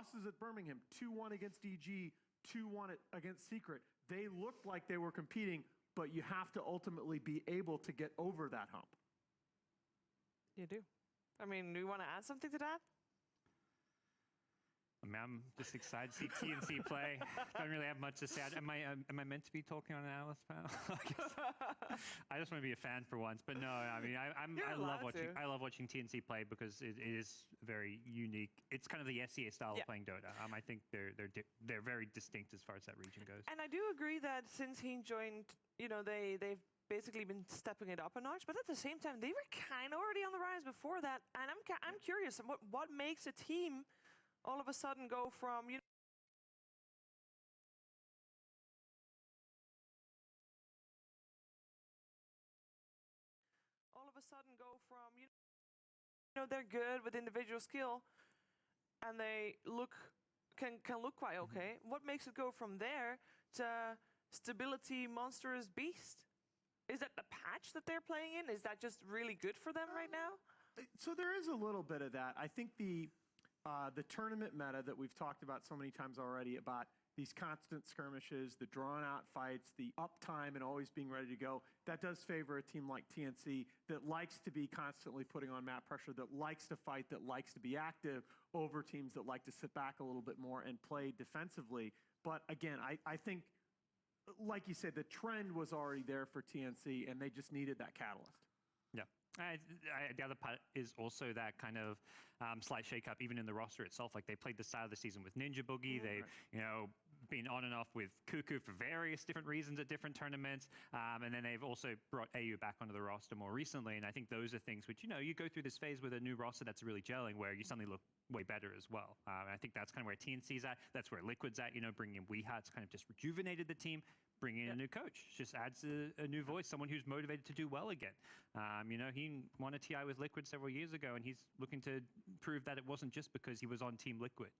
losses at Birmingham, 2-1 against EG, 2-1 against Secret. They looked like they were competing, but you have to ultimately be able to get over that hump. You do. I mean, do you want to add something to that? I mean, I'm just excited to see TNC play. Don't really have much to say. Am I meant to be talking on an analyst panel? I just want to be a fan for once. But no, I mean, I love watching TNC play because it is very unique. It's kind of the SEA style of playing Dota. I think they're very distinct as far as that region goes. And I do agree that since he joined, they've basically been stepping it up a notch. But at the same time, they were kind of already on the rise before that. And I'm curious, what makes a team all of a sudden go from, they're good with individual skill and they can look quite okay. What makes it go from there to stability monstrous beast? Is that the patch that they're playing in? Is that just really good for them right now? So there is a little bit of that. I think the tournament meta that we've talked about so many times already, about these constant skirmishes, the drawn-out fights, the uptime and always being ready to go, that does favor a team like TNC that likes to be constantly putting on map pressure, that likes to fight, that likes to be active, over teams that like to sit back a little bit more and play defensively. But again, I think, like you said, the trend was already there for TNC, and they just needed that catalyst. The other part is also that kind of slight shake-up, even in the roster itself. Like, they played the start of the season with Ninja Boogie. They've, been on and off with Cuckoo for various different reasons at different tournaments. And then they've also brought AU back onto the roster more recently. And I think those are things which, you go through this phase with a new roster that's really gelling, where you suddenly look way better as well. And I think that's kind of where TNC's at. That's where Liquid's at. Bringing in Weehat's kind of just rejuvenated the team. Bringing in a new coach just adds a new voice, someone who's motivated to do well again. He won a TI with Liquid several years ago, and he's looking to prove that it wasn't just because he was on Team Liquid.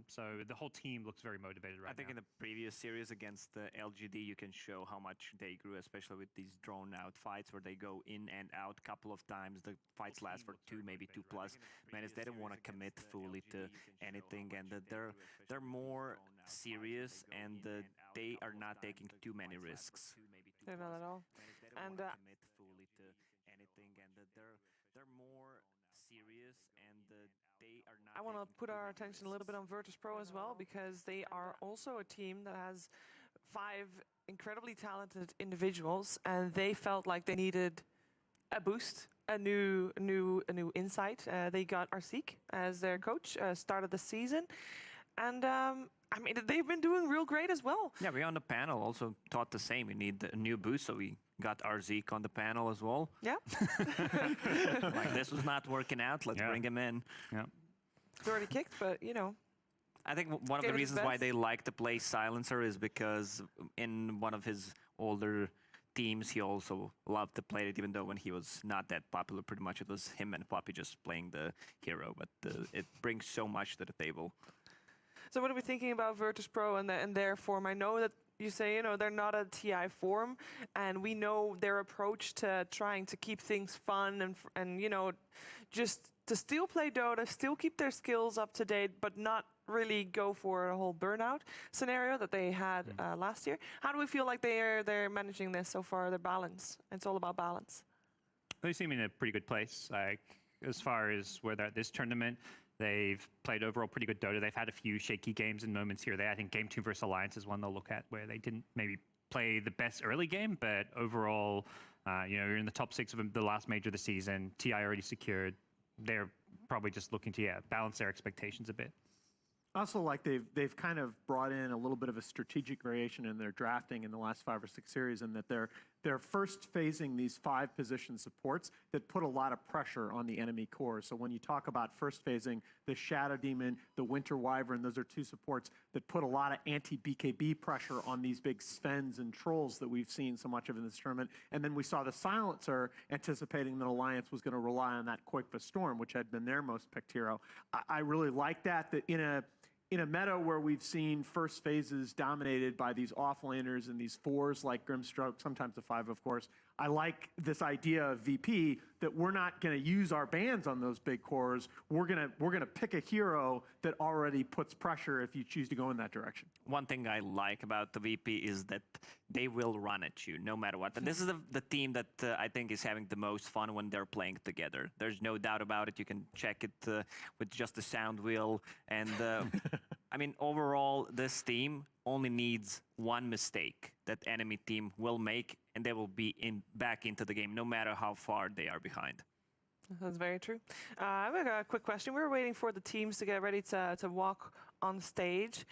So the whole team looks very motivated right now. I think in the previous series against the LGD, you can show how much they grew, especially with these drawn-out fights where they go in and out a couple of times. The fights last for 2, maybe 2+. Menace, they don't want to commit fully to anything, and they're more serious, and they are not taking too many risks. They're not at all. And commit fully to anything, and they're more serious, and they are not. I want to put our attention a little bit on Virtus.pro as well, because they are also a team that has 5 incredibly talented individuals, and they felt like they needed a boost, a new insight. They got Arseek as their coach, started the season, and I mean, they've been doing real great as well. Yeah, we on the panel also thought the same. We need a new boost, so we got Arseek on the panel as well. Yeah. Like, this was not working out. Let's bring him in. Yeah. It's already kicked, but I think one of the reasons why they like to play Silencer is because in one of his older teams, he also loved to play it, even though when he was not that popular, pretty much it was him and Poppy just playing the hero. But it brings so much to the table. So what are we thinking about Virtus.pro and their form? I know that you say, they're not a TI form, and we know their approach to trying to keep things fun and just to still play Dota, still keep their skills up to date, but not really go for a whole burnout scenario that they had last year. How do we feel like they're managing this so far, their balance? It's all about balance. They seem in a pretty good place. Like, as far as where they're at this tournament, they've played overall pretty good Dota. They've had a few shaky games and moments here or there. I think Game 2 versus Alliance is one they'll look at where they didn't maybe play the best early game, but overall, you're in the top 6 of the last major of the season. TI already secured. They're probably just looking to balance their expectations a bit. Also, like they've kind of brought in a little bit of a strategic variation in their drafting in the last 5 or 6 series, and that they're first phasing these 5 position supports that put a lot of pressure on the enemy core. So when you talk about first phasing, the Shadow Demon, the Winter Wyvern, those are 2 supports that put a lot of anti-BKB pressure on these big Svens and Trolls that we've seen so much of in this tournament. And then we saw the Silencer anticipating that Alliance was going to rely on that Quake Storm, which had been their most picked hero. I really like that in a meta where we've seen first phases dominated by these offlaners and these 4s like Grimstroke, sometimes a 5, of course, I like this idea of VP that we're not going to use our bans on those big cores. We're gonna pick a hero that already puts pressure if you choose to go in that direction. One thing I like about the VP is that they will run at you no matter what. And this is the team that I think is having the most fun when they're playing together. There's no doubt about it. You can check it with just the sound wheel. And I mean, overall, this team only needs one mistake that enemy team will make, and they will be back into the game no matter how far they are behind. That's very true. I have a quick question. We were waiting for the teams to get ready to walk on stage.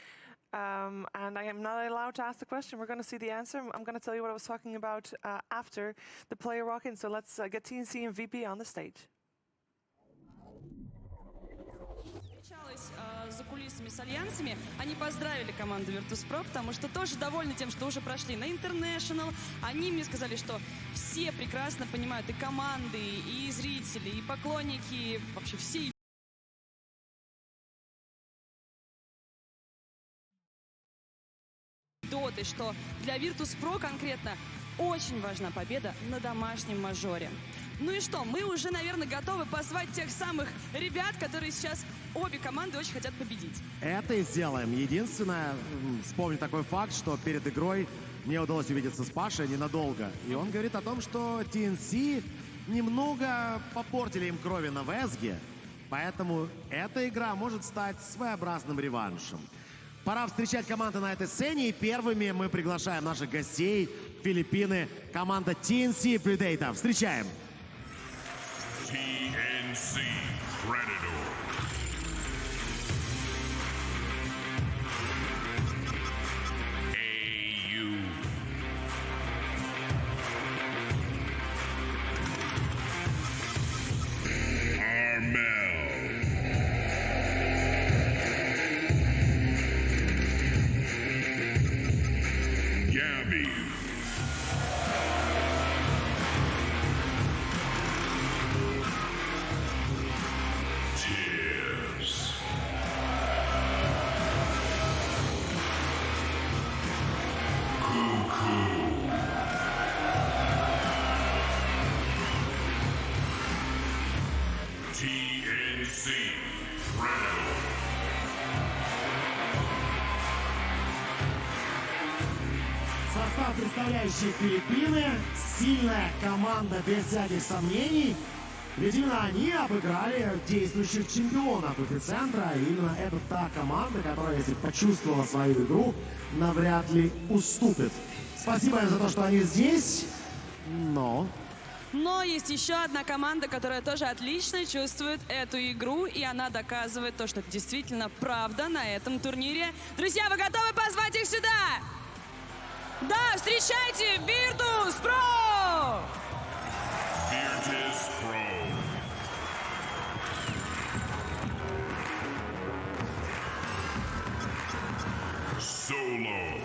And I am not allowed to ask the question. We're going to see the answer. I'm going to tell you what I was talking about after the player walk-in. So let's get TNC and VP on the stage. За кулисами с альянсами, они поздравили команду Virtus.pro, потому что тоже довольны тем, что уже прошли на International. Они мне сказали, что все прекрасно понимают, и команды, и зрители, и поклонники, и вообще все. Доты, что для Virtus.pro конкретно очень важна победа на домашнем мажоре. Ну и что, мы уже, наверное, готовы позвать тех самых ребят, которые сейчас обе команды очень хотят победить. Это и сделаем. Единственное, вспомню такой факт, что перед игрой мне удалось увидеться с Пашей ненадолго. И он говорит о том, что TNC немного попортили им крови на Весге. Поэтому эта игра может стать своеобразным реваншем. Пора встречать команды на этой сцене. И первыми мы приглашаем наших гостей, Филиппины, команда TNC Predator. Встречаем! TNC Predator. AU. Armel. Gabby. TNC Predator. Состав, представляющий Филиппины. Сильная команда без всяких сомнений. Ведь именно они обыграли действующих чемпионов Эпицентра. И именно это та команда, которая, если почувствовала свою игру, навряд ли уступит. Спасибо им за то, что они здесь. Но есть еще одна команда, которая тоже отлично чувствует эту игру, и она доказывает то, что это действительно правда на этом турнире. Друзья, вы готовы позвать их сюда? Да, встречайте Virtus.pro! Virtus.pro. Solo.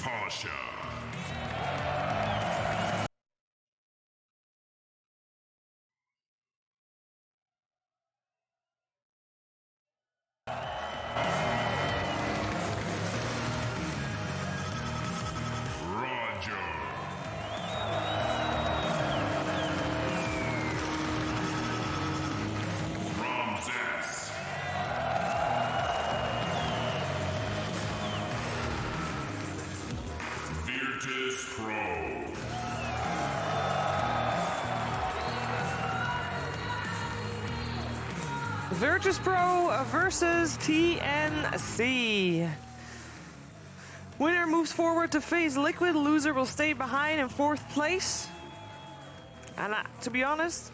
Pasha. Roger. Ramses. Virtus.pro. Virtus.pro versus TNC. Winner moves forward to face Liquid. Loser will stay behind in 4th place. And to be honest,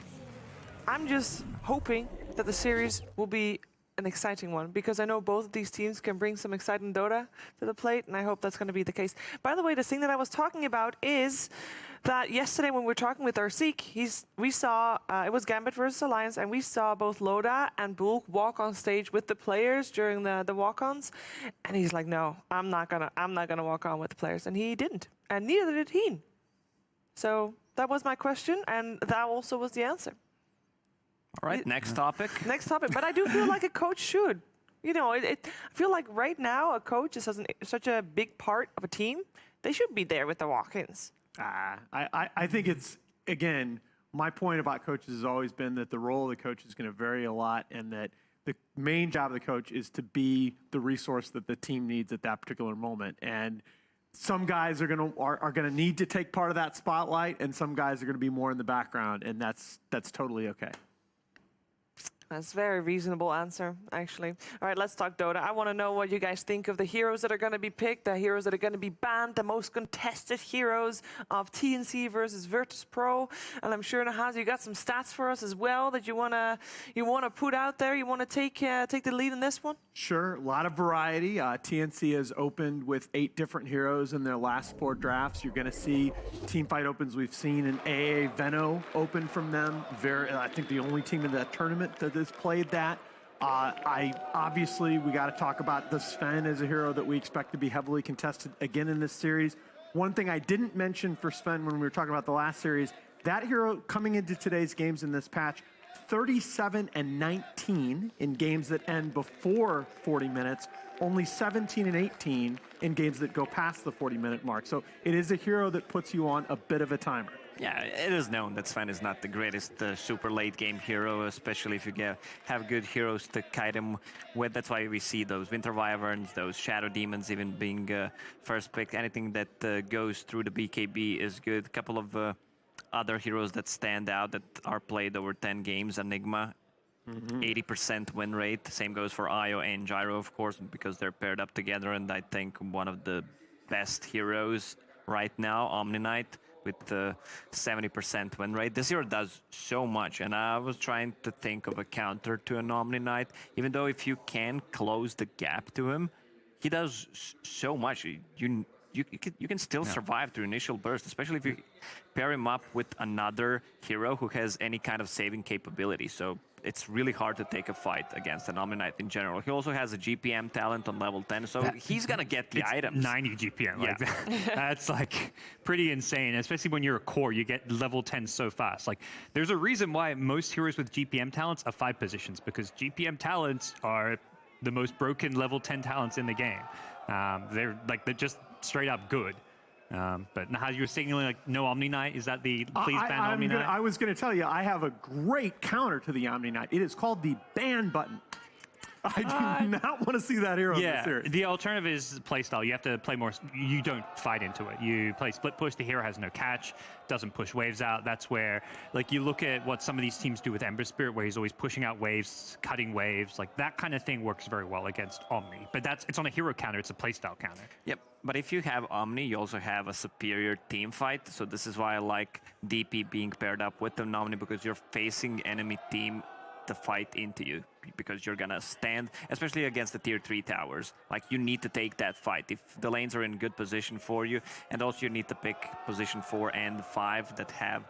I'm just hoping that the series will be an exciting one, because I know both of these teams can bring some exciting Dota to the plate, and I hope that's going to be the case. By the way, the thing that I was talking about is that yesterday when we were talking with Arseek, we saw, it was Gambit versus Alliance, and we saw both Loda and Bulk walk on stage with the players during the walk-ons, and he's like, no, I'm not gonna walk on with the players, and he didn't, and neither did Heen. So that was my question, and that also was the answer. All right, next topic. Next topic, but I do feel like a coach should I feel like right now a coach is such a big part of a team. They should be there with the walk-ins. I think it's, again, my point about coaches has always been that the role of the coach is going to vary a lot, and that the main job of the coach is to be the resource that the team needs at that particular moment. And some guys are going to need to take part of that spotlight, and some guys are going to be more in the background, and that's totally okay. That's a very reasonable answer, actually. All right, let's talk Dota. I want to know what you guys think of the heroes that are going to be picked, the heroes that are going to be banned, the most contested heroes of TNC versus Virtus Pro. And I'm sure, Nahaz, you got some stats for us as well that you want to put out there. You want to take the lead in this one? Sure, a lot of variety. TNC has opened with 8 different heroes in their last 4 drafts. You're going to see teamfight opens. We've seen an AA Venno open from them. I think the only team in that tournament that has played that. Obviously, we got to talk about the Sven as a hero that we expect to be heavily contested again in this series. One thing I didn't mention for Sven when we were talking about the last series, that hero coming into today's games in this patch, 37 and 19 in games that end before 40 minutes, only 17 and 18 in games that go past the 40-minute mark. So it is a hero that puts you on a bit of a timer. Yeah, it is known that Sven is not the greatest super late game hero, especially if you have good heroes to kite him with. That's why we see those Winter Wyverns, those Shadow Demons even being first pick. Anything that goes through the BKB is good. A couple of other heroes that stand out that are played over 10 games, Enigma, 80% win rate. Same goes for Io and Gyro, of course, because they're paired up together. And I think one of the best heroes right now, Omni Knight, with the 70% win rate. This hero does so much, and I was trying to think of a counter to an Omni Knight. Even though if you can close the gap to him, he does so much. You can still survive through initial burst, especially if you pair him up with another hero who has any kind of saving capability. So it's really hard to take a fight against an Omni Knight in general. He also has a GPM talent on level 10, so he's going to get the items. 90 GPM. Yeah. Like that's like pretty insane, especially when you're a core. You get level 10 so fast. Like there's a reason why most heroes with GPM talents are 5 positions, because GPM talents are the most broken level 10 talents in the game. They're just straight up good. But how you were signaling like no Omni Knight? Is that the please ban Omni Knight? I was going to tell you, I have a great counter to the Omni Knight. It is called the ban button. I do not want to see that hero in this series. The alternative is playstyle. You have to play more. You don't fight into it. You play split push. The hero has no catch, doesn't push waves out. That's where, like, you look at what some of these teams do with Ember Spirit, where he's always pushing out waves, cutting waves. Like, that kind of thing works very well against Omni. But it's on a hero counter. It's a playstyle counter. Yep. But if you have Omni, you also have a superior team fight. So this is why I like DP being paired up with an Omni, because you're facing enemy team to fight into you, because you're gonna stand, especially against the tier 3 towers. Like, you need to take that fight if the lanes are in good position for you, and also you need to pick position 4 and 5 that have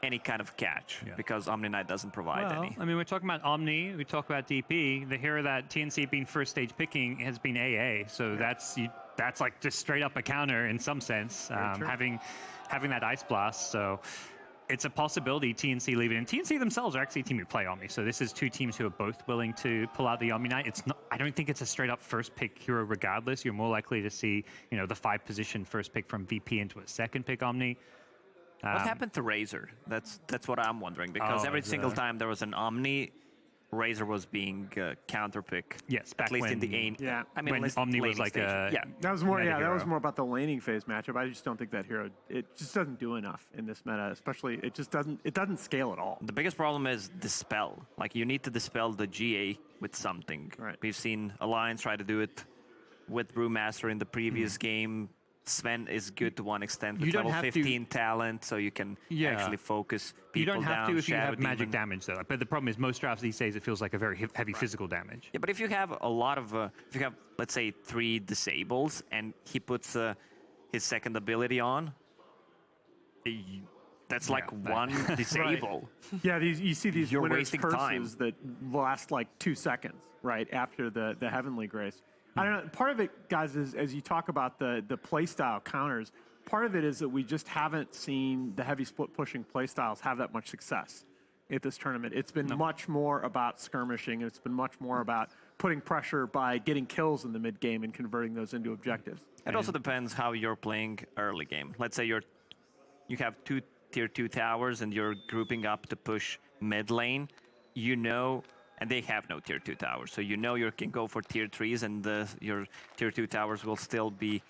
any kind of catch, because Omni Knight doesn't provide any. I mean, we're talking about Omni, we talk about DP. The hero that TNC being first stage picking has been AA, so that's like just straight up a counter in some sense, having that Ice Blast. So it's a possibility TNC leave it in. TNC themselves are actually a team who play Omni, so this is 2 teams who are both willing to pull out the Omni Knight. It's not. I don't think it's a straight up first pick hero regardless. You're more likely to see, the 5 position first pick from VP into a second pick Omni. What happened to Razor? That's what I'm wondering, because every single time there was an Omni, Razor was being counterpick. Yes, at least in the aim. Yeah, I mean, when Omni was like station. that was more. Yeah, that was more about the laning phase matchup. I just don't think that hero. It just doesn't do enough in this meta. Especially, it just doesn't. It doesn't scale at all. The biggest problem is dispel. Like, you need to dispel the GA with something. Right. We've seen Alliance try to do it with Brewmaster in the previous game. Sven is good to one extent with level 15 talent, so you can actually focus people down. You don't have to if you have Shadow magic Demon. damage, though. But the problem is most drafts these days, it feels like a very heavy physical damage. Yeah, but if you have a lot of, if you have, let's say, 3 disables, and he puts his second ability on, that's like 1 disable. Yeah, you see these You're winner's wasting curses time. that last like 2 seconds, right after the Heavenly Grace. I don't know. Part of it, guys, is as you talk about the playstyle counters, part of it is that we just haven't seen the heavy split pushing playstyles have that much success. at this tournament. It's been much more about skirmishing. It's been much more about putting pressure by getting kills in the mid game and converting those into objectives. It also depends how you're playing early game. Let's say you have 2 tier 2 towers and you're grouping up to push mid lane, and they have no tier 2 towers. So you can go for tier 3s and your tier 2 towers will still be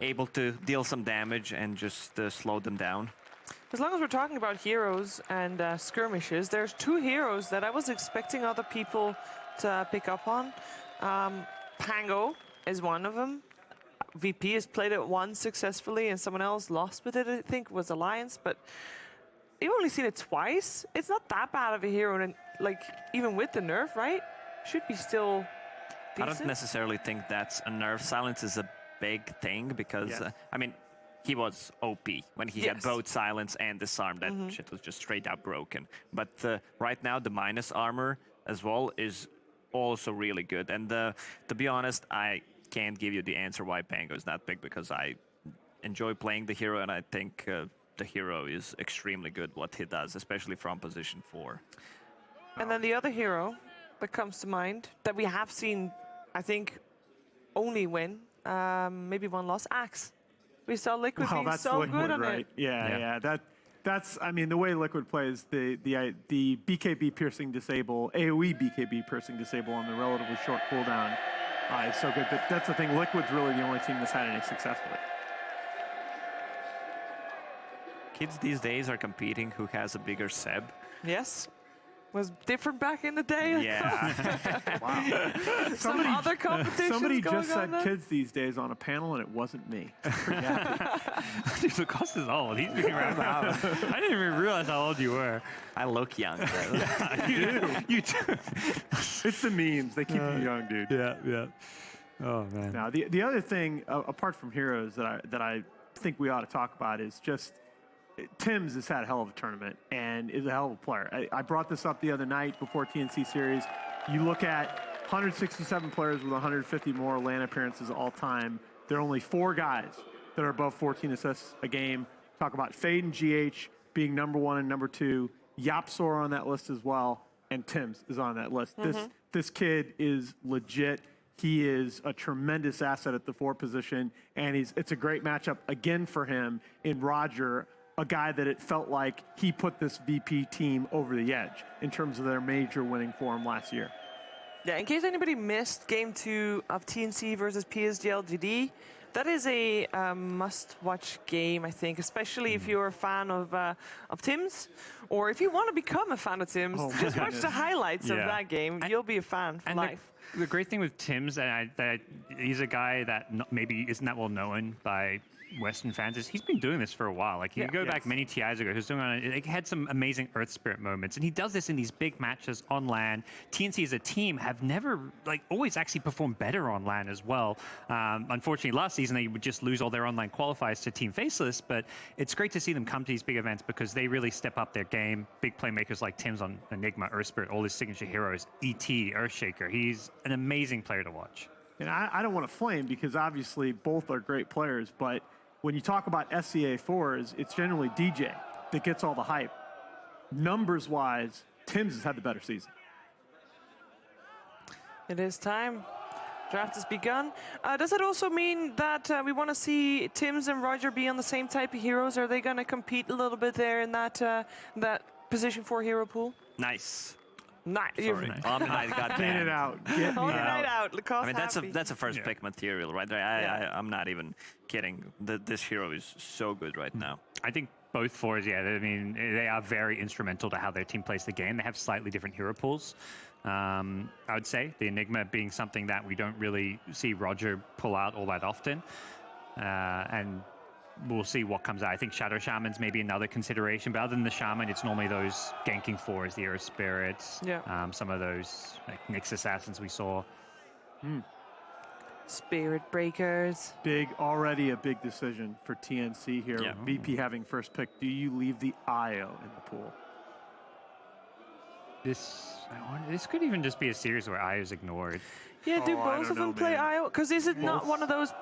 able to deal some damage and just slow them down. As long as we're talking about heroes and skirmishes, there's 2 heroes that I was expecting other people to pick up on. Pango is one of them. VP has played it once successfully and someone else lost with it, I think, was Alliance, but you've only seen it twice. It's not that bad of a hero, and like, even with the nerf, right? Should be still decent. I don't necessarily think that's a nerf. Silence is a big thing because, I mean, he was OP when he had both silence and disarm. That shit was just straight up broken. But right now, the minus armor as well is also really good. And to be honest, I can't give you the answer why Pango is that big, because I enjoy playing the hero, and I think the hero is extremely good what he does, especially from position 4. And then the other hero that comes to mind that we have seen, I think, only win, maybe one loss, Axe. We saw Liquid being so Liquid, good on right? it. Yeah. That's, I mean, the way Liquid plays the BKB piercing disable, AoE BKB piercing disable on the relatively short cooldown is so good. But that's the thing, Liquid's really the only team that's had any success with it. Kids these days are competing who has a bigger Seb. Yes. Was different back in the day. Yeah. Wow. Some other competitions Somebody going just said on kids these days on a panel, and it wasn't me. Pretty happy. Dude, Lacoste is old. He's been around. I didn't even realize how old you were. I look young. You do. It's the memes. They keep you young, dude. Yeah. Oh, man. Now, the other thing, apart from heroes, that I think we ought to talk about is just Tim's has had a hell of a tournament and is a hell of a player. I brought this up the other night before TNC series. You look at 167 players with 150 more LAN appearances all time. There are only 4 guys that are above 14 assists a game. Talk about Fade and GH being number 1 and number 2. Yapsor on that list as well, and Tim's is on that list. This kid is legit. He is a tremendous asset at the 4 position, and it's a great matchup again for him in Roger, a guy that it felt like he put this VP team over the edge in terms of their major winning form last year. Yeah, in case anybody missed Game 2 of TNC versus PSG LGD, that is a must-watch game, I think, especially if you're a fan of Tim's, or if you want to become a fan of Tim's. Just watch the highlights of that game. You'll be a fan for life. The great thing with Tim's, that he's a guy that maybe isn't that well known by Western fans, is he's been doing this for a while. Like, you go back many TIs ago, he was doing like, had some amazing Earth Spirit moments, and he does this in these big matches on LAN. TNC as a team have never, always actually performed better on LAN as well. Unfortunately, last season they would just lose all their online qualifiers to Team Faceless, but it's great to see them come to these big events because they really step up their game. Big playmakers like Tim's on Enigma, Earth Spirit, all his signature heroes, ET, Earthshaker. He's an amazing player to watch. And I don't want to flame because obviously both are great players, but when you talk about SCA4s, it's generally DJ that gets all the hype. Numbers-wise, Tim's has had the better season. It is time. Draft has begun. Does it also mean that we want to see Tim's and Roger be on the same type of heroes? Are they going to compete a little bit there in that position 4 hero pool? Nice. Sorry. Omni-Knight got Get it banned. out. Get me Omni-Knight out. out. Lacoste I mean, that's happy. a first pick material, right? I'm not even kidding. This hero is so good right now. I think both 4s, I mean, they are very instrumental to how their team plays the game. They have slightly different hero pools. I would say the Enigma being something that we don't really see Roger pull out all that often. And we'll see what comes out. I think Shadow Shaman's maybe another consideration, but other than the Shaman, it's normally those ganking 4s, the Earth Spirits, some of those like Nyx Assassins we saw. Spirit Breakers. Already a big decision for TNC here. Yeah. VP having first pick. Do you leave the IO in the pool? This could even just be a series where I is ignored. Yeah, do I both don't of them know, play man. IO? Because is it not one of those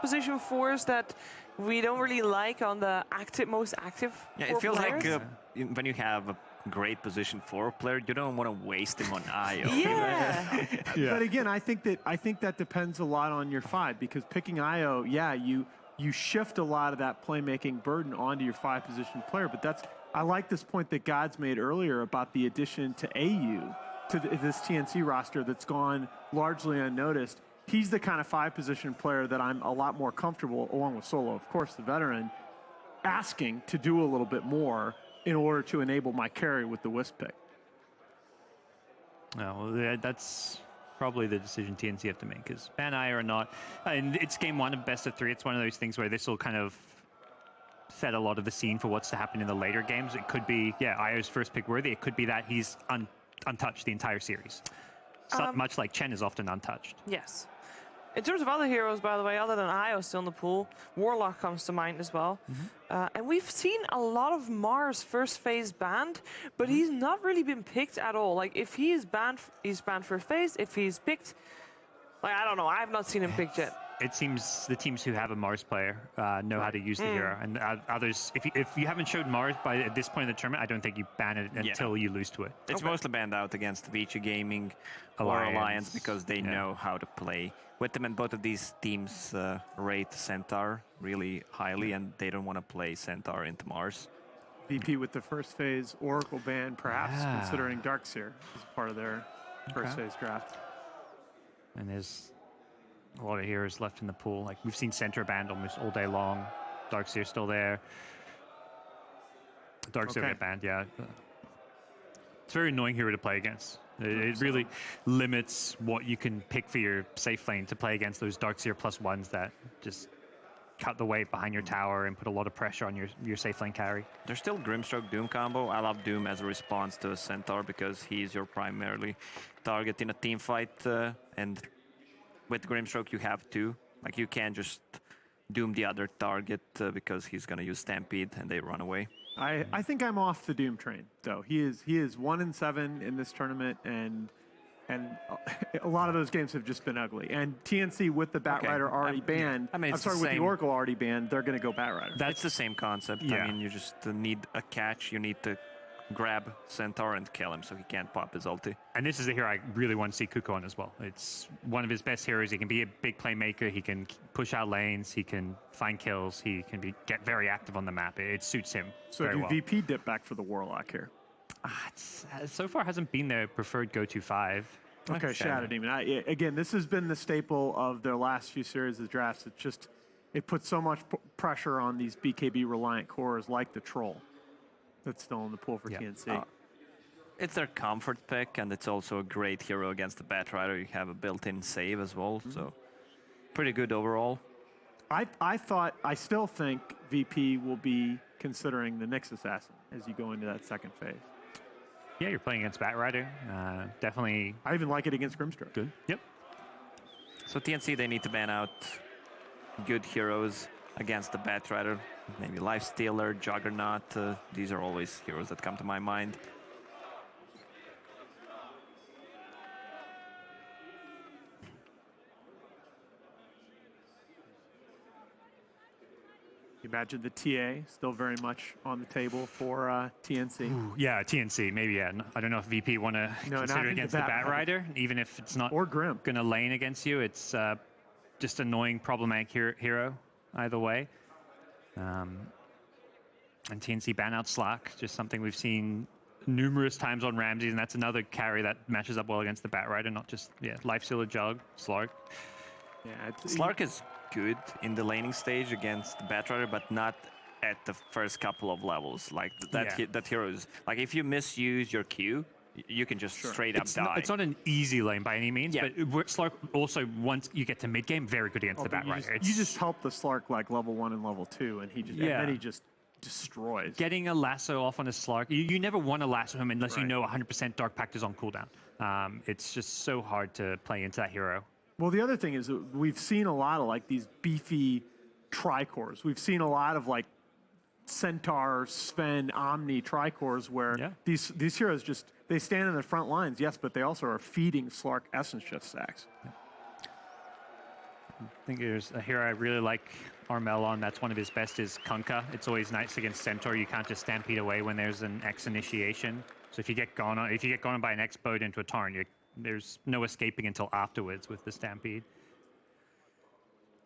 position 4s that we don't really like on the most active? Yeah, 4 it feels players? like when you have great position for a player, you don't want to waste him on IO. Yeah. But again, I think that depends a lot on your five, because picking IO, yeah, you shift a lot of that playmaking burden onto your five position player. But I like this point that Gods made earlier about the addition to AU to this TNC roster that's gone largely unnoticed. He's the kind of five position player that I'm a lot more comfortable, along with Solo, of course, the veteran, asking to do a little bit more in order to enable my carry with the Wisp pick. Oh, well, that's probably the decision TNC have to make, because ban IO or not, and it's game one of best of three. It's one of those things where this will kind of set a lot of the scene for what's to happen in the later games. It could be, yeah, IO's first pick worthy. It could be that he's untouched the entire series. Much like Chen is often untouched. Yes. In terms of other heroes, by the way, other than IO still in the pool, Warlock comes to mind as well. And we've seen a lot of Mars first phase banned, but he's not really been picked at all. Like, if he is banned, he's banned first phase. If he's picked, like, I don't know. I have not seen him picked yet. It seems the teams who have a Mars player know how to use the hero, and others, if you haven't showed Mars by at this point in the tournament, I don't think you ban it until you lose to it. It's mostly banned out against Vici Gaming or Alliance because they know how to play with them, and both of these teams rate Centaur really highly, and they don't want to play Centaur into Mars. VP with the first phase Oracle ban, perhaps considering Darkseer as part of their first phase draft. And there's a lot of heroes left in the pool. Like, we've seen Centaur banned almost all day long. Darkseer still there. Darkseer get banned, yeah. It's a very annoying hero to play against. It really limits what you can pick for your safe lane to play against those Darkseer +1s that just cut the weight behind your tower and put a lot of pressure on your safe lane carry. There's still Grimstroke Doom combo. I love Doom as a response to a Centaur because he's your primarily target in a team fight, and with Grimstroke you have to. Like, you can't just Doom the other target because he's gonna use Stampede and they run away. I think I'm off the Doom train, though. He is 1-7 in this tournament, and a lot of those games have just been ugly. And TNC with the Batrider already banned. I mean, I'm sorry, with the Oracle already banned, they're going to go Batrider. That's the same concept. Yeah. I mean, you just need a catch. You need to grab Centaur and kill him so he can't pop his ulti. And this is a hero I really want to see Kuko on as well. It's one of his best heroes. He can be a big playmaker. He can push out lanes. He can find kills. He can get very active on the map. It suits him So very do well. VP dip back for the Warlock here? So far hasn't been their preferred go-to 5. Okay, Shadow Demon. Again, this has been the staple of their last few series of drafts. It puts so much pressure on these BKB reliant cores like the Troll that's still in the pool for TNC. It's their comfort pick, and it's also a great hero against the Batrider. You have a built-in save as well, so pretty good overall. I still think VP will be considering the Nyx Assassin as you go into that second phase. Yeah, you're playing against Batrider. Definitely I even like it against Grimstroke. good. Yep. So TNC, they need to ban out good heroes against the Batrider. Maybe Lifestealer, Juggernaut. These are always heroes that come to my mind. You imagine the TA still very much on the table for TNC. Ooh, yeah, TNC, maybe, yeah. I don't know if VP want to No, not consider into against the Batrider. Batrider, even if it's not Or Grim. going to lane against you. It's just annoying, problematic hero either way. And TNC ban out Slack, just something we've seen numerous times on Ramses, and that's another carry that matches up well against the Batrider, not just, Lifestealer, Jug, Slark. Yeah, Slark is good in the laning stage against the Batrider, but not at the first couple of levels. Like, that hero is... Like, if you misuse your Q, you can just straight up die. It's not an easy lane by any means, but Slark also, once you get to mid-game, very good against the Batrider. You just help the Slark like level 1 and level 2, and and then he just destroys. Getting a lasso off on a Slark, you never want to lasso him unless you know 100% Dark Pact is on cooldown. It's just so hard to play into that hero. Well, the other thing is that we've seen a lot of like these beefy tricores. We've seen a lot of like Centaur, Sven, Omni tricores where these heroes just, they stand in the front lines, yes, but they also are feeding Slark essence shift stacks. I think there's a hero I really like Armel on. That's one of his best is Kunkka. It's always nice against Centaur. You can't just stampede away when there's an X initiation. So if you get gone on by an X boat into a Tarn, there's no escaping until afterwards with the stampede.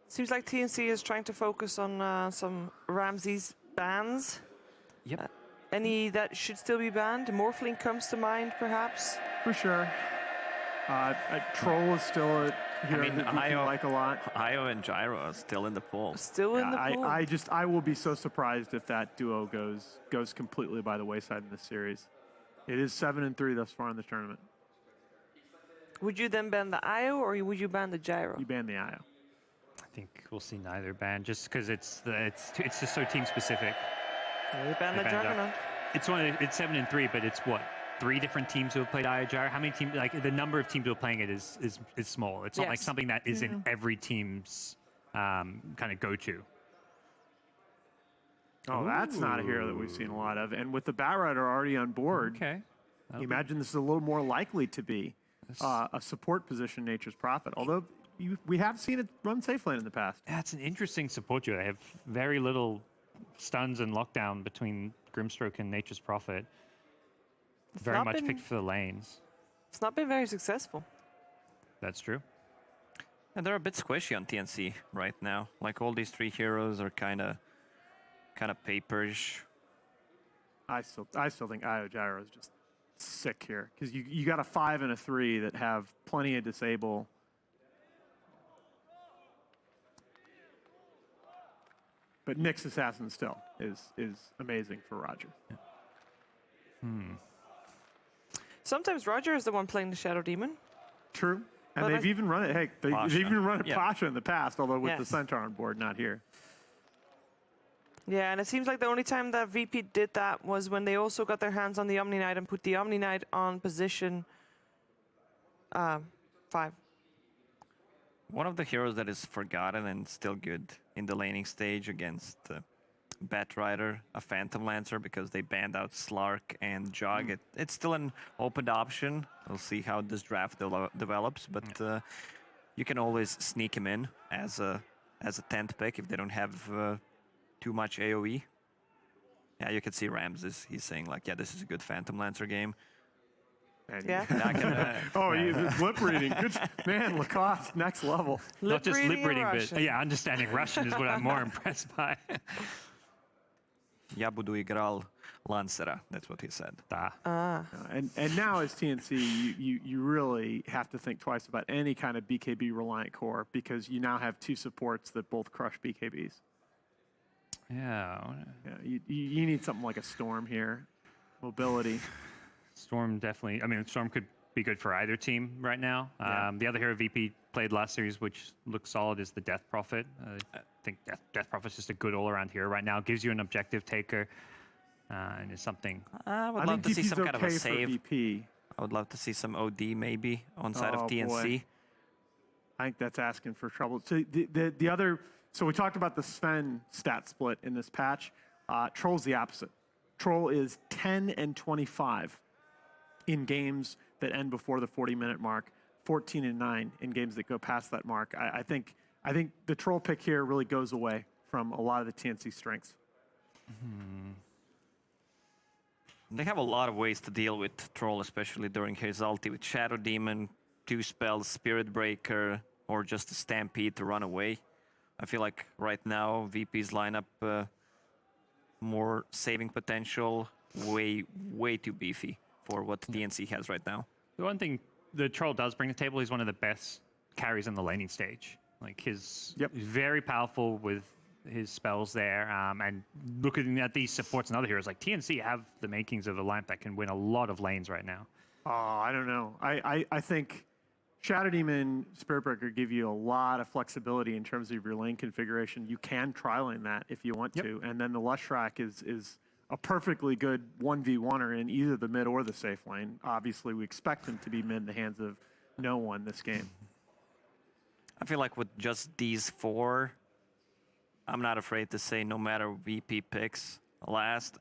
Seems like TNC is trying to focus on some Ramses bans. Yep. Any that should still be banned? Morphling comes to mind, perhaps. For sure. Troll is still a hero mean, that we like a lot. Io and Gyro are still in the pool. Still in the pool. I will be so surprised if that duo goes completely by the wayside in this series. It is 7-3 thus far in the tournament. Would you then ban the Io or would you ban the Gyro? You ban the IO. I think we'll see neither ban, just because it's just so team specific. You ban the Juggernaut. It's 7-3, but it's what, 3 different teams who have played Io Gyro? How many teams? Like the number of teams who are playing it is small. It's not like Yes. something that is in every team's kind of go-to. Oh, that's not a hero that we've seen a lot of. And with the Batrider already on board, Okay. you imagine this is a little more likely to be a support position, Nature's Prophet. Although we have seen it run safe lane in the past. That's an interesting support duo. They have very little stuns and lockdown between Grimstroke and Nature's Prophet. Very not much been- picked for the lanes. It's not been very successful. That's true. And they're a bit squishy on TNC right now. Like all these 3 heroes are kind of paperish. I still think IO Gyro is just sick here because you got a 5 and a 3 that have plenty of disable. But Nyx Assassin still is amazing for Roger. Sometimes Roger is the one playing the Shadow Demon. True. And Well, they've even run it. Hey, they've Pasha. even run it Yeah. Pasha in the past, although with the Yes. Centaur on board, not here. Yeah, and it seems like the only time that VP did that was when they also got their hands on the Omni Knight and put the Omni Knight on position 5. One of the heroes that is forgotten and still good in the laning stage against Batrider, a Phantom Lancer, because they banned out Slark and Jog. It's still an open option. We'll see how this draft develops, but you can always sneak him in as a 10th pick if they don't have too much AoE. Yeah, you can see Ramses. He's saying like, yeah, this is a good Phantom Lancer game. And Yeah. I can, Oh, he's lip reading. Good man, Lacoste, next level. Not just reading lip in reading, but Russian. yeah, understanding Russian is what I'm more impressed by. Я буду играл Lancera. That's what he said. And now as TNC, you really have to think twice about any kind of BKB reliant core because you now have 2 supports that both crush BKBs. Yeah. Yeah, you need something like a Storm here. Mobility. Storm definitely. I mean, Storm could be good for either team right now. Yeah. The other hero VP played last series, which looks solid, is the Death Prophet. I think Death Prophet's just a good all-around hero right now. Gives you an objective taker, and is something. I would I love think to see DP's some kind of a okay for save. VP. I would love to see some OD maybe on side Oh, of TNC. boy. I think that's asking for trouble. So the other, so we talked about the Sven stat split in this patch. Troll's the opposite. Troll is 10 and 25 in games that end before the 40-minute mark, 14 and 9 in games that go past that mark. I think the Troll pick here really goes away from a lot of the TNC strengths. They have a lot of ways to deal with Troll, especially during his ulti with Shadow Demon, 2 spells, Spirit Breaker, or just a Stampede to run away. I feel like right now VP's lineup more saving potential, way too beefy for what TNC has right now. The one thing the Troll does bring to the table, he's one of the best carries in the laning stage. Like he's very powerful with his spells there. And looking at these supports and other heroes, like TNC have the makings of a lineup that can win a lot of lanes right now. Oh, I don't know. I think Shadow Demon, Spirit Breaker give you a lot of flexibility in terms of your lane configuration. You can tri-lane that if you want to. And then the Lushrak is a perfectly good 1v1er in either the mid or the safe lane. Obviously, we expect him to be mid in the hands of no one this game. I feel like with just these 4, I'm not afraid to say no matter VP picks last,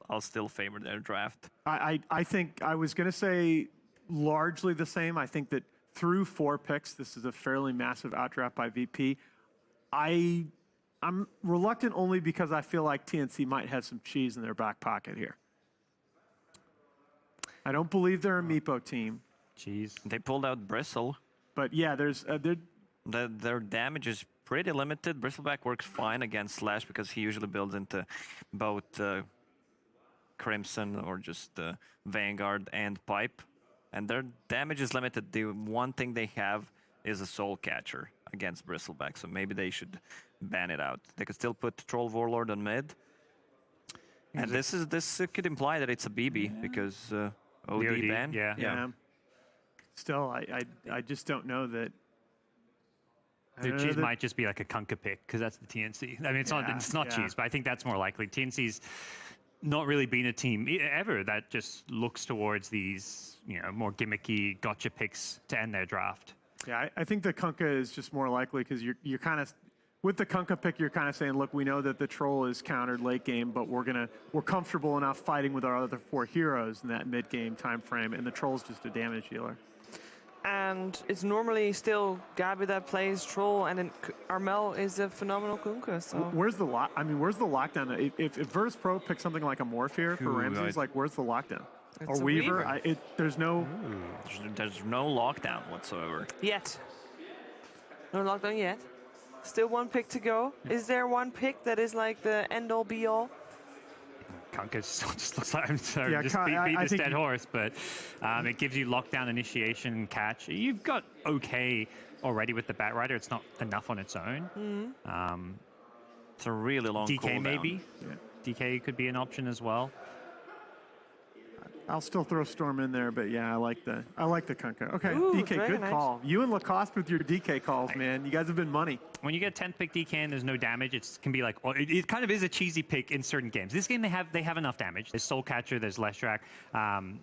I'll still favor their draft. I think I was going to say largely the same. I think that through 4 picks, this is a fairly massive outdraft by VP. I I'm reluctant only because I feel like TNC might have some cheese in their back pocket here. I don't believe they're a Meepo team, Jeez. They pulled out Bristle. but yeah, there's Their damage is pretty limited. Bristleback works fine against Slash because he usually builds into both Crimson or just Vanguard and Pipe. And their damage is limited. The one thing they have is a Soul Catcher against Bristleback, so maybe they should ban it out. They could still put Troll Warlord on mid. And this could imply that it's a BB because OD OD, ban. yeah. Still, I just don't know that. The cheese might just be like a Kunkka pick because that's the TNC. I mean, it's not cheese, but I think that's more likely. TNC's not really been a team ever that just looks towards these, more gimmicky gotcha picks to end their draft. Yeah, I think the Kunkka is just more likely because you're kind of with the Kunkka pick, you're kind of saying, look, we know that the Troll is countered late game, but we're comfortable enough fighting with our other 4 heroes in that mid game time frame, and the Troll's just a damage dealer. And it's normally still Gabby that plays Troll, and then Armel is a phenomenal Kunkka. So Where's the lockdown? If Virtus Pro picks something like a Morph here for Ramses, like where's the lockdown? It's or a Weaver? There's no. There's no lockdown whatsoever. yet. No lockdown yet. Still 1 pick to go. Is there 1 pick that is like the end-all be-all? Kunkka just looks like I'm sorry, Yeah, just I beat this think dead horse, but it gives you lockdown, initiation, and catch. You've got okay already with the Batrider. It's not enough on its own. It's a really long DK cooldown. maybe. Yeah. DK could be an option as well. I'll still throw Storm in there, but yeah, I like the Kunkka. Okay, Ooh, DK, good Dragon Knight. call. You and Lacoste with your DK calls, man. You guys have been money. When you get 10th pick DK and there's no damage, it can be like, well, it kind of is a cheesy pick in certain games. This game, they have enough damage. There's Soul Catcher, there's Leshrac.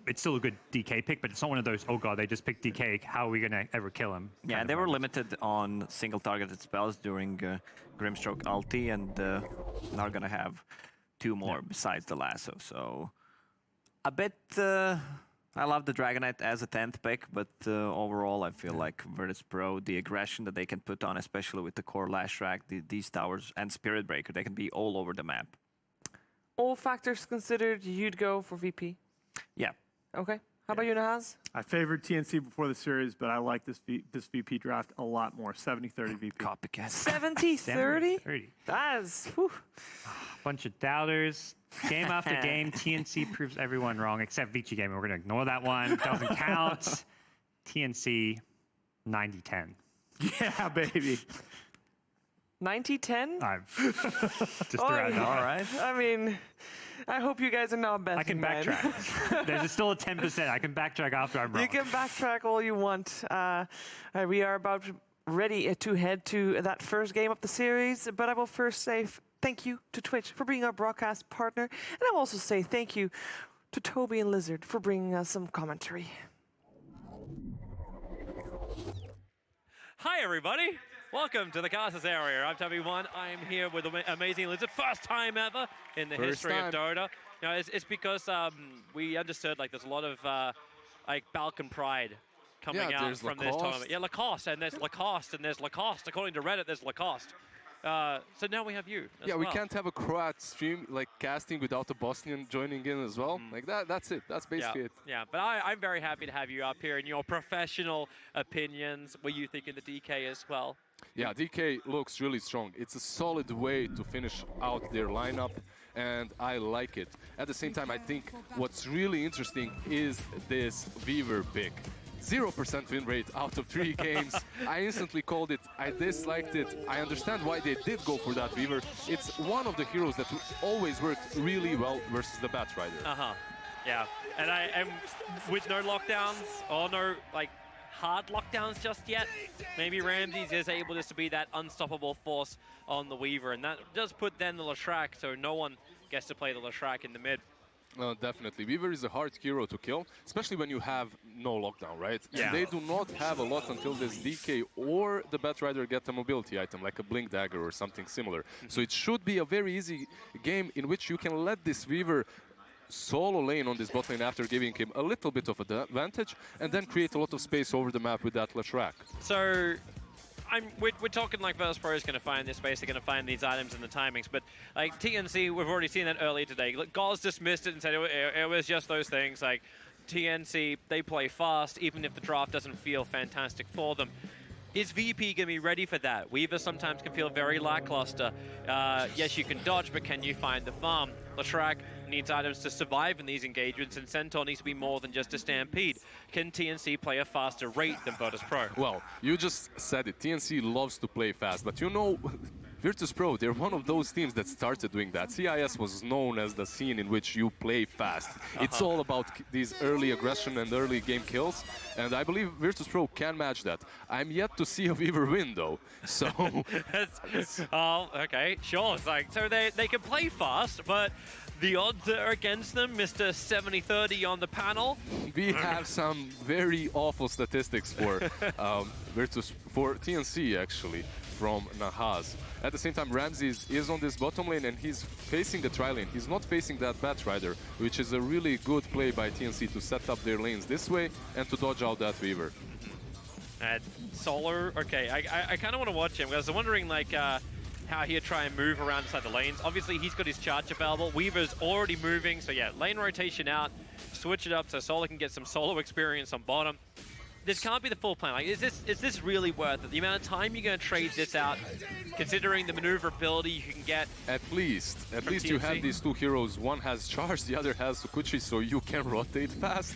It's still a good DK pick, but it's not one of those, oh god, they just picked DK. How are we going to ever kill him? Yeah, kind of they were moments. limited on single targeted spells during Grimstroke ulti, and now gonna have 2 more besides the lasso. So a bit. I love the Dragon Knight as a 10th pick, but overall I feel like Virtus Pro, the aggression that they can put on, especially with the core Lashrack, these towers, and Spirit Breaker, they can be all over the map. All factors considered, you'd go for VP. Yeah. Okay. How about you, Nahaz? I favored TNC before the series, but I like this VP draft a lot more. 70-30 VP. Copycat. 70-30? 30. That's... whew. Bunch of doubters. Game after game, TNC proves everyone wrong except Vici Gaming. We're going to ignore that one. Doesn't count. TNC 90-10. Yeah, baby. 90-10? I've just around All right. I mean, I hope you guys are not betting. I can man. backtrack. There's still a 10%. I can backtrack after I'm wrong. You can backtrack all you want. We are about ready to head to that first game of the series, but I will first say thank you to Twitch for being our broadcast partner, and I will also say thank you to Toby and Lizard for bringing us some commentary. Hi, everybody. Welcome to the Casas area. I'm Toby1. I'm here with the amazing Lizard. First time ever in the history of Dota. You know, it's because we understood like there's a lot of like Balkan pride coming out from this tournament. Yeah, Lacoste, and there's Lacoste, and there's Lacoste. According to Reddit, there's Lacoste. So now we have you as Yeah, well. we can't have a Croat stream like casting without a Bosnian joining in as well. Like that's it. That's basically it. Yeah, but I'm very happy to have you up here and your professional opinions. What you think of the DK as well? Yeah, DK looks really strong. It's a solid way to finish out their lineup, and I like it. At the same time, I think what's really interesting is this Weaver pick. 0% win rate out of 3 games. I instantly called it. I disliked it. I understand why they did go for that Weaver. It's one of the heroes that always worked really well versus the Batrider. Yeah, and I am with no lockdowns or no like hard lockdowns just yet. Maybe Ramses is able just to be that unstoppable force on the Weaver, and that does put then the Leshrac, so no one gets to play the Leshrac in the mid. Definitely. Weaver is a hard hero to kill, especially when you have no lockdown, right? Yeah. And they do not have a lot until this DK or the Batrider get a mobility item, like a Blink Dagger or something similar. So it should be a very easy game in which you can let this Weaver solo lane on this bot lane after giving him a little bit of advantage, and then create a lot of space over the map with that Leshrac. So we're talking like Virtus Pro is going to find this space, they're going to find these items and the timings, but like TNC, we've already seen that earlier today. Gauze dismissed it and said it was just those things. Like TNC, they play fast, even if the draft doesn't feel fantastic for them. Is VP going to be ready for that? Weaver sometimes can feel very lackluster. Yes, you can dodge, but can you find the farm? Latrak needs items to survive in these engagements, and Centaur needs to be more than just a stampede. Can TNC play a faster rate than Virtus Pro? Well, you just said it. TNC loves to play fast, but you know, Virtus Pro, they're one of those teams that started doing that. CIS was known as the scene in which you play fast. It's all about these early aggression and early game kills, and I believe Virtus Pro can match that. I'm yet to see a Weaver win, though, so... Oh, okay, sure. It's like, so they can play fast, but the odds are against them. Mr. 70-30 on the panel. We have some very awful statistics for for TNC, actually, from Nahaz. At the same time, Ramses is on this bottom lane and he's facing the tri-lane. He's not facing that Batrider, which is a really good play by TNC to set up their lanes this way and to dodge out that Weaver. And Solar, okay, I kind of want to watch him because I'm wondering like how he'll try and move around inside the lanes. Obviously, he's got his charge available. Weaver's already moving, so yeah, lane rotation out, switch it up so Solar can get some solo experience on bottom. This can't be the full plan. Like, is this really worth it? The amount of time you're going to trade this out, considering the maneuverability you can get. At least TNC. you have these two heroes. One has charge, the other has Sukuchi, so you can rotate fast.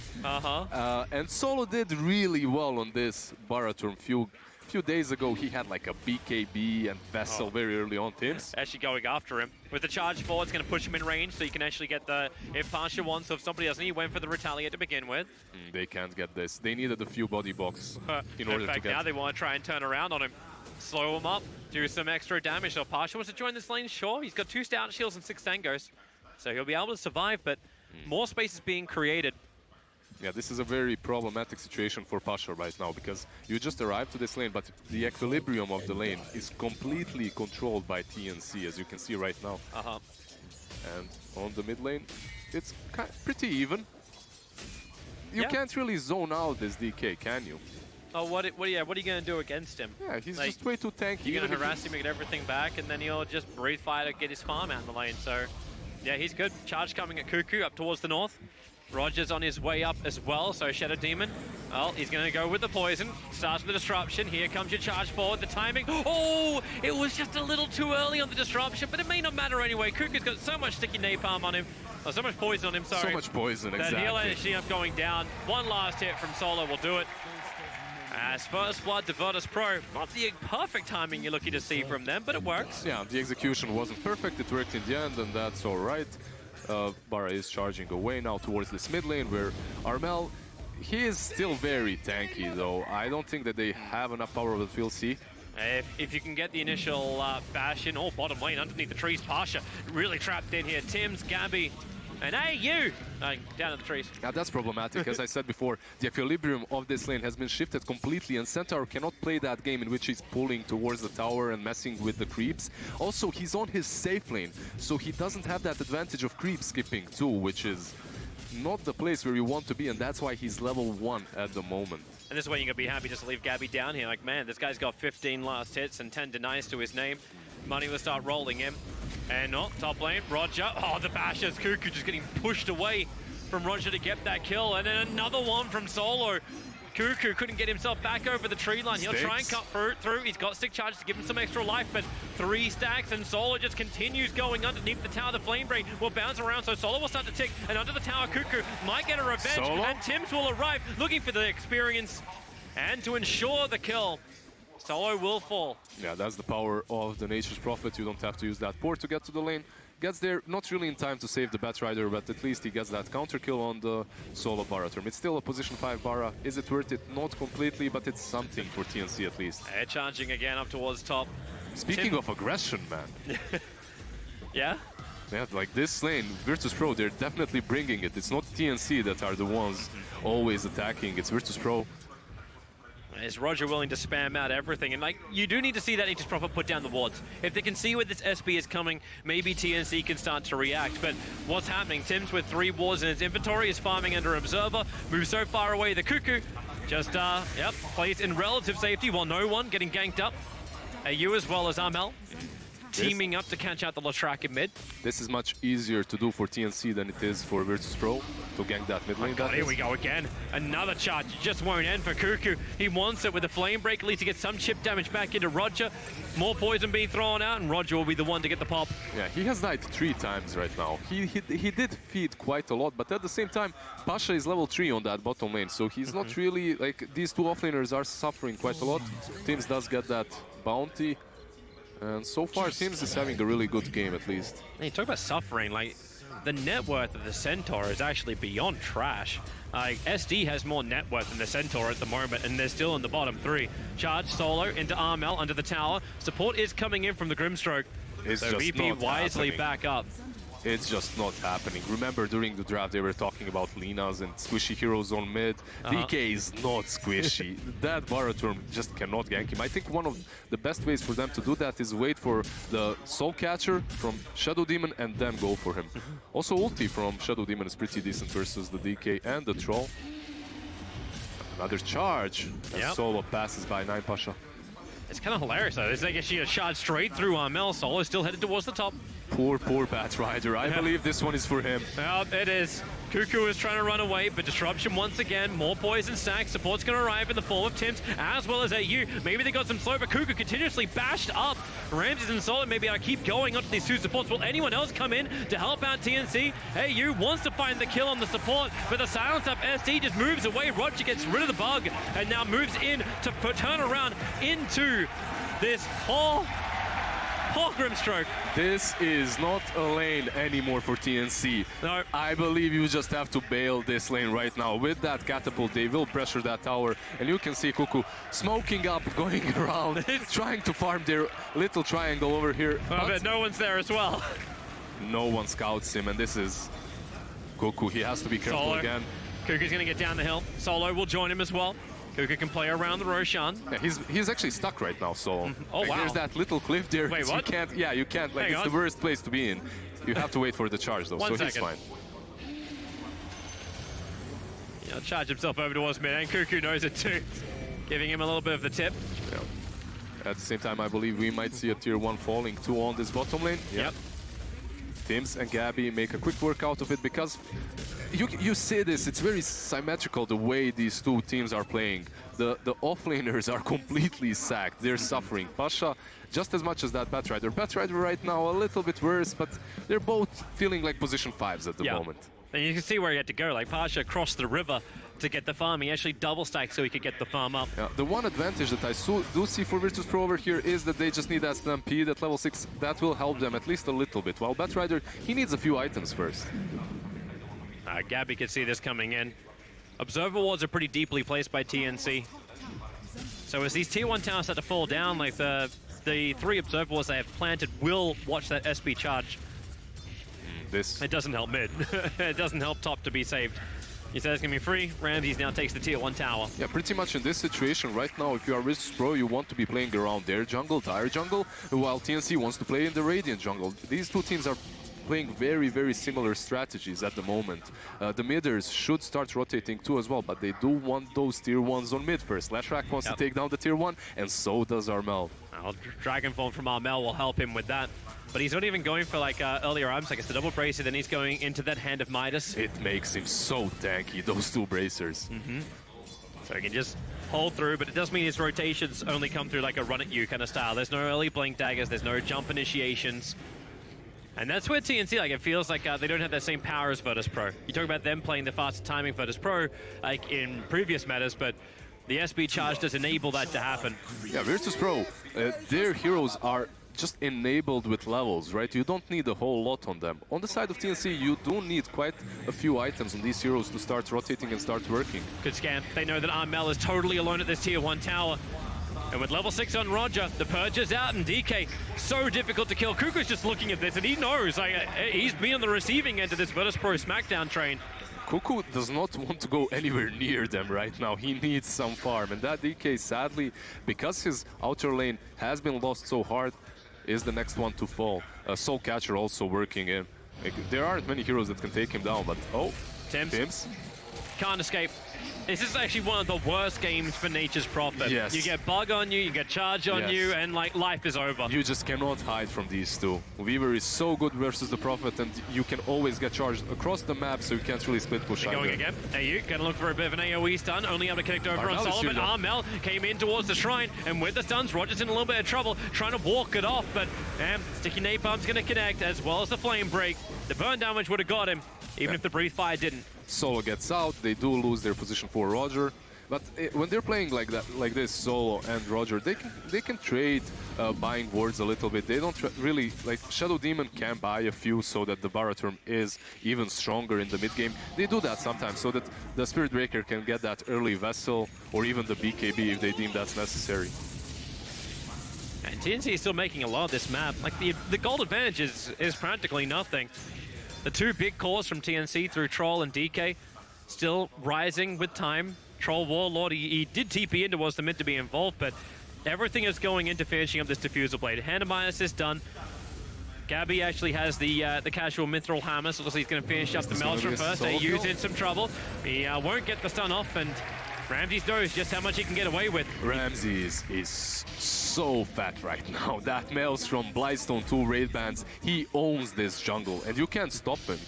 And Solo did really well on this Baraturn. Few days ago, he had like a BKB and Vessel very early on teams. Actually going after him. With the charge forward, it's going to push him in range, so you can actually get the... If Pasha wants, so if somebody doesn't, he went for the Retaliate to begin with. They can't get this. They needed a few body blocks in order fact, to get... now they want to try and turn around on him. Slow him up, do some extra damage. So Pasha wants to join this lane, sure. He's got 2 Stout Shields and 6 Tangos. So he'll be able to survive, but more space is being created. Yeah, this is a very problematic situation for Pasha right now, because you just arrived to this lane, but the equilibrium of the lane is completely controlled by TNC, as you can see right now. And on the mid lane, it's pretty even. You can't really zone out this DK, can you? Oh, what are you going to do against him? Yeah, he's like, just way too tanky. You're going to harass him and get everything back, and then he'll just breathe fire to get his farm out in the lane. So, yeah, he's good. Charge coming at Cuckoo up towards the north. Roger's on his way up as well, so Shadow Demon, well, he's going to go with the poison. Starts with the disruption. Here comes your charge forward. The timing. Oh, it was just a little too early on the disruption, but it may not matter anyway. Cuckoo's got so much sticky napalm on him. Oh, so much poison on him, sorry. So much poison, that exactly. He'll actually end up going down. One last hit from Solo will do it. As first blood to Virtus Pro, not the perfect timing you're looking to see from them, but it works. Yeah, the execution wasn't perfect. It worked in the end, and that's all right. Bara is charging away now towards this mid lane, where Armel, he is still very tanky, though. I don't think that they have enough power, but we'll see. If you can get the initial bash in, bottom lane underneath the trees, Pasha really trapped in here. Tim's, Gabby, and hey, you! Down at the trees. Yeah, that's problematic. As I said before, the equilibrium of this lane has been shifted completely, and Centaur cannot play that game in which he's pulling towards the tower and messing with the creeps. Also, he's on his safe lane, so he doesn't have that advantage of creep skipping too, which is not the place where you want to be, and that's why he's level 1 at the moment. And this is why you're going to be happy just to leave Gabby down here. Like, man, this guy's got 15 last hits and 10 denies to his name. Money will start rolling in. And top lane, Roger. Oh, the bashers. Cuckoo just getting pushed away from Roger to get that kill. And then another one from Solo. Cuckoo couldn't get himself back over the tree line. He'll try and cut through. He's got stick charges to give him some extra life, but 3 stacks, and Solo just continues going underneath the tower. The Flame Brain will bounce around, so Solo will start to tick. And under the tower, Cuckoo might get a revenge. Solo? And Tims will arrive, looking for the experience and to ensure the kill. Solo will fall. Yeah, that's the power of the Nature's Prophet. You don't have to use that port to get to the lane. Gets there, not really in time to save the Batrider, but at least he gets that counter kill on the Solo Baraturn. It's still a position 5 Bara. Is it worth it? Not completely, but it's something for TNC at least. They're charging again up towards top. Speaking of aggression, man. Yeah? Yeah, like this lane, Virtus Pro, they're definitely bringing it. It's not TNC that are the ones always attacking. It's Virtus Pro. Is Roger willing to spam out everything? And like, you do need to see that Nature's Prophet put down the wards. If they can see where this SB is coming, maybe TNC can start to react. But what's happening? Tim's with 3 wards in his inventory, is farming under Observer, moves so far away the Cuckoo. just, yep, plays in relative safety while no one getting ganked up. AU as well as Armel teaming up to catch out the Lashrak in mid. This is much easier to do for TNC than it is for Virtus.pro to gank that mid lane. God, here we go again. Another charge. It just won't end for Cuckoo. He wants it with the flame break, at least to get some chip damage back into Roger. More poison being thrown out, and Roger will be the one to get the pop. Yeah, he has died 3 times right now. He did feed quite a lot, but at the same time, Pasha is level 3 on that bottom lane, so he's not really, like, these two offlaners are suffering quite a lot. Teams does get that bounty. And so far, Teams is having a really good game, at least. Hey, you talk about suffering, like, the net worth of the Centaur is actually beyond trash. SD has more net worth than the Centaur at the moment, and they're still in the bottom 3. Charge solo into Armel under the tower. Support is coming in from the Grimstroke. It's so just VP not wisely happening. back up. It's just not happening. Remember, during the draft, they were talking about Linas and squishy heroes on mid. DK is not squishy. That Baraturm just cannot gank him. I think one of the best ways for them to do that is wait for the Soul Catcher from Shadow Demon and then go for him. Also, ulti from Shadow Demon is pretty decent versus the DK and the Troll. Another charge. And Solo passes by 9 Pasha. It's kind of hilarious, though. It's like a shot straight through Armel. Solo still headed towards the top. Poor Batrider. I believe this one is for him. Well, it is. Cuckoo is trying to run away, but Disruption once again. More poison stacks. Support's going to arrive in the form of Tims, as well as AU. Maybe they got some slow, but Cuckoo continuously bashed up. Ramses and Solid maybe to keep going onto these two supports. Will anyone else come in to help out TNC? AU wants to find the kill on the support, but the silence up SD just moves away. Roger gets rid of the bug, and now moves in to turn around into this whole Grimstroke. This is not a lane anymore for TNC. No. I believe you just have to bail this lane right now. With that catapult, they will pressure that tower. And you can see Cuckoo smoking up, going around, trying to farm their little triangle over here. But no one's there as well. No one scouts him, and this is Cuckoo. He has to be careful Solo. again. Cuckoo's going to get down the hill. Solo will join him as well. Cuckoo can play around the Roshan. Yeah, he's actually stuck right now, so Oh, wow. there's that little cliff there. Wait, so what? You can't, yeah, you can't, like, Hang it's on. the worst place to be in. You have to wait for the charge, though, One so he's second. fine. He'll charge himself over towards mid, and Cuckoo knows it too. Giving him a little bit of the tip. Yeah. At the same time, I believe we might see a tier 1 falling 2 on this bottom lane. Yep. Tims and Gabby make a quick work out of it because you see this, it's very symmetrical the way these two teams are playing. The offlaners are completely sacked, they're suffering. Pasha, just as much as that Batrider. Batrider right now a little bit worse, but they're both feeling like position 5s at the moment. And you can see where he had to go. Like Pasha crossed the river to get the farm. He actually double stacked so he could get the farm up. Yeah, the one advantage that I do see for Virtus.pro over here is that they just need that Stampede at level 6. That will help them at least a little bit. While Batrider, he needs a few items first. Gabby could see this coming in. Observer wards are pretty deeply placed by TNC. So as these tier 1 towers start to fall down, like the 3 observer wards they have planted will watch that SB charge. It doesn't help mid. It doesn't help top to be saved. He says it's going to be free. Ramses now takes the tier 1 tower. Yeah, pretty much in this situation right now, if you are Virtus.pro, you want to be playing around their jungle, dire jungle, while TNC wants to play in the Radiant jungle. These two teams are playing very, very similar strategies at the moment. The midders should start rotating too as well, but they do want those tier 1s on mid first. Lashrak wants to take down the tier 1, and so does Armel. Dragonform from Armel will help him with that. But he's not even going for like earlier arms, like it's the double bracer, then he's going into that Hand of Midas. It makes him so tanky, those 2 bracers. So he can just hold through, but it does mean his rotations only come through like a run at you kind of style. There's no early blink daggers, there's no jump initiations. And that's where TNC, like, it feels like they don't have that same power as Virtus.pro. You talk about them playing the faster timing Virtus.pro, like in previous metas, but the SB charge does enable that to happen. Yeah, Virtus.pro, their heroes are just enabled with levels, right? You don't need a whole lot on them. On the side of TNC, you do need quite a few items on these heroes to start rotating and start working. Good scam. They know that Armel is totally alone at this tier 1 tower. And with level 6 on Roger, the Purge is out, and DK, so difficult to kill. Kuku's just looking at this, and he knows, like, he's been on the receiving end of this Virtus.pro SmackDown train. Cuckoo does not want to go anywhere near them right now. He needs some farm, and that DK, sadly, because his outer lane has been lost so hard, is the next one to fall. Soul Catcher also working in. Like, there aren't many heroes that can take him down, but oh, Tims. can't escape. This is actually one of the worst games for Nature's Prophet. Yes. You get bug on you, you get charge on Yes. you, and like life is over. You just cannot hide from these two. Weaver is so good versus the Prophet, and you can always get charged across the map, so you can't really split push They're going either. again. AU gonna look for a bit of an AoE stun, only able to connect over Armel on is Solomon. shielded. Armel came in towards the shrine, and with the stuns, Roger's in a little bit of trouble, trying to walk it off, but Sticky Napalm's gonna connect, as well as the flame break. The burn damage would have got him, even if the breathe fire didn't. Solo gets out, they do lose their position for Roger. But when they're playing like that, like this, Solo and Roger, they can trade buying wards a little bit. They don't really, like, Shadow Demon can buy a few so that the Baraturm is even stronger in the mid game. They do that sometimes so that the Spirit Breaker can get that early Vessel or even the BKB if they deem that's necessary. And TNC is still making a lot of this map. Like, the gold advantage is practically nothing. The two big cores from TNC through Troll and DK still rising with time. Troll Warlord, he did TP in towards the mid to be involved, but everything is going into finishing up this Diffusal Blade. Hand of Minus is done. Gabby actually has the casual Mithril Hammer, so looks like he's going to finish up the Maelstrom first. AU's in some trouble. He won't get the stun off, and Ramses knows just how much he can get away with. Ramses is so fat right now. That Maelstrom, Blightstone, 2 raid bands, he owns this jungle, and you can't stop him.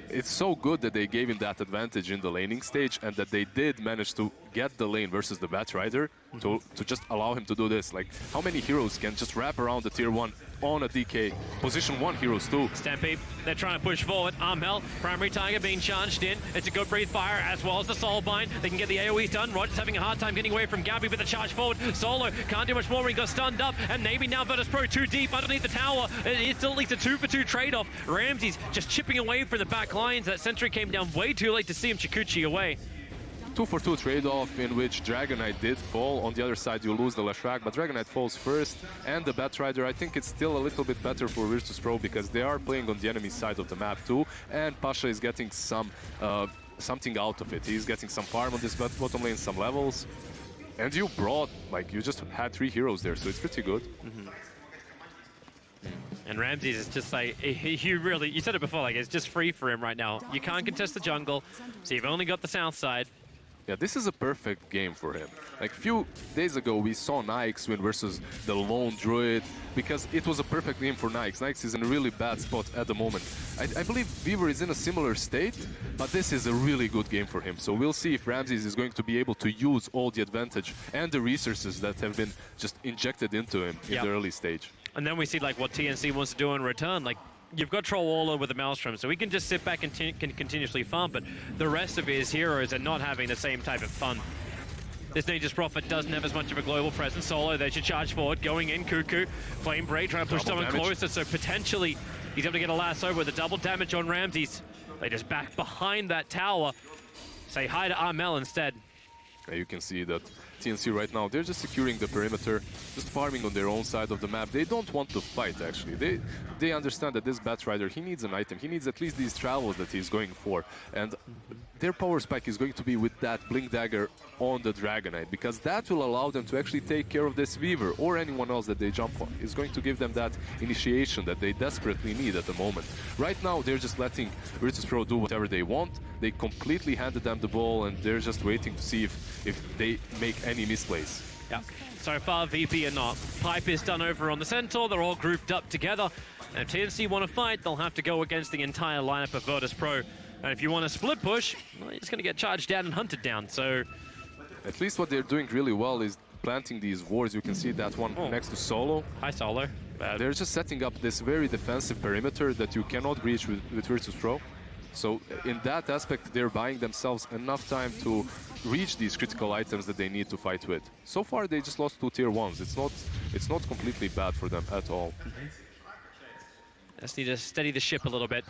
It's so good that they gave him that advantage in the laning stage, and that they did manage to get the lane versus the Batrider to just allow him to do this. Like, how many heroes can just wrap around the tier 1 on a DK? Position 1 heroes too. Stampede, they're trying to push forward. Armel, primary target being charged in. It's a good breathe fire as well as the Soulbind. They can get the AoE done. Roger's having a hard time getting away from Gabby with the charge forward. Solo can't do much more. He got stunned up, and maybe now Virtus Pro too deep underneath the tower. It is still at least a 2-for-2 trade-off. Ramses just chipping away for the back lines. That sentry came down way too late to see him Chikuchi away. 2-for-2 trade-off in which Dragon Knight did fall. On the other side, you lose the Leshrac, but Dragon Knight falls first. And the Batrider, I think it's still a little bit better for Virtus Pro because they are playing on the enemy side of the map too. And Pasha is getting some something out of it. He's getting some farm on this bottom lane, some levels. And you brought, like, you just had 3 heroes there, so it's pretty good. And Ramses is just like, you said it before, like, it's just free for him right now. You can't contest the jungle, so you've only got the south side. Yeah, this is a perfect game for him. Like, a few days ago, we saw Nyx win versus the Lone Druid because it was a perfect game for Nyx. Nyx is in a really bad spot at the moment. I believe Weaver is in a similar state, but this is a really good game for him. So we'll see if Ramses is going to be able to use all the advantage and the resources that have been just injected into him in the early stage. And then we see like what TNC wants to do in return. Like, you've got Troll Warlord with the Maelstrom, so he can just sit back and can continuously farm, but the rest of his heroes are not having the same type of fun. This Nature's Prophet doesn't have as much of a global presence. Solo, they should charge forward, going in, Cuckoo, Flame Break, trying to push someone closer, so potentially he's able to get a lasso with a double damage on Ramses. They just back behind that tower. Say hi to Armel instead. You can see that TNC right now, they're just securing the perimeter, just farming on their own side of the map. They don't want to fight, actually. They understand that this Batrider, he needs an item. He needs at least these travels that he's going for. And their power spike is going to be with that Blink Dagger on the Dragon Knight, because that will allow them to actually take care of this Weaver or anyone else that they jump on. It's going to give them that initiation that they desperately need at the moment. Right now, they're just letting Virtus Pro do whatever they want. They completely handed them the ball, and they're just waiting to see if they make any misplays. Yeah. So far, VP are not. Pipe is done over on the Centaur. They're all grouped up together. And if TNC want to fight, they'll have to go against the entire lineup of Virtus Pro. And if you want to split push, well, you're just going to get charged down and hunted down. So at least what they're doing really well is planting these wards. You can see that one next to Solo. Hi, Solo. They're just setting up this very defensive perimeter that you cannot breach with Virtus Pro. So in that aspect, they're buying themselves enough time to reach these critical items that they need to fight with. So far, they just lost 2 tier 1s. It's not completely bad for them at all. Just need to steady the ship a little bit.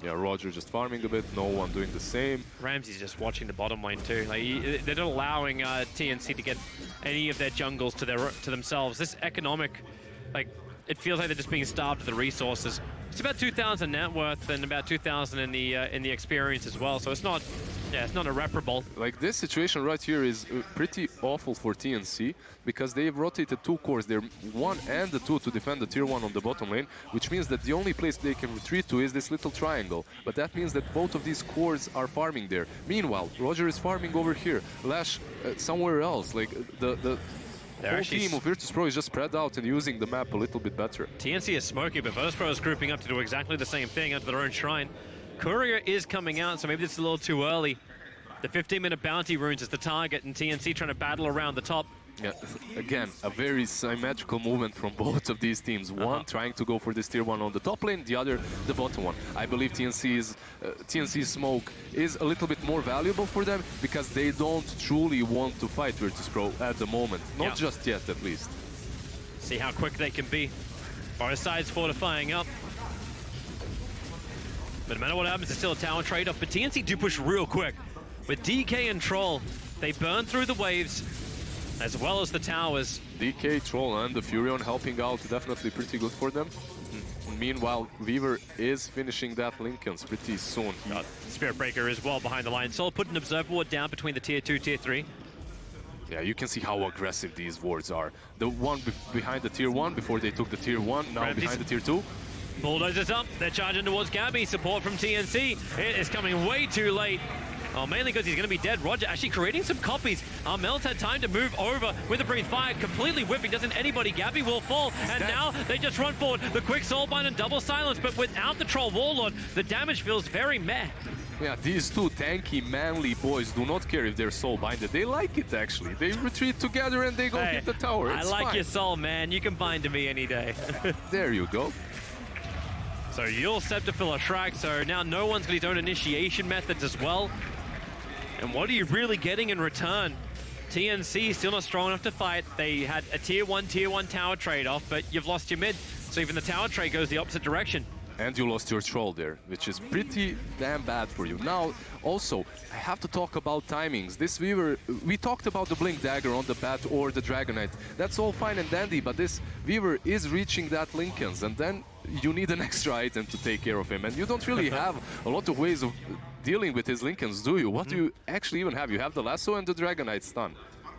Yeah, Roger just farming a bit, no one doing the same. Ramsey's just watching the bottom lane too. Like, they're not allowing TNC to get any of their jungles to themselves. This economic, like, it feels like they're just being starved of the resources. It's about 2,000 net worth and about 2,000 in the experience as well. So it's not Yeah, it's not irreparable. Like, this situation right here is pretty awful for TNC because they've rotated 2 cores. They're 1 and the 2 to defend the tier 1 on the bottom lane, which means that the only place they can retreat to is this little triangle. But that means that both of these cores are farming there. Meanwhile, Roger is farming over here, Lash somewhere else. Like, the whole team of Virtus.pro is just spread out and using the map a little bit better. TNC is smoking, but Virtus.pro is grouping up to do exactly the same thing under their own shrine. Courier is coming out, so maybe this is a little too early. The 15-minute bounty runes is the target, and TNC trying to battle around the top. Yeah, again, a very symmetrical movement from both of these teams. One trying to go for this tier 1 on the top lane, the other the bottom one. I believe TNC's smoke is a little bit more valuable for them because they don't truly want to fight Virtus.pro at the moment. Not just yet, at least. See how quick they can be. Both sides fortifying up. But no matter what happens, it's still a tower trade-off. But TNC do push real quick. With DK and Troll, they burn through the waves, as well as the towers. DK, Troll, and the Furion helping out, definitely pretty good for them. Meanwhile, Weaver is finishing that Linken's pretty soon. Spirit Breaker is well behind the line. Sol put an Observer Ward down between the tier 2, tier 3. Yeah, you can see how aggressive these wards are. The one behind the tier 1 before they took the tier 1, now behind the tier 2. Bulldozers up, they're charging towards Gabby. Support from TNC. It is coming way too late. Oh, mainly because he's going to be dead. Roger actually creating some copies. Mel's had time to move over with the Breathe Fire, completely whipping. Doesn't anybody. Gabby will fall. And now they just run forward. The quick Soulbind and double silence, but without the Troll Warlord, the damage feels very meh. Yeah, these two tanky, manly boys do not care if they're soul-binded. They like it, actually. They retreat together and they go hit the tower. It's I like fine. your soul, man. You can bind to me any day. There you go. So you'll set to fill a track, so now no one's got his own initiation methods as well. And what are you really getting in return? TNC still not strong enough to fight. They had a tier 1 tower trade-off, but you've lost your mid. So even the tower trade goes the opposite direction. And you lost your Troll there, which is pretty damn bad for you. Now, also, I have to talk about timings. This Weaver, we talked about the Blink Dagger on the Bat or the Dragonite. That's all fine and dandy, but this Weaver is reaching that Linken's, and then you need an extra item to take care of him. And you don't really have a lot of ways of dealing with his Linken's, do you? What do you actually even have? You have the Lasso and the Dragonite stun.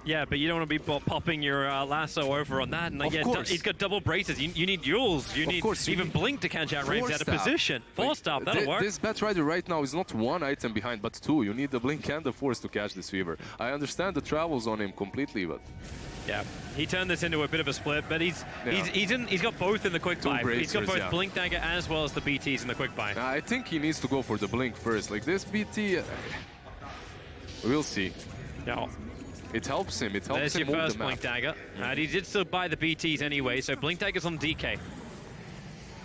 Yeah, but you don't want to be popping your lasso over on that. And like, he's got double braces. You need Yules. You need even Blink to catch out Raves out of position. Force Staff, that'll work. This Batrider right now is not 1 item behind, but 2. You need the Blink and the Force to catch this Weaver. I understand the travels on him completely, but... Yeah, he turned this into a bit of a split, but he's got both in the quick buy. He's got both Blink Dagger as well as the BTs in the quick buy. I think he needs to go for the Blink first. Like this BT, we'll see. No. It helps him. It helps There's him your move first the map. Blink Dagger. And he did still buy the BTs anyway, so Blink Dagger's on DK.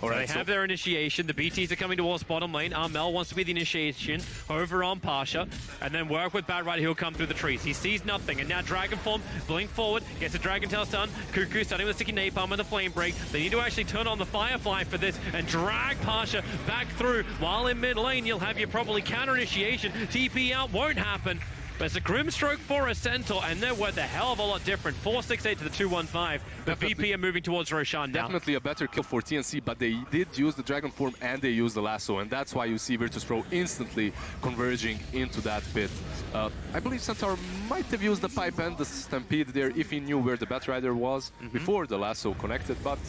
So they have their initiation. The BTs are coming towards bottom lane. Armel wants to be the initiation over on Pasha, and then work with Bad Rider, who'll come through the trees. He sees nothing, and now Dragon Form, Blink forward, gets a Dragon Tail stun. Cuckoo starting with a sticky napalm and the Flame Break. They need to actually turn on the Firefly for this and drag Pasha back through. While in mid lane, you'll have your probably counter initiation. TP out won't happen. But it's a Grimstroke for a Centaur, and they're worth a hell of a lot different. 468 to the 215. The VP are moving towards Roshan now. Definitely a better kill for TNC, but they did use the Dragon Form and they used the Lasso, and that's why you see Virtus.pro instantly converging into that pit. I believe Centaur might have used the Pipe and the Stampede there if he knew where the Batrider was before the Lasso connected, but,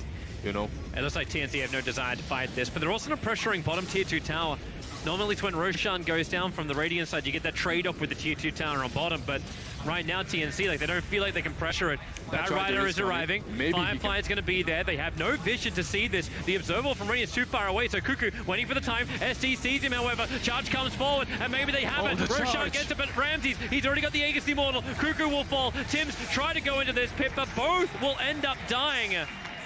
you know. It looks like TNC have no desire to fight this, but they're also not pressuring bottom tier 2 tower. Normally, when Roshan goes down from the Radiant side, you get that trade-off with the tier 2 tower on bottom, but right now, TNC, like, they don't feel like they can pressure it. Bad Rider is arriving. Firefly is going to be there. They have no vision to see this. The Observer from Radiant is too far away, so Cuckoo waiting for the time. SD sees him, however. Charge comes forward, and maybe they have it. Roshan gets it, but Ramses, he's already got the Aegis Immortal. Cuckoo will fall. Tims try to go into this pit, but both will end up dying.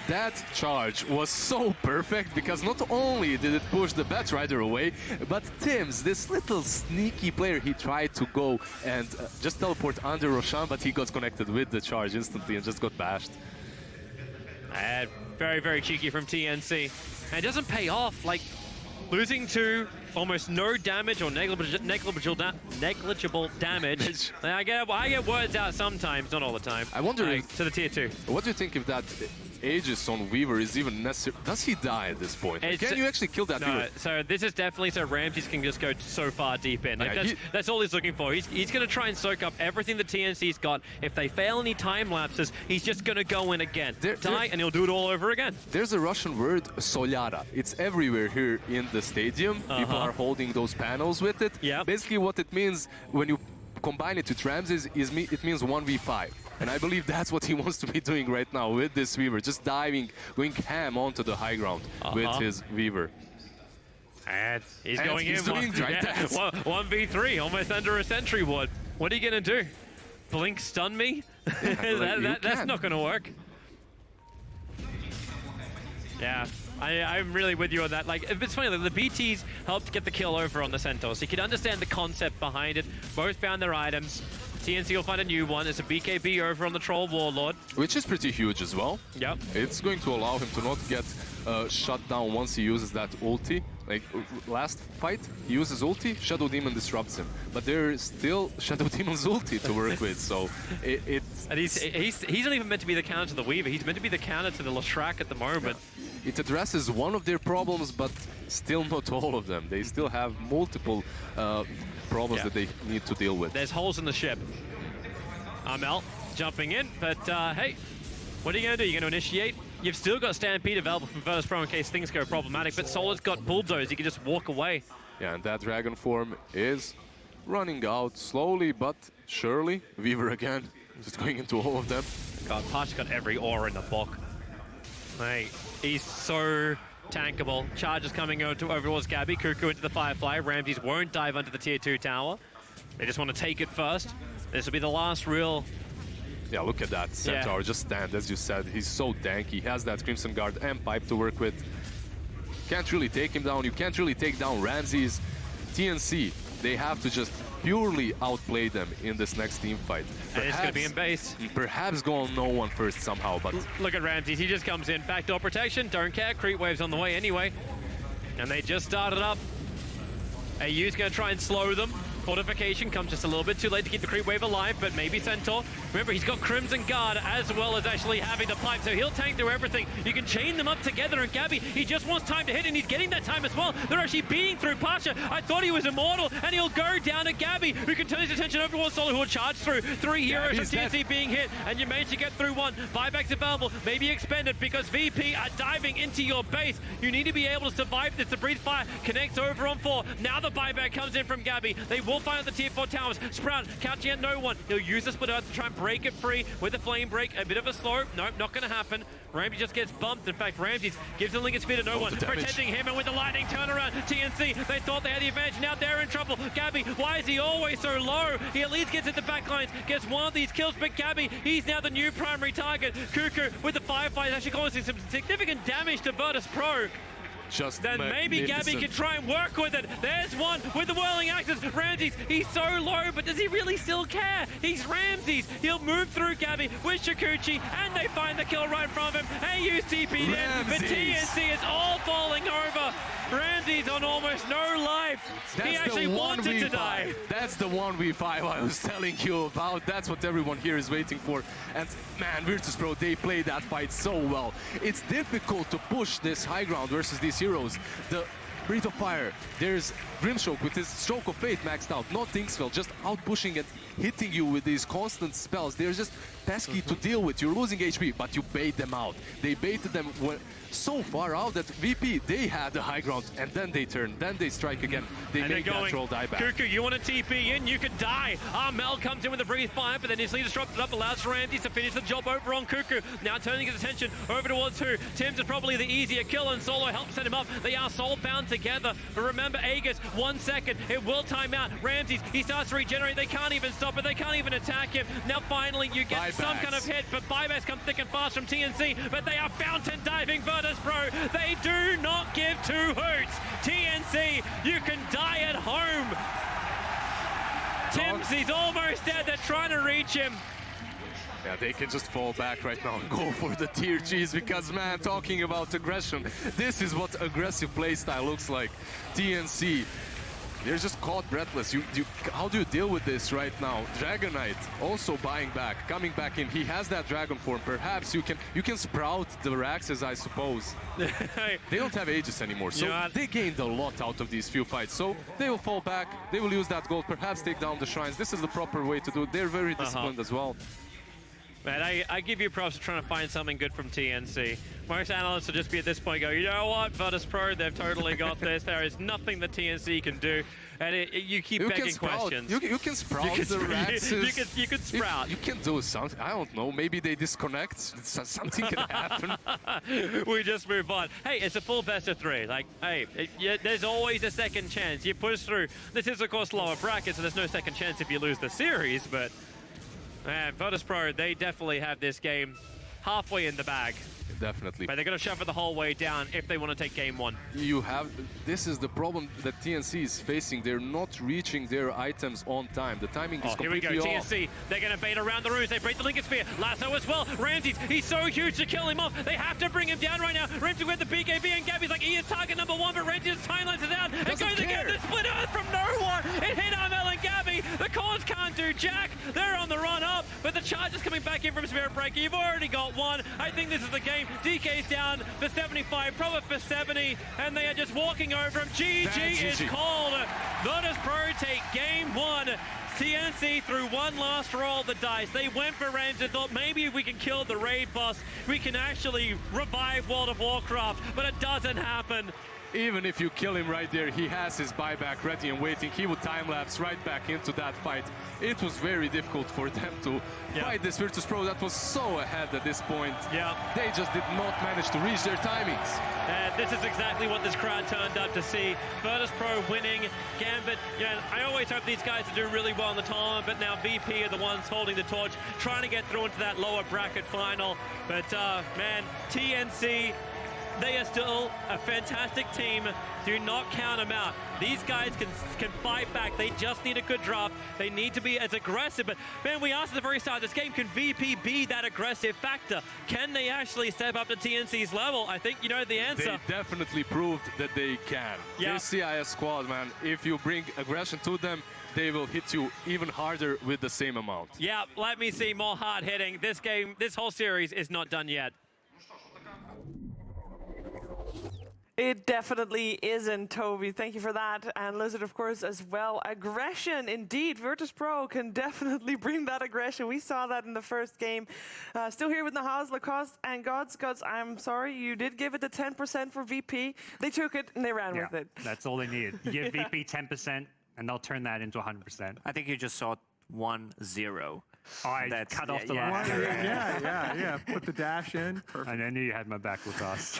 That charge was so perfect because not only did it push the Batrider away, but Tims, this little sneaky player, he tried to go and just teleport under Roshan, but he got connected with the charge instantly and just got bashed. Very, very cheeky from TNC. And it doesn't pay off. Like, losing to almost no damage or negligible damage. I get words out sometimes, not all the time. I wonder to the tier 2. What do you think Aegis on Weaver is even necessary. Does he die at this point? Like, can you actually kill that No, Weaver? so this is definitely so Ramses can just go so far deep in. Like that's all he's looking for. He's going to try and soak up everything the TNC's got. If they fail any time lapses, he's just going to go in again, die, and he'll do it all over again. There's a Russian word, solyara. It's everywhere here in the stadium. People are holding those panels with it. Yep. Basically what it means when you combine it with Ramses is it means 1v5. And I believe that's what he wants to be doing right now with this Weaver. Just diving, going ham onto the high ground with his Weaver. And he's And going he's in. doing right there. 1v3, almost under a sentry ward. What are you going to do? Blink stun me? That's not going to work. Yeah. I'm really with you on that. Like, it's funny, like, the BTs helped get the kill over on the Centaurs. You can understand the concept behind it. Both found their items. TNC will find a new one. It's a BKB over on the Troll Warlord. Which is pretty huge as well. Yep. It's going to allow him to not get shut down once he uses that ulti. Like, last fight, he uses ulti, Shadow Demon disrupts him. But there's still Shadow Demon's ulti to work with, so it's... And he's not even meant to be the counter to the Weaver. He's meant to be the counter to the Leshrac at the moment. Yeah. It addresses one of their problems, but still not all of them. They still have multiple problems that they need to deal with. There's holes in the ship. Amel jumping in, but hey, what are you going to do? You're going to initiate? You've still got Stampede available from Virtus Pro in case things go problematic, but Solar's got Bulldoze. He can just walk away. Yeah, and that Dragon form is running out slowly, but surely. Weaver again, just going into all of them. God, Pasha got every aura in the book. Mate, he's so tankable. Charges coming over towards Gabby. Cuckoo into the Firefly. Ramses won't dive under the tier 2 tower. They just want to take it first. This will be the last real... Yeah, look at that Centaur, just stand, as you said. He's so tanky. He has that Crimson Guard and Pipe to work with. Can't really take him down. You can't really take down Ramses. TNC, they have to just purely outplay them in this next team fight. And it's going to be in base. Perhaps go on no one first somehow, but... Look at Ramses, he just comes in. Backdoor protection, don't care. Creep wave's on the way anyway. And they just started up. AU's going to try and slow them. Fortification comes just a little bit too late to keep the creep wave alive, but maybe Centaur. Remember, he's got Crimson Guard as well as actually having the pipe, so he'll tank through everything. You can chain them up together, and Gabby, he just wants time to hit, and he's getting that time as well. They're actually beating through Pasha. I thought he was immortal, and he'll go down to Gabby, who can turn his attention over towards Solo, who will charge through. 3 heroes from TNC being hit, and you manage to get through one. Buybacks available, maybe expended, because VP are diving into your base. You need to be able to survive this. The Breathe Fire connects over on 4. Now the buyback comes in from Gabby. They will find the tier 4 towers. Sprout couching at no one. He'll use the Split Earth to try and break it free with the Flame Break. A bit of a slow. Nope, not going to happen. Ramsey just gets bumped. In fact, Ramsey gives the Lincoln Sphere to no one. Protecting him, and with the lightning turnaround, TNC, they thought they had the advantage. Now they're in trouble. Gabby, why is he always so low? He at least gets at the back lines, gets one of these kills, but Gabby, he's now the new primary target. Cuckoo with the Firefly is actually causing some significant damage to Virtus Pro. Then maybe Gabby can try and work with it. There's one with the Whirling Axes. Ramses, he's so low, but does he really still care? He's Ramses. He'll move through Gabby with Shikuchi, and they find the kill right from him. AU's TP'd in, but TNC is all falling over. Ramses on almost no life. He actually wanted to die. That's the 1v5 I was telling you about. That's what everyone here is waiting for. And man, Virtus Pro, they play that fight so well. It's difficult to push this high ground versus these heroes. The Breath of Fire, there's Grimstroke with his Stroke of Fate maxed out, not Tingsfell, just out pushing and hitting you with these constant spells. They're just pesky to deal with. You're losing HP, but you bait them out. They baited them so far out that VP, they had the high ground, and then they turn, then they strike again. They make that troll die back. Cuckoo, you want to TP in, you can die. Mel comes in with a Breathe Fire, but then his leader dropped it up, allows Ramses to finish the job over on Cuckoo. Now turning his attention over towards who? Tim's is probably the easier kill, and Solo helps set him up. They are soul bound together. But remember, Aegis, 1 second, it will time out. Ramses, he starts to regenerate. They can't even stop it. They can't even attack him. Now finally, you get some kind of hit, but buybacks come thick and fast from TNC, but they are fountain diving Virtus Pro. They do not give 2 hoots. TNC, you can die at home. Tim's, he's almost dead. They're trying to reach him. Yeah, they can just fall back right now and go for the tier Gs because, man, talking about aggression, this is what aggressive playstyle looks like. TNC They're just caught breathless. How do you deal with this right now? Dragon Knight also buying back, coming back in. He has that dragon form. Perhaps you can sprout the Raxes, I suppose. They don't have Aegis anymore, so they gained a lot out of these few fights. So they will fall back. They will use that gold. Perhaps take down the shrines. This is the proper way to do it. They're very disciplined as well. Man, I give you props for trying to find something good from TNC. Most analysts will just be at this point go, you know what, Virtus Pro, they've totally got this. There is nothing that TNC can do. And you keep begging questions. You can sprout the Raxes. You can sprout. You can do something. I don't know. Maybe they disconnect. Something can happen. We just move on. Hey, it's a full best of 3. Like, hey, there's always a second chance. You push through. This is, of course, lower bracket, so there's no second chance if you lose the series. But, man, Virtus Pro, they definitely have this game halfway in the bag. Definitely. But they're going to shove it the whole way down if they want to take game 1. This is the problem that TNC is facing. They're not reaching their items on time. The timing is completely off. Here we go, TNC. They're going to bait around the runes. They break the Lincoln Sphere. Lasso as well. Ramses, he's so huge to kill him off. They have to bring him down right now. Ramses with the BKB, and Gabby's like, he is target number 1, but Ramses' timelines is out. And goes again, the split earth from nowhere. It hit Armel and Gabby. The cores can't do jack. They're on the run up, but the charge is coming back in from Spirit Breaker. You've already got 1. I think this is the game. DK's down for 75, Proba for 70, and they are just walking over him. GG is called. Virtus Pro take game 1. TNC threw one last roll of the dice. They went for Ramses and thought maybe if we can kill the raid boss, we can actually revive World of Warcraft, but it doesn't happen. Even if you kill him right there, he has his buyback ready and waiting. He would time-lapse right back into that fight. It was very difficult for them to fight this Virtus Pro that was so ahead at this point. They just did not manage to reach their timings. This is exactly what this crowd turned up to see. Virtus Pro winning. Gambit, I always hope these guys are doing really well in the tournament, but now VP are the ones holding the torch, trying to get through into that lower bracket final. But, man, TNC, they are still a fantastic team. Do not count them out. These guys can fight back. They just need a good draft. They need to be as aggressive. But, man, we asked at the very start of this game, can VP be that aggressive factor? Can they actually step up to TNC's level? I think you know the answer. They definitely proved that they can. This CIS squad, man, if you bring aggression to them, they will hit you even harder with the same amount. Yeah, let me see more hard hitting. This game, this whole series is not done yet. It definitely isn't, Toby. Thank you for that. And Lizard, of course, as well. Aggression, indeed. Virtus Pro can definitely bring that aggression. We saw that in the first game. Still here with Nahaz, Lacoste, and Gods. Gods, I'm sorry, you did give it the 10% for VP. They took it and they ran with it. That's all they needed. You give VP 10%, and they'll turn that into 100%. I think you just saw 1-0. Oh, I cut off the last. Yeah. Put the dash in. Perfect. And I knew you had my back with us.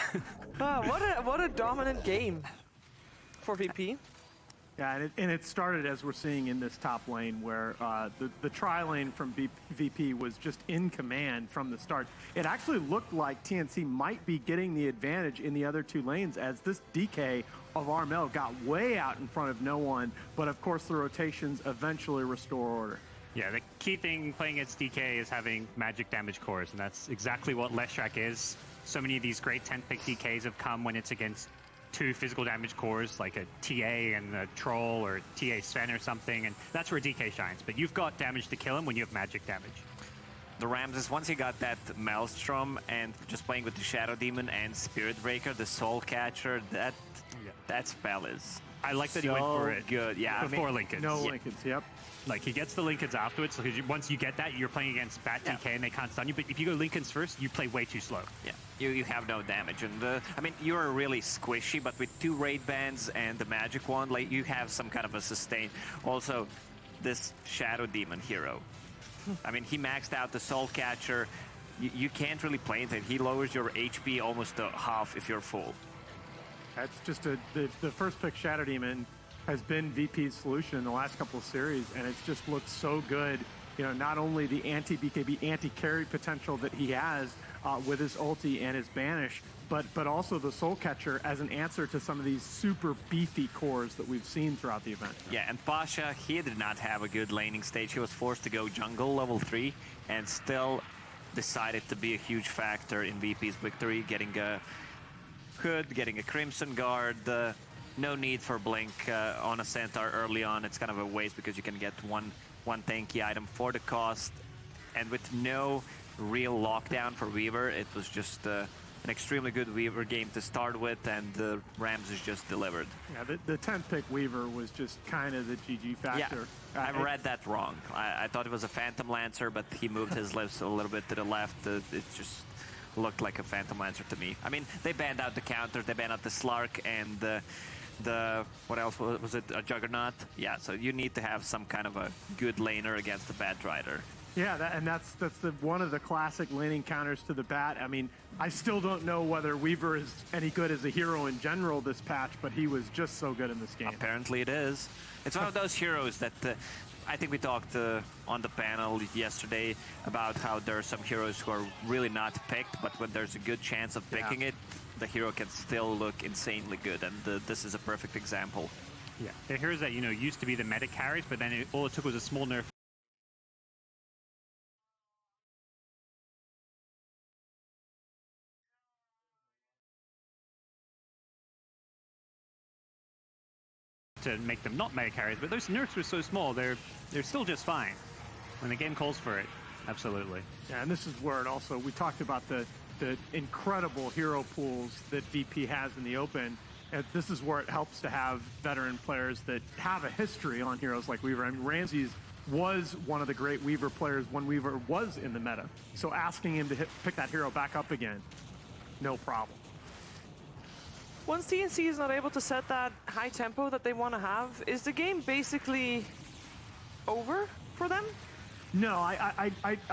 What a dominant game for VP. Yeah, and it started as we're seeing in this top lane where the tri lane from VP was just in command from the start. It actually looked like TNC might be getting the advantage in the other 2 lanes as this DK of Armel got way out in front of no one, but of course the rotations eventually restore order. Yeah, the key thing playing against DK is having magic damage cores, and that's exactly what Leshrac is. So many of these great 10-pick DKs have come when it's against 2 physical damage cores, like a TA and a Troll or TA Sven or something, and that's where DK shines. But you've got damage to kill him when you have magic damage. The Ramses, once he got that Maelstrom and just playing with the Shadow Demon and Spirit Breaker, the Soul Catcher, that spell is I like that he went for it. Good, yeah. Before Lincolns. No Lincolns, yep. Like, he gets the Lincolns afterwards, because once you get that, you're playing against Bat DK and they can't stun you. But if you go Lincolns first, you play way too slow. Yeah, you have no damage. And, I mean, you're really squishy, but with 2 raid bands and the magic wand, like, you have some kind of a sustain. Also, this Shadow Demon hero. I mean, he maxed out the Soul Catcher. You can't really play that. He lowers your HP almost to half if you're full. That's just the first pick Shadow Demon has been VP's solution in the last couple of series, and it's just looked so good. You know, not only the anti-BKB, anti-carry potential that he has with his ulti and his banish, but also the Soul Catcher as an answer to some of these super beefy cores that we've seen throughout the event. Yeah, and Pasha, he did not have a good laning stage. He was forced to go jungle level 3 and still decided to be a huge factor in VP's victory, getting a Hood, getting a Crimson Guard. no need for Blink on a Centaur early on. It's kind of a waste because you can get one tanky item for the cost. And with no real lockdown for Weaver, it was just an extremely good Weaver game to start with, and Rams is just delivered. Yeah, the 10th pick Weaver was just kind of the GG factor. Yeah, I read that wrong. I thought it was a Phantom Lancer, but he moved his lips a little bit to the left. It just looked like a Phantom Lancer to me. I mean, they banned out the counters, they banned out the Slark, and the what else was it? A Juggernaut? Yeah, so you need to have some kind of a good laner against the Bat Rider. Yeah, that's one of the classic laning counters to the Bat. I mean, I still don't know whether Weaver is any good as a hero in general this patch, but he was just so good in this game. Apparently it is. It's one of those heroes that I think we talked on the panel yesterday about how there are some heroes who are really not picked, but when there's a good chance of picking it, the hero can still look insanely good, and this is a perfect example. Yeah, the heroes that, used to be the meta carries, but then all it took was a small nerf to make them not meta carries, but those nerfs were so small, they're still just fine when the game calls for it. Absolutely. Yeah, and this is where it also, we talked about the incredible hero pools that VP has in the open. And this is where it helps to have veteran players that have a history on heroes like Weaver. I mean, Ramses was one of the great Weaver players when Weaver was in the meta. So asking him to pick that hero back up again, no problem. Once TNC is not able to set that high tempo that they want to have, is the game basically over for them? No, I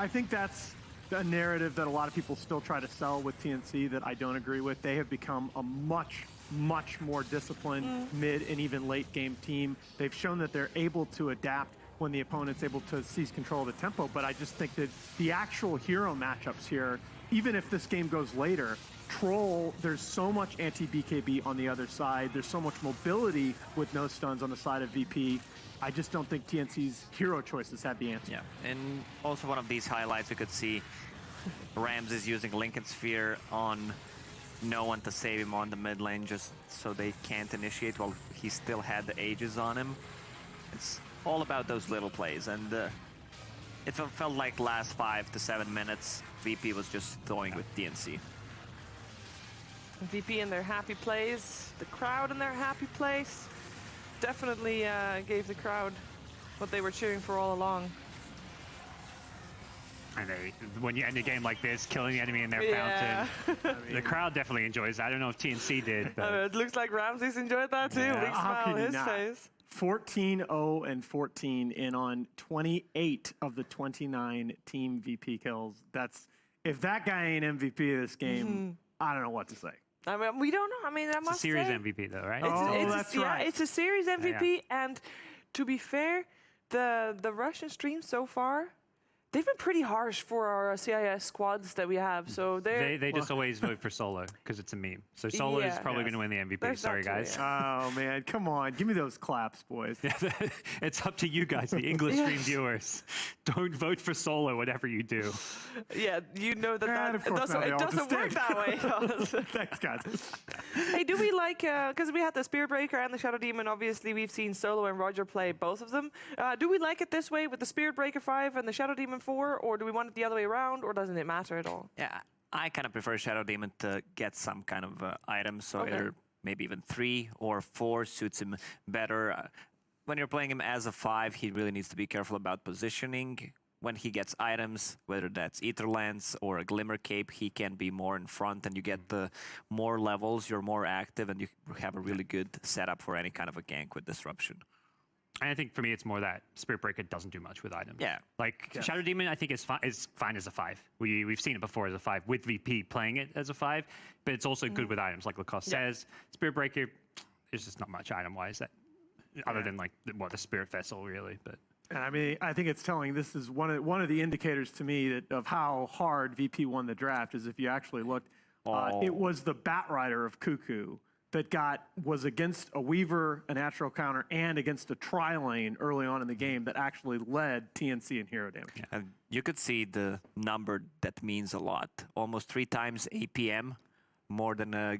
think that's a narrative that a lot of people still try to sell with TNC that I don't agree with. They have become a much more disciplined mid and even late game team. They've shown that they're able to adapt when the opponent's able to seize control of the tempo, but I just think that the actual hero matchups here, even if this game goes later, Troll, there's so much anti-BKB on the other side. There's so much mobility with no stuns on the side of VP. I just don't think TNC's hero choices had the answer. Yeah, and also one of these highlights, we could see Rams is using Lincoln Sphere on no one to save him on the mid lane just so they can't initiate while he still had the Aegis on him. It's all about those little plays, and it felt like last 5 to 7 minutes, VP was just throwing with TNC. VP in their happy place, the crowd in their happy place. Definitely gave the crowd what they were cheering for all along. And when you end a game like this, killing the enemy in their fountain, the crowd definitely enjoys that. I don't know if TNC did, but it looks like Ramses enjoyed that too. Yeah. Big smile on his face. 14-0 and 14 in on 28 of the 29 team VP kills. If that guy ain't MVP of this game, I don't know what to say. I mean, we don't know. I mean, I must say. It's a series MVP though, right? That's right. It's a series MVP, and to be fair, the Russian streams so far, they've been pretty harsh for our CIS squads that we have. So they just always vote for Solo because it's a meme. So Solo is probably going to win the MVP. Sorry, guys. Oh man, come on, give me those claps, boys. It's up to you guys, the English stream viewers. Don't vote for Solo, whatever you do. Yeah, you know that it doesn't work that way. Thanks, guys. Hey, do we like, because we had the Spirit Breaker and the Shadow Demon, obviously we've seen Solo and Roger play both of them. Do we like it this way with the Spirit Breaker 5 and the Shadow Demon 4, or do we want it the other way around, or doesn't it matter at all? Yeah, I kind of prefer Shadow Demon to get some kind of item, so either maybe even 3 or 4 suits him better. When you're playing him as a 5, he really needs to be careful about positioning. When he gets items, whether that's Ether Lance or a Glimmer Cape, he can be more in front, and you get the more levels, you're more active, and you have a really good setup for any kind of a gank with Disruption. And I think for me, it's more that Spirit Breaker doesn't do much with items. Yeah. Like Shadow Demon, I think is fine as a 5. We've seen it before as a 5 with VP playing it as a 5, but it's also good with items, like Lacoste says. Spirit Breaker, there's just not much item-wise other than like the Spirit Vessel, really. But and I mean, I think it's telling. This is one of the indicators to me of how hard VP won the draft. Is if you actually looked, it was the Bat Rider of Cuckoo that was against a Weaver, a natural counter, and against a tri-lane early on in the game that actually led TNC in hero damage. Yeah. And you could see the number that means a lot. Almost 3 times APM, more than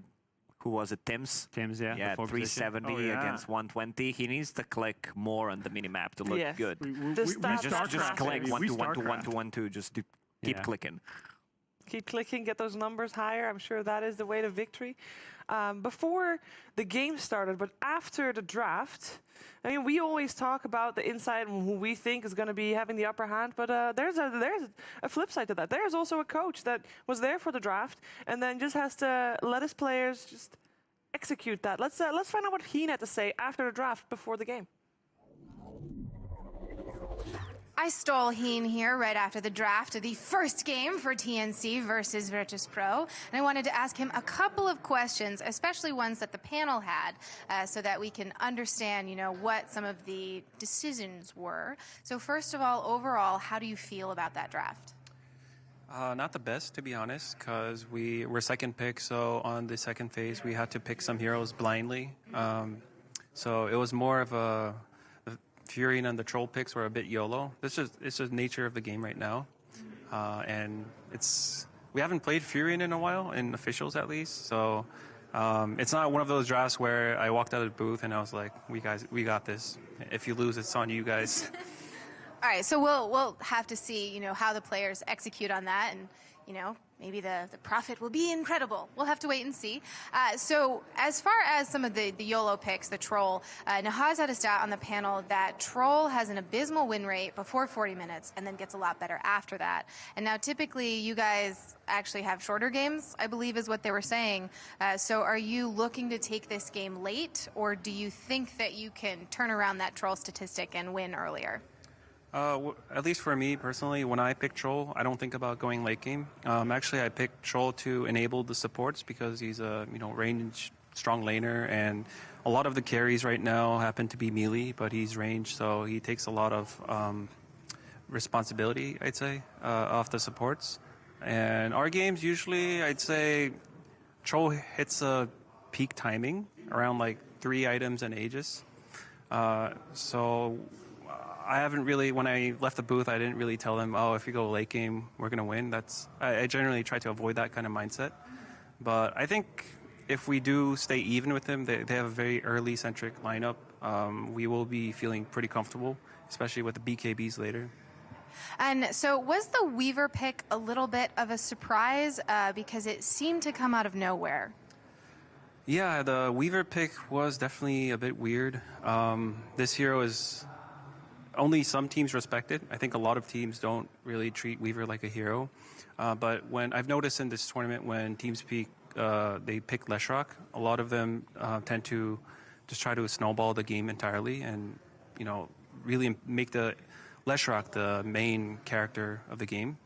who was it, Tim's? Tim's, yeah. Yeah, the fourth position. 370 Oh, yeah. against 120. He needs to click more on the minimap to look Yes. good. The stats Just StarCraft, click baby. 1 We to 1 to 1 StarCraft. to 1 to just to keep Yeah. clicking. Keep clicking, get those numbers higher. I'm sure that is the way to victory. Before the game started, but after the draft, I mean, we always talk about the inside and who we think is going to be having the upper hand, but there's a flip side to that. There's also a coach that was there for the draft and then just has to let his players just execute that. Let's find out what he had to say after the draft before the game. I stole Heen here right after the draft of the first game for TNC versus Virtus.pro, and I wanted to ask him a couple of questions, especially ones that the panel had, so that we can understand, what some of the decisions were. So first of all, overall, how do you feel about that draft? Not the best, to be honest, because we were second pick, so on the second phase, we had to pick some heroes blindly. So it was more of a Furion and the troll picks were a bit YOLO. It's just the nature of the game right now, and we haven't played Furion in a while, in officials at least. So it's not one of those drafts where I walked out of the booth and I was like, we got this. If you lose, it's on you guys." All right, so we'll have to see, how the players execute on that, and maybe the profit will be incredible. We'll have to wait and see. So as far as some of the YOLO picks, the Troll, Nahaz had a stat on the panel that Troll has an abysmal win rate before 40 minutes and then gets a lot better after that. And now typically you guys actually have shorter games, I believe is what they were saying. So are you looking to take this game late, or do you think that you can turn around that Troll statistic and win earlier? At least for me personally, when I pick Troll, I don't think about going late game. Actually, I picked Troll to enable the supports because he's a range strong laner, and a lot of the carries right now happen to be melee, but he's ranged, so he takes a lot of responsibility, I'd say, off the supports. And our games usually, I'd say, Troll hits a peak timing around like 3 items and Aegis. So I haven't really, when I left the booth, I didn't really tell them, oh, if you go late game, we're going to win. I generally try to avoid that kind of mindset. But I think if we do stay even with them, they have a very early-centric lineup. We will be feeling pretty comfortable, especially with the BKBs later. And so was the Weaver pick a little bit of a surprise because it seemed to come out of nowhere? Yeah, the Weaver pick was definitely a bit weird. This hero is only some teams respect it. I think a lot of teams don't really treat Weaver like a hero. But when I've noticed in this tournament, when teams they pick Leshrac, a lot of them tend to just try to snowball the game entirely and, really make the Leshrac the main character of the game.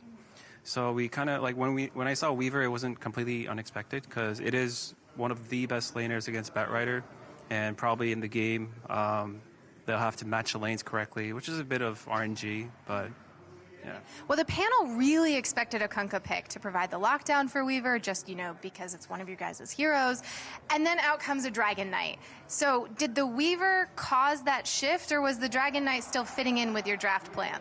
So we kind of like when I saw Weaver, it wasn't completely unexpected because it is one of the best laners against Batrider, and probably in the game they'll have to match the lanes correctly, which is a bit of RNG, but yeah. Well, the panel really expected a Kunkka pick to provide the lockdown for Weaver, just, because it's one of your guys' heroes. And then out comes a Dragon Knight. So did the Weaver cause that shift, or was the Dragon Knight still fitting in with your draft plan?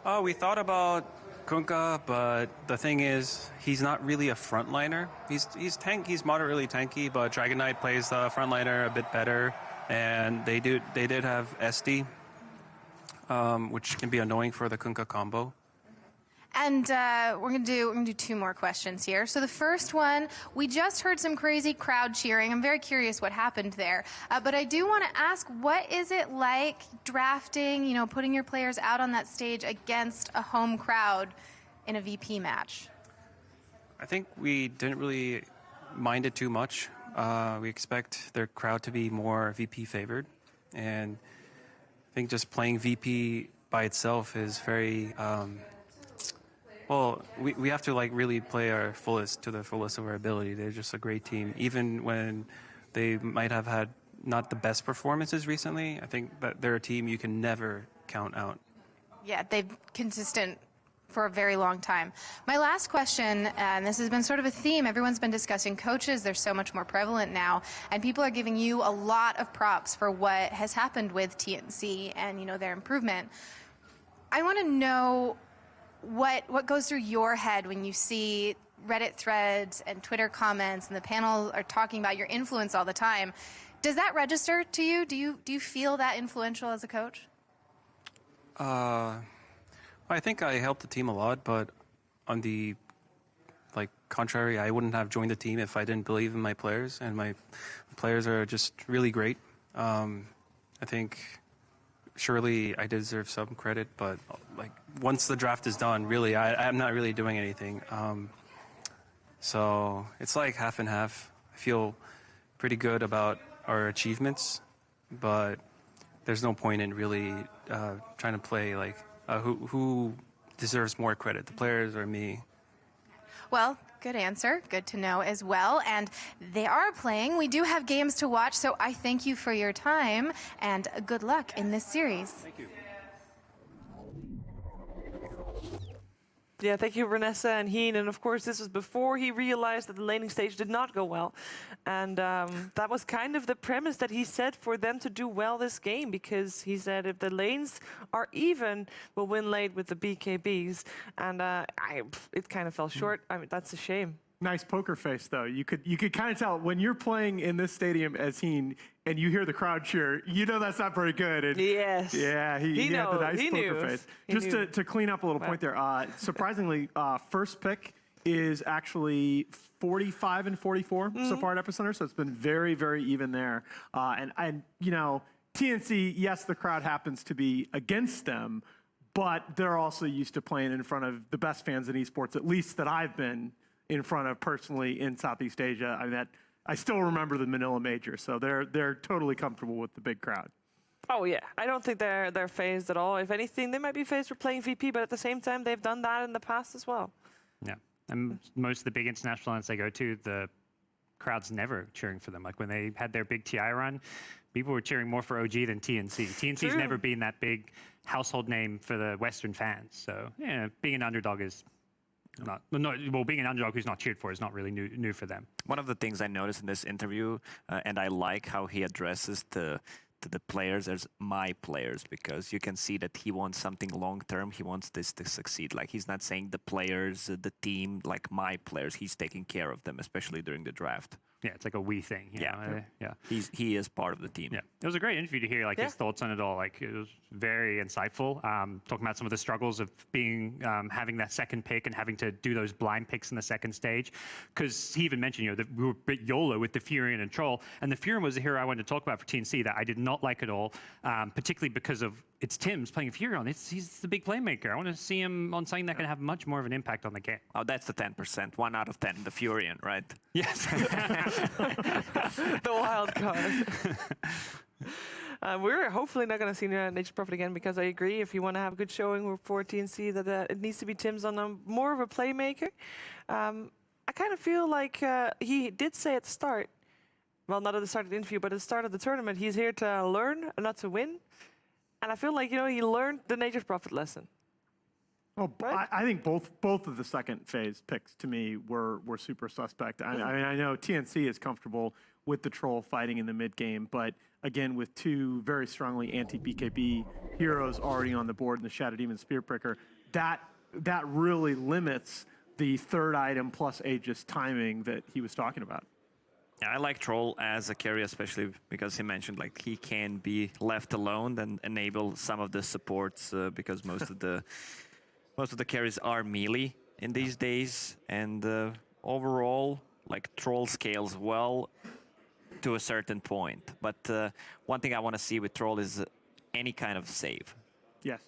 Oh, we thought about Kunkka, but the thing is, he's not really a frontliner. He's moderately tanky, but Dragon Knight plays the frontliner a bit better. And they did have SD, which can be annoying for the Kunkka combo. And we're gonna do 2 more questions here. So the first one, we just heard some crazy crowd cheering. I'm very curious what happened there. But I do want to ask, what is it like drafting, putting your players out on that stage against a home crowd in a VP match? I think we didn't really mind it too much. We expect their crowd to be more VP favored, and I think just playing VP by itself is very we have to really play our fullest to the fullest of our ability. They're just a great team, even when they might have had not the best performances recently. I think that they're a team you can never count out. Yeah, they've consistent for a very long time. My last question, and this has been sort of a theme, everyone's been discussing coaches. They're so much more prevalent now, and people are giving you a lot of props for what has happened with TNC and their improvement. I want to know what goes through your head when you see Reddit threads and Twitter comments and the panel are talking about your influence all the time. Does that register to you? Do you feel that influential as a coach? I think I helped the team a lot, but on the contrary, I wouldn't have joined the team if I didn't believe in my players, and my players are just really great. I think surely I deserve some credit, but once the draft is done, really, I'm not really doing anything. So it's like half and half. I feel pretty good about our achievements, but there's no point in really trying to play who deserves more credit, the players or me. Well, good answer. Good to know as well. And they are playing. We do have games to watch, so I thank you for your time and good luck in this series. Thank you. Yeah, thank you, Vanessa and Heen. And of course, this was before he realized that the laning stage did not go well. And that was kind of the premise that he said for them to do well this game, because he said if the lanes are even, we'll win late with the BKBs. And it kind of fell short. I mean, that's a shame. Nice poker face, though. You could kind of tell when you're playing in this stadium as Heen and you hear the crowd cheer, you know that's not very good. And yes. Yeah, he had the nice poker face. Just to clean up a little point there, surprisingly, first pick is actually 45 and 44 so far at Epicenter, so it's been very, very even there. And you know, TNC, yes, the crowd happens to be against them, but they're also used to playing in front of the best fans in esports, at least that I've been in front of personally in Southeast Asia. I mean, I still remember the Manila Major, so they're totally comfortable with the big crowd. Oh yeah, I don't think they're phased at all. If anything, they might be phased for playing VP, but at the same time, they've done that in the past as well. Yeah, and most of the big international events they go to, the crowd's never cheering for them. Like when they had their big TI run, people were cheering more for OG than TNC. TNC's never been that big household name for the Western fans. So yeah, being an underdog is being an underdog who's not cheered for is not really new for them. One of the things I noticed in this interview, and I like how he addresses the players as my players, because you can see that he wants something long term. He wants this to succeed. Like, he's not saying the players, the team, like my players. He's taking care of them, especially during the draft. Yeah, it's like a we thing. You know? Yeah. He is part of the team. Yeah, it was a great interview to hear his thoughts on it all. Like, it was very insightful. Talking about some of the struggles of being having that second pick and having to do those blind picks in the second stage. Because he even mentioned, that we were a bit YOLO with the Furion and Troll, and the Furion was the hero I wanted to talk about for TNC that I did not like at all, particularly because of it's Tim's playing Furion. He's the big playmaker. I want to see him on something that can have much more of an impact on the game. Oh, that's the 10%. 1 out of 10, the Furion, right? Yes. The wild card. We're hopefully not going to see Nature's Prophet again, because I agree, if you want to have a good showing for TNC, that it needs to be Tim's on more of a playmaker. I kind of feel like he did say at the start, well, not at the start of the interview, but at the start of the tournament, he's here to learn, not to win. And I feel like, he learned the Nature's Prophet lesson. Well, right? I think both of the second phase picks to me were super suspect. I mean, I know TNC is comfortable with the Troll fighting in the mid game, but again, with two very strongly anti-BKB heroes already on the board in the Shadow Demon Spear Pricker, that really limits the third item plus Aegis timing that he was talking about. Yeah, I like Troll as a carry, especially because he mentioned he can be left alone and enable some of the supports, because most of the carries are melee in these days, and overall, Troll scales well to a certain point. But one thing I want to see with Troll is any kind of save. Yes.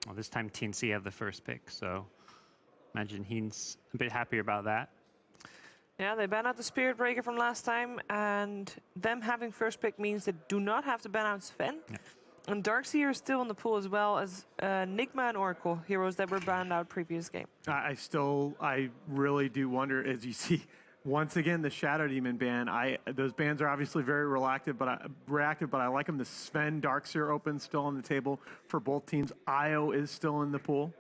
Well, this time TNC have the first pick, so imagine he's a bit happier about that. Yeah, they ban out the Spirit Breaker from last time, and them having first pick means they do not have to ban out Sven. Yeah. And Darkseer is still in the pool, as well as Nigma and Oracle, heroes that were banned out previous game. I really do wonder, as you see, once again, the Shadow Demon ban. Those bans are obviously very reactive, but I like them. The Sven Darkseer Open still on the table for both teams. Io is still in the pool.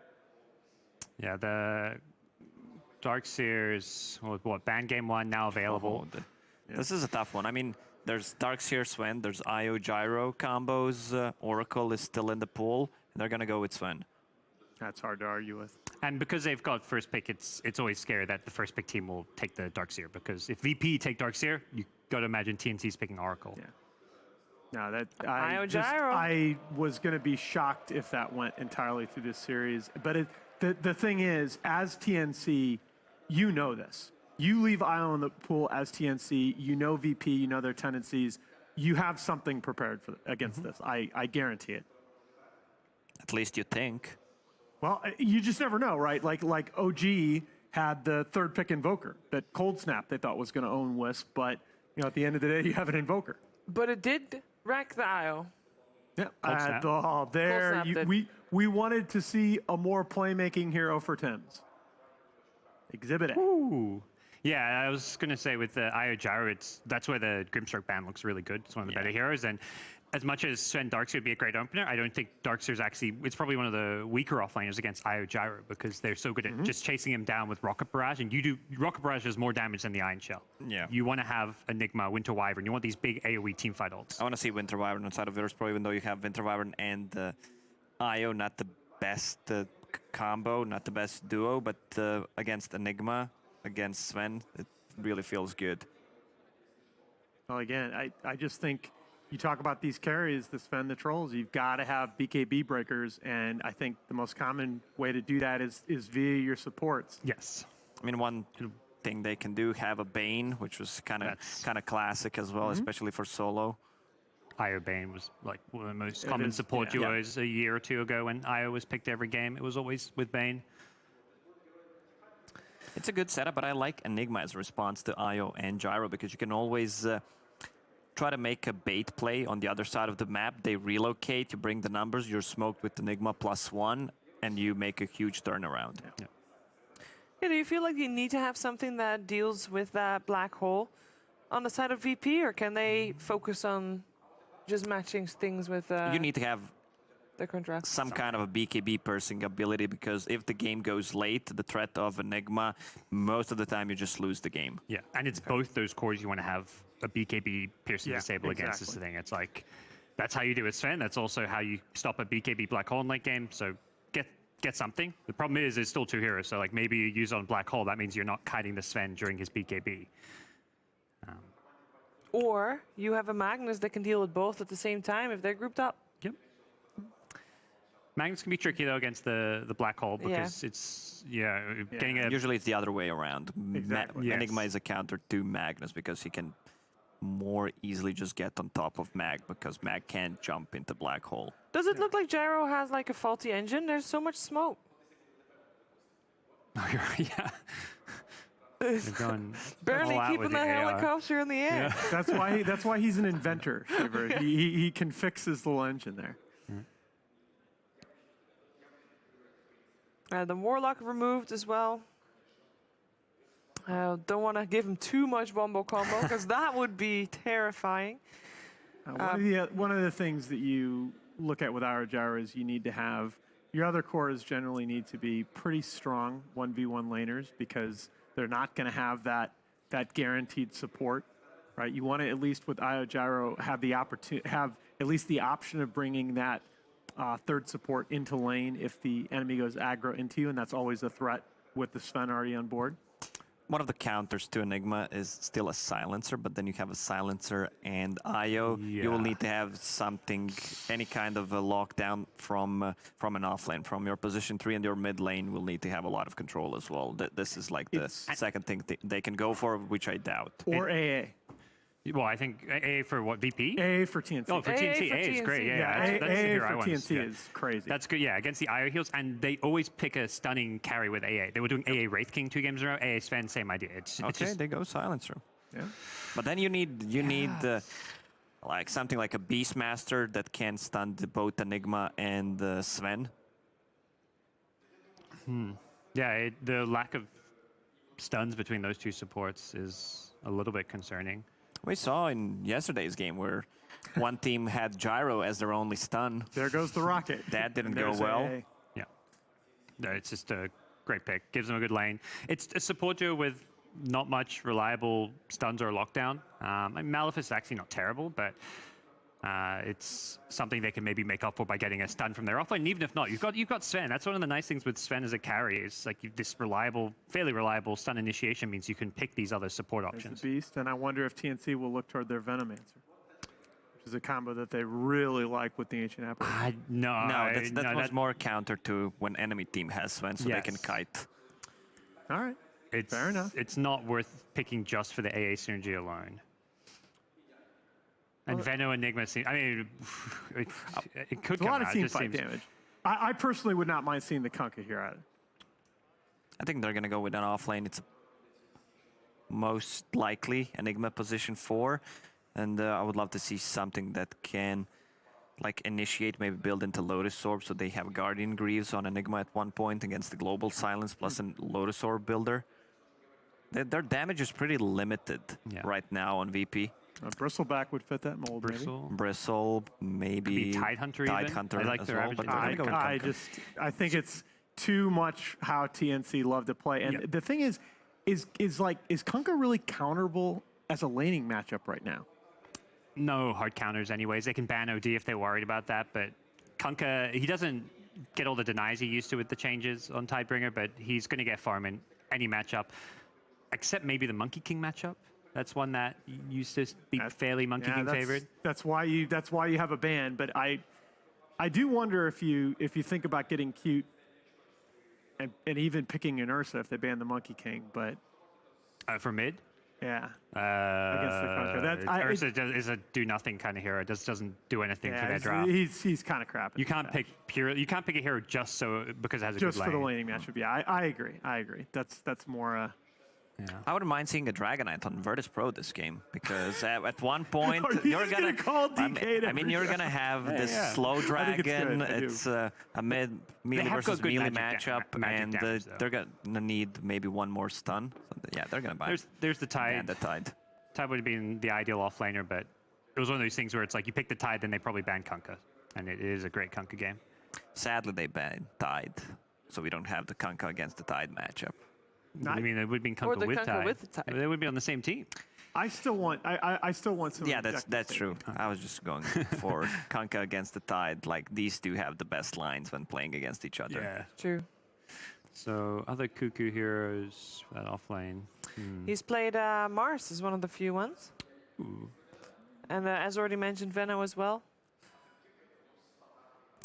Yeah, the Darkseer's, ban game 1 now available. This is a tough one. I mean, there's Darkseer Sven, there's Io Gyro combos. Oracle is still in the pool, and they're going to go with Sven. That's hard to argue with. And because they've got first pick, it's always scary that the first pick team will take the Darkseer, because if VP take Darkseer, you got to imagine TNC's picking Oracle. Yeah. No, that Io Gyro. I was going to be shocked if that went entirely through this series. But the thing is, as TNC, you know this. You leave Io in the pool as TNC. You know VP. You know their tendencies. You have something prepared for against this. I guarantee it. At least you think. Well, you just never know, right? Like OG had the third pick Invoker that Cold Snap they thought was going to own Wisp, but at the end of the day, you have an Invoker. But it did wreck the IO. Yeah, Snap did. we wanted to see a more playmaking hero for Tims. Exhibit it. Ooh. Yeah, I was going to say with the Io Gyro, that's where the Grimstroke ban looks really good. It's one of the better heroes. And as much as Sven Darkseer would be a great opener, I don't think Darkseer's it's probably one of the weaker offlaners against Io Gyro, because they're so good at just chasing him down with Rocket Barrage. And Rocket Barrage does more damage than the Iron Shell. Yeah. You want to have Enigma, Winter Wyvern. You want these big AoE teamfight ults. I want to see Winter Wyvern inside of Virtus Pro, even though you have Winter Wyvern and Io, not the best combo, not the best duo, but against Enigma, against Sven, it really feels good. Well, again, I just think you talk about these carries, the Sven, the Trolls, you've got to have BKB breakers, and I think the most common way to do that is via your supports. Yes. I mean, one thing they can do, have a Bane, which was kind of classic as well, especially for solo. Io Bane was like one of the most common support duos a year or two ago when Io was picked every game. It was always with Bane. It's a good setup, but I like Enigma as a response to Io and Gyro, because you can always try to make a bait play on the other side of the map. They relocate, you bring the numbers, you're smoked with Enigma +1, and you make a huge turnaround. Yeah, do you feel like you need to have something that deals with that black hole on the side of VP, or can they focus on just matching things with you need to have the contrast? some kind of a BKB piercing ability, because if the game goes late, the threat of Enigma, most of the time you just lose the game. Yeah, and it's both those cores you want to have a BKB piercing disable against this thing. It's like, that's how you do it, Sven. That's also how you stop a BKB black hole in late game. So get something. The problem is there's still two heroes. So like maybe you use on black hole, that means you're not kiting the Sven during his BKB. Or you have a Magnus that can deal with both at the same time if they're grouped up. Yep. Magnus can be tricky though against the black hole, because it's getting a... Usually it's the other way around. Exactly. Enigma is a counter to Magnus, because he can more easily just get on top of Mag, because Mag can't jump into black hole. Does it look like Gyro has like a faulty engine? There's so much smoke. Yeah. They're going Barely all out keeping with the the AR. helicopter in the air. Yeah. That's why he's an inventor, Shiver. He can fix his little engine there. The Warlock removed as well. Don't want to give him too much Wombo combo, because that would be terrifying. One of the things that you look at with Io Gyro is you need to have, your other cores generally need to be pretty strong 1v1 laners, because they're not going to have that guaranteed support, right? You want to, at least with Io Gyro, have the opportunity, have at least the option of bringing that third support into lane if the enemy goes aggro into you, and that's always a threat with the Sven already on board. One of the counters to Enigma is still a silencer, but then you have a silencer and Io. You will need to have something, any kind of a lockdown from an offlane. From your position 3 and your mid lane will need to have a lot of control as well. This is like the second thing they can go for, which I doubt. Or AA. Well, I think AA for what, VP? AA for TNC. Oh, for TNC. AA is great. Yeah, that's the hero I AA want for to TNC see. is crazy. That's good, yeah, against the IO heals, and they always pick a stunning carry with AA. They were doing AA Wraith King 2 games in a row, AA Sven, same idea. It's just, they go silencer. Yeah. But then you need like something like a Beastmaster that can stun both Enigma and Sven. Yeah, the lack of stuns between those two supports is a little bit concerning. We saw in yesterday's game where one team had Gyro as their only stun. There goes the rocket. That didn't go There's well. AA. Yeah. No, it's just a great pick. Gives them a good lane. It's a support duo with not much reliable stuns or lockdown. Malefice is actually not terrible, but It's something they can maybe make up for by getting a stun from their offlane. And even if not, you've got Sven. That's one of the nice things with Sven as a carry is like this fairly reliable stun initiation means you can pick these other support options. There's the beast, and I wonder if TNC will look toward their Venomancer, which is a combo that they really like with the Ancient Apple. No, that's more counter to when enemy team has Sven, so they can kite. All right, fair enough. It's not worth picking just for the AA synergy alone. And Veno Enigma seems, I mean, it could come a lot of out. team fight damage. I personally would not mind seeing the Kunkka here at it. I think they're going to go with an offlane. It's most likely Enigma position 4. And I would love to see something that can like initiate, maybe build into Lotus Orb, so they have Guardian Greaves on Enigma at one point against the Global Silence plus a Lotus Orb builder. Their damage is pretty limited right now on VP. Bristleback would fit that mold. Bristle, maybe Tidehunter. Tidehunter. I like their well, but I think it's too much how TNC love to play. And the thing is Kunkka really counterable as a laning matchup right now? No hard counters anyways. They can ban OD if they're worried about that, but Kunkka, he doesn't get all the denies he used to with the changes on Tidebringer, but he's going to get farm in any matchup, except maybe the Monkey King matchup. That's one that used to be fairly Monkey King favored. That's why you have a ban. But I do wonder if you think about getting cute and even picking an Ursa if they ban the Monkey King. But for mid, against the Kunkka, Ursa is a do nothing kind of hero. It doesn't do anything for their drop. He's kind of crap. You can't pick a hero just because it has a just good lane. For the laning matchup. Yeah, I agree. That's more. I wouldn't mind seeing a Dragonite on Virtus Pro this game because at one point you're gonna call DK. I mean, you're gonna have this slow dragon. It's a melee versus melee matchup, and they're gonna need maybe one more stun. So they're gonna buy. There's the Tide. And the Tide. Tide would have been the ideal offlaner, but it was one of those things where it's like you pick the Tide, then they probably ban Kunkka, and it is a great Kunkka game. Sadly, they banned Tide, so we don't have the Kunkka against the Tide matchup. I mean, it would be Kunkka with Tide. They would be on the same team. I still want some. Yeah, that's true. I was just going for Kunkka against the Tide. Like these two have the best lines when playing against each other. Yeah, true. So other Cuckoo heroes that offlane. He's played Mars as one of the few ones. Ooh. And as already mentioned, Veno as well.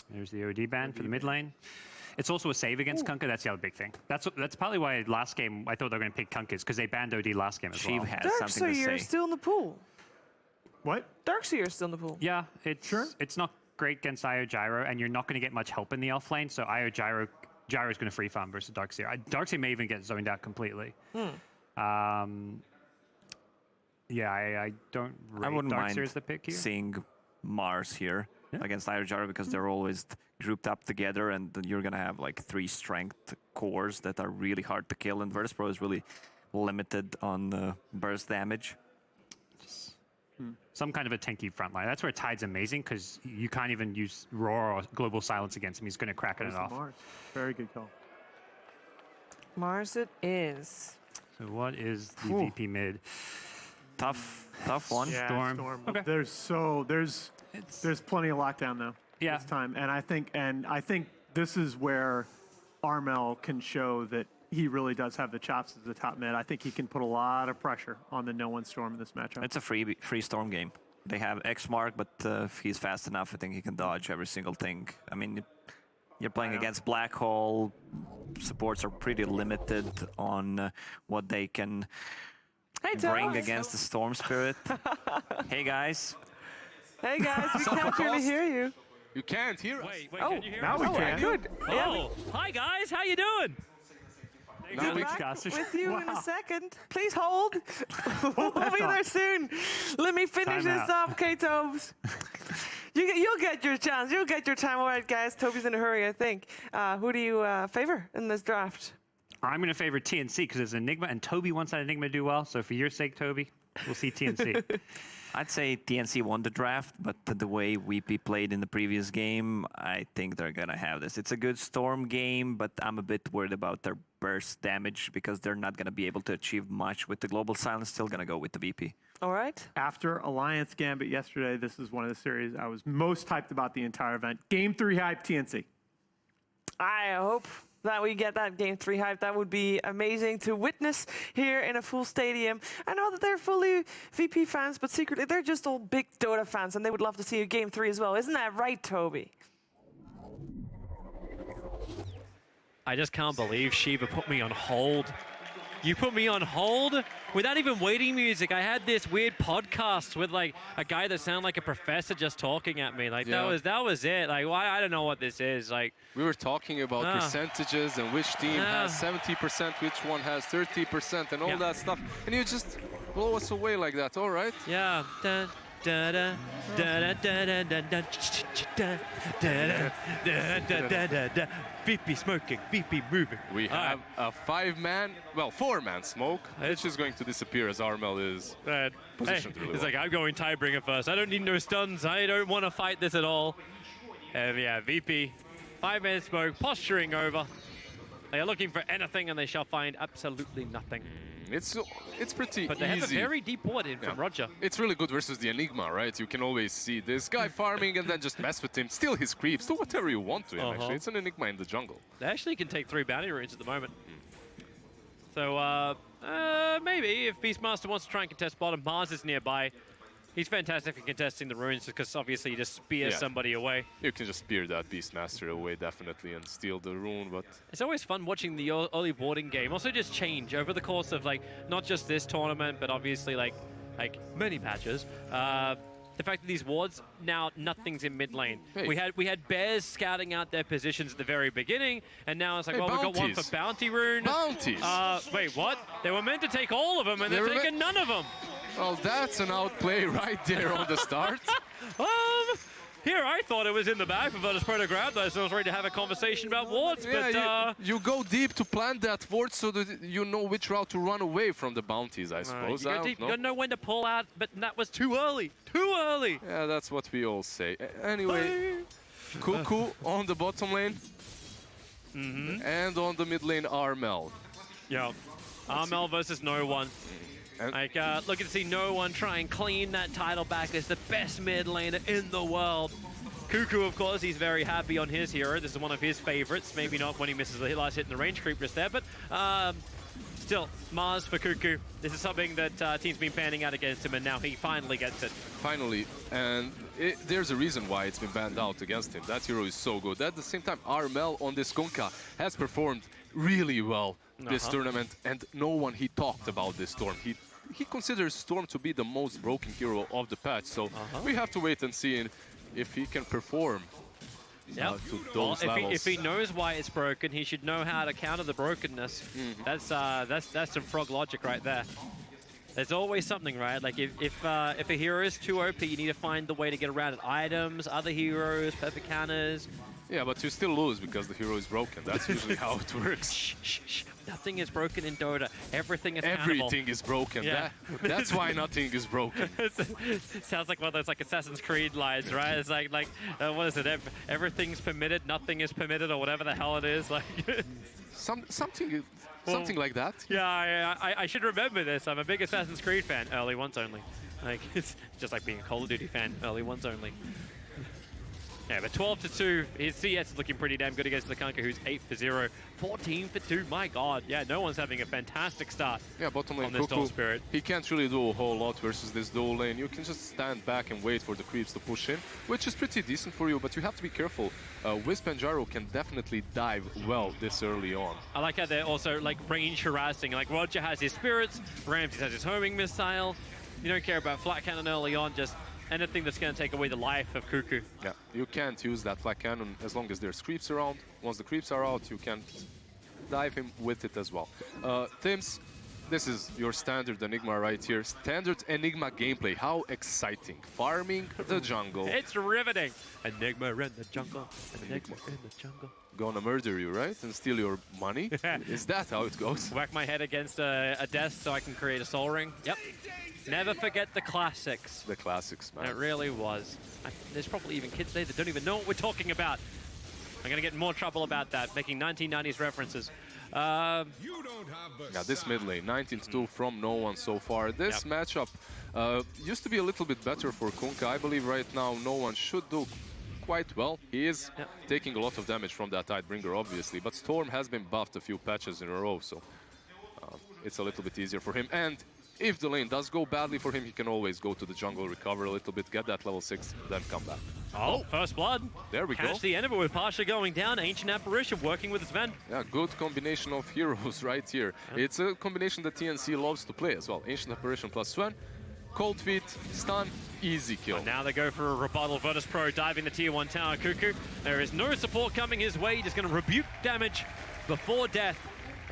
There's the OD ban for the mid lane. It's also a save against Kunkka. That's the other big thing. That's partly why last game I thought they were going to pick Kunkka, because they banned OD last game as well. Has something to say. Darkseer still in the pool. What? Darkseer still in the pool. Yeah, it's not great against Io Gyro, and you're not going to get much help in the offlane. So Io Gyro is going to free farm versus Darkseer. Darkseer may even get zoned out completely. I don't rate I wouldn't Darkseer mind as the pick here. seeing Mars here against Io Gyro because they're always grouped up together, and then you're gonna have like 3 strength cores that are really hard to kill, and Virtus Pro is really limited on burst damage. Some kind of a tanky front line. That's where Tide's amazing, because you can't even use Roar or Global Silence against him. He's going to crack it off. Mars. Very good call. Mars it is. So what is the VP mid? Tough one. Yeah, Storm. Okay. There's plenty of lockdown though. Yeah. This time, and I think this is where Armel can show that he really does have the chops as the top mid. I think he can put a lot of pressure on the no-one Storm in this matchup. It's a free Storm game. They have X mark, but if he's fast enough, I think he can dodge every single thing. I mean, you're playing against Black Hole. Supports are pretty limited on what they can bring against the Storm Spirit. Hey guys. Hey guys, we can't really hear you. You can't hear us. Wait, can you hear now us? we can. Good. Oh, hi guys, how you doing? We'll be back with you in a second. Please hold. We'll be there soon. Let me finish this up, K-Tobes. You'll get your chance. You'll get your time. All right, guys. Toby's in a hurry, I think. Who do you favor in this draft? I'm going to favor TNC because there's Enigma, and Toby wants that Enigma to do well. So for your sake, Toby, We'll see TNC. I'd say TNC won the draft, but the way VP played in the previous game, I think they're going to have this. It's a good Storm game, but I'm a bit worried about their burst damage because they're not going to be able to achieve much with the Global Silence. Still going to go with the VP. All right. After Alliance Gambit yesterday, this is one of the series I was most hyped about the entire event. Game 3 hype, TNC. I hope that we get that Game 3 hype. That would be amazing to witness here in a full stadium. I know that they're fully VP fans, but secretly they're just all big Dota fans, and they would love to see a Game 3 as well. Isn't that right, Toby? I just can't believe Shiva put me on hold. You put me on hold without even waiting music. I had this weird podcast with like a guy that sounded like a professor just talking at me. Like that was it. Like why I don't know what this is. Like we were talking about percentages and which team has 70%, which one has 30%, and all that stuff. And you just blow us away like that. All right. Yeah. Da, da, da, da, da, da, da, da, da, da, da, da, da, da. VP smoking, VP moving. We have a 4-man smoke, which is going to disappear as Armel is positioned really well. It's like, I'm going Tidebringer first. I don't need no stuns. I don't want to fight this at all. And yeah, VP, 5-man smoke, posturing over. They are looking for anything and they shall find absolutely nothing. It's pretty easy. But they have a very deep ward in from Roger. It's really good versus the Enigma, right? You can always see this guy farming and then just mess with him, steal his creeps, do whatever you want to him, actually. It's an Enigma in the jungle. They actually can take 3 bounty runes at the moment. So, maybe if Beastmaster wants to try and contest bottom, Mars is nearby. He's fantastic at contesting the runes because obviously you just spear somebody away. You can just spear that Beastmaster away, definitely, and steal the rune, but... It's always fun watching the early boarding game also just change over the course of, like, not just this tournament, but obviously, like many patches. The fact that these wards, now nothing's in mid lane. Hey. We had Bears scouting out their positions at the very beginning, and now it's like, well, we got one for Bounty Rune. Bounties! Wait, what? They were meant to take all of them, and they're taking none of them. Well, that's an outplay right there on the start. Here, I thought it was in the bag for Virtus Pro to grab those, so I was ready to have a conversation about wards, but... You go deep to plant that ward so that you know which route to run away from the bounties, I suppose. You gotta know when to pull out, but that was too early. Too early! Yeah, that's what we all say. Anyway, Cuckoo on the bottom lane. And on the mid lane, Armel. Yeah, Armel versus no one. Like, looking to see no one try and clean that title back as the best mid laner in the world. Cuckoo, of course, he's very happy on his hero. This is one of his favorites. Maybe not when he misses the last hit in the range creep just there, but still, Mars for Cuckoo. This is something that team's been panning out against him, and now he finally gets it. Finally, and there's a reason why it's been banned out against him. That hero is so good. At the same time, Armel on this Kunkka has performed really well this tournament, and no one talked about this Storm. He considers Storm to be the most broken hero of the patch, so we have to wait and see if he can perform to those levels. If he knows why it's broken, he should know how to counter the brokenness. That's some frog logic right there. There's always something, right? Like if a hero is too OP, you need to find the way to get around it. Items, other heroes, perfect counters. Yeah, but you still lose because the hero is broken. That's usually how it works. Shh. Nothing is broken in Dota. Everything is countable. Everything is broken. Yeah. That's why nothing is broken. Sounds like one of those like Assassin's Creed lines, right? It's like what is it? Everything's permitted, nothing is permitted, or whatever the hell it is. Like something like that. Yeah, I should remember this. I'm a big Assassin's Creed fan. Early ones only. Like it's just like being a Call of Duty fan. Early ones only. Yeah, but 12-2, his CS is looking pretty damn good against the Kunkka, who's 8-0, 14-2. My God, yeah, no one's having a fantastic start. Yeah, bottom lane on this Dawn Cuckoo, Spirit. he can't really do a whole lot versus this dual lane. You can just stand back and wait for the creeps to push in, which is pretty decent for you, but you have to be careful. Wisp and Jaro can definitely dive well this early on. I like how they're also like range harassing. Like Roger has his spirits, Ramses has his homing missile. You don't care about flat cannon early on, just anything that's going to take away the life of Cuckoo. Yeah, you can't use that flat cannon as long as there's creeps around. Once the creeps are out, you can dive him with it as well. Tims this is your standard Enigma right here. Standard Enigma gameplay. How exciting. Farming the jungle. It's riveting. Enigma in the jungle. Enigma in the jungle. Gonna murder you, right? And steal your money? Is that how it goes? Whack my head against a desk so I can create a soul ring. Yep. Never forget the classics. The classics, man. It really was. There's probably even kids there that don't even know what we're talking about. I'm going to get in more trouble about that, making 1990s references. Yeah, this mid lane, 19-2 from no one so far. This matchup used to be a little bit better for Kunkka. I believe right now no one should do quite well. He is taking a lot of damage from that Tidebringer, obviously, but Storm has been buffed a few patches in a row, so it's a little bit easier for him. And if the lane does go badly for him, he can always go to the jungle, recover a little bit, get that level 6, then come back. Oh, first blood. There we go. Catch the end of it with Pasha going down. Ancient Apparition working with his men. Yeah, good combination of heroes right here. It's a combination that TNC loves to play as well. Ancient Apparition plus Sven, Cold Feet, stun, easy kill. And now they go for a rebuttal. Virtus Pro diving the tier 1 tower. Cuckoo. There is no support coming his way. Just going to rebuke damage before death.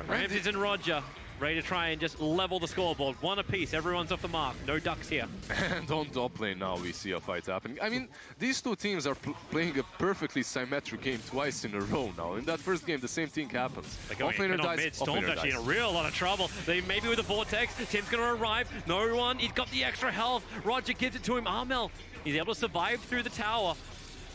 Ramses and Roger ready to try and just level the scoreboard. One apiece. Everyone's off the mark. No ducks here. And on top lane now we see a fight happening. I mean, these two teams are playing a perfectly symmetric game twice in a row now. In that first game, the same thing happens. Offlaner dies, Storm's actually in a real lot of trouble. They maybe with the Vortex. Tim's going to arrive. No one. He's got the extra health. Roger gives it to him. Armel. He's able to survive through the tower.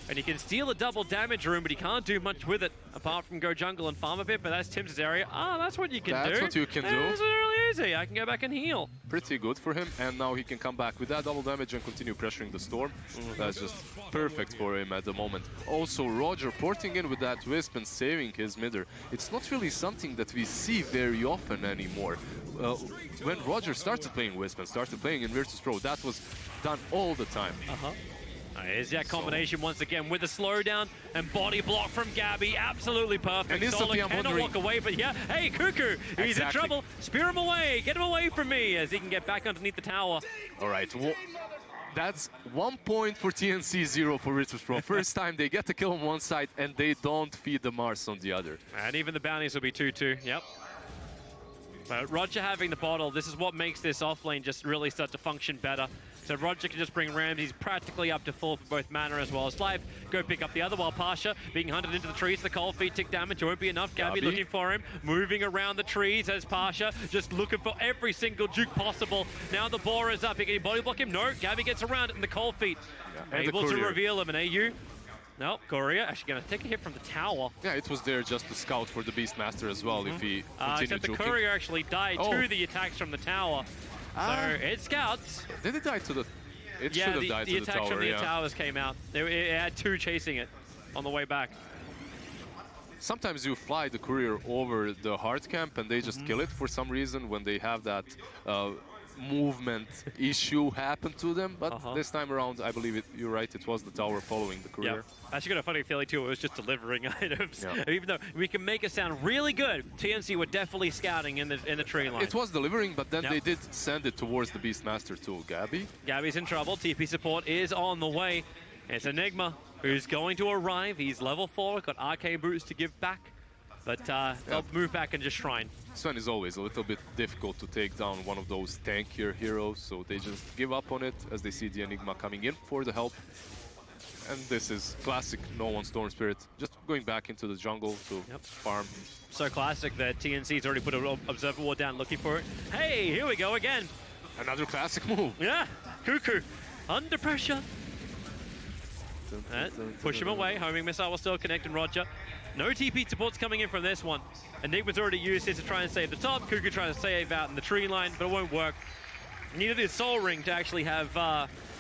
And he can steal a double damage room, but he can't do much with it, apart from go jungle and farm a bit, but that's Tim's area. Ah, that's what you can do. That's what you can do. It's really easy. I can go back and heal. Pretty good for him, and now he can come back with that double damage and continue pressuring the Storm. That's just perfect for him at the moment. Also, Roger porting in with that Wisp and saving his midder. It's not really something that we see very often anymore. When Roger started playing Wisp and started playing in Virtus Pro, that was done all the time. Here's that combination once again with the slowdown and body block from Gabby. Absolutely perfect. And Solid cannot walk away, but yeah, hey, Cuckoo, he's in trouble. Spear him away, get him away from me as he can get back underneath the tower. All right, well, that's 1 point for TNC, 0 for Virtus Pro. First time they get the kill on one side and they don't feed the Mars on the other. And even the bounties will be 2-2, yep. But Roger having the bottle, this is what makes this offlane just really start to function better. So Roger can just bring Ramses practically up to full for both mana as well as life. Go pick up the other while Pasha being hunted into the trees. The cold feet tick damage won't be enough. Gabby looking for him, moving around the trees as Pasha just looking for every single juke possible. Now the boar is up. He can body block him. No, Gabby gets around it in the cold feet. Able to reveal him. And AU. No, Korea actually going to take a hit from the tower. Yeah, it was there just to scout for the Beastmaster as well if he continued except the courier actually died to the attacks from the tower. So it scouts. Did it die to the... It should have died to the tower, the attacks from the towers came out. It had 2 chasing it on the way back. Sometimes you fly the courier over the hard camp and they just kill it for some reason when they have that movement issue happen to them, but this time around, I believe you're right, it was the tower following the courier. I actually got a funny feeling too, it was just delivering items. Even though we can make it sound really good, TNC were definitely scouting in the tree line. It was delivering, but then they did send it towards the Beastmaster too. Gabby? Gabby's in trouble, TP support is on the way. It's Enigma who's going to arrive. He's level 4, got arcane boots to give back, but they'll move back and just shrine. Sven is always a little bit difficult to take down one of those tankier heroes, so they just give up on it as they see the Enigma coming in for the help. And this is classic no one Storm Spirit, just going back into the jungle to farm. So classic that TNC's already put an Observer Ward down looking for it. Hey, here we go again. Another classic move. Yeah, Cuckoo, under pressure. Push him away, homing missile will still connect and Roger. No TP support's coming in from this one. Enigma's already used his to try and save the top. Cuckoo trying to save out in the tree line, but it won't work. You needed his Soul Ring to actually have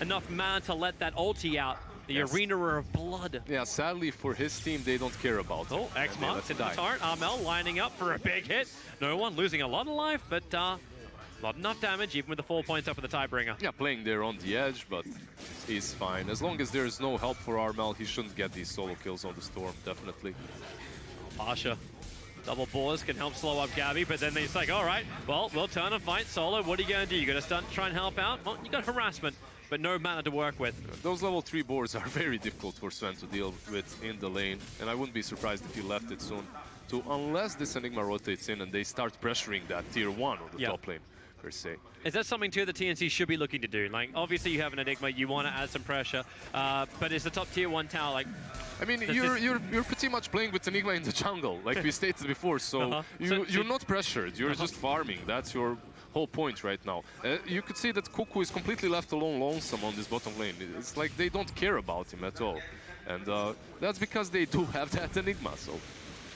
enough mana to let that ulti out. The Arena of Blood. Yeah, sadly for his team, they don't care about it. X marks into the turret. Armel lining up for a big hit. No one losing a lot of life, but not enough damage, even with the 4 points up in the Tidebringer. Yeah, playing there on the edge, but he's fine. As long as there's no help for Armel, he shouldn't get these solo kills on the Storm, definitely. Pasha. Double boars can help slow up Gabby, but then he's like, all right, well, we'll turn and fight solo. What are you going to do? You going to try and help out? Well, you got harassment, but no mana to work with. Those level 3 boars are very difficult for Sven to deal with in the lane, and I wouldn't be surprised if he left it soon. to, unless this Enigma rotates in and they start pressuring that tier 1 on the top lane, per se. Is that something too that TNC should be looking to do? Like, obviously you have an Enigma, you want to add some pressure, but is the top tier 1 tower like... I mean, you're pretty much playing with Enigma in the jungle, like we stated before, so you're not pressured, you're just farming. That's your whole point right now. You could see that Cuckoo is completely left alone, lonesome on this bottom lane. It's like they don't care about him at all. And that's because they do have that Enigma, so...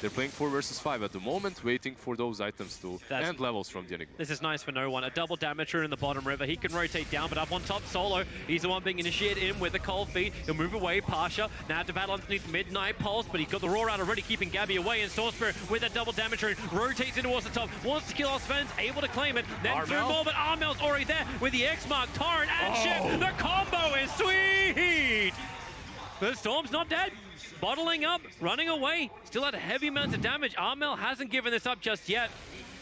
They're playing 4 versus 5 at the moment, waiting for those items to end levels from the Enigma. This is nice for no one. A double damage rune in the bottom river. He can rotate down, but up on top, Solo. He's the one being initiated in with the cold feet. He'll move away. Pasha now to battle underneath Midnight Pulse, but he's got the Roar out already, keeping Gabby away. And Storm Spirit with that double damage rune rotates in towards the top. Wants to kill off Sven's, able to claim it. Then through more, but Armel's already there with the X-Mark, Torrent, and Shift. The combo is sweet! The Storm's not dead. Bottling up, running away, still had a heavy amount of damage. Armel hasn't given this up just yet.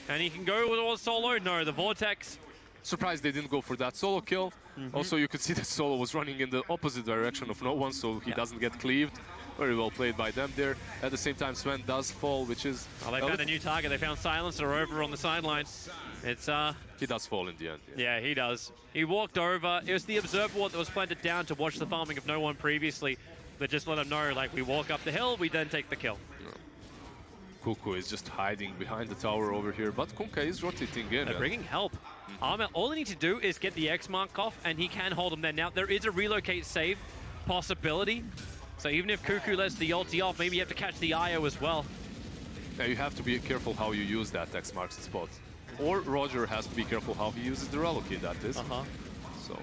And he can go towards Solo. No, the Vortex. Surprised they didn't go for that solo kill. Also, you could see that Solo was running in the opposite direction of no one, so he doesn't get cleaved. Very well played by them there. At the same time, Sven does fall, which is... Oh, they found a new target. They found Silencer over on the sideline. It's He does fall in the end. Yeah, he does. He walked over. It was the Observer Ward that was planted down to watch the farming of no one previously. But just let him know, like, we walk up the hill, we then take the kill. Cuckoo is just hiding behind the tower over here, but Kunkka is rotating in. They're bringing help. Armel, all they need to do is get the X-Mark off, and he can hold him there. Now, there is a relocate save possibility. So even if Cuckoo lets the ulti off, maybe you have to catch the IO as well. Yeah, you have to be careful how you use that X-Marks spot. Or Roger has to be careful how he uses the relocate, that is. So...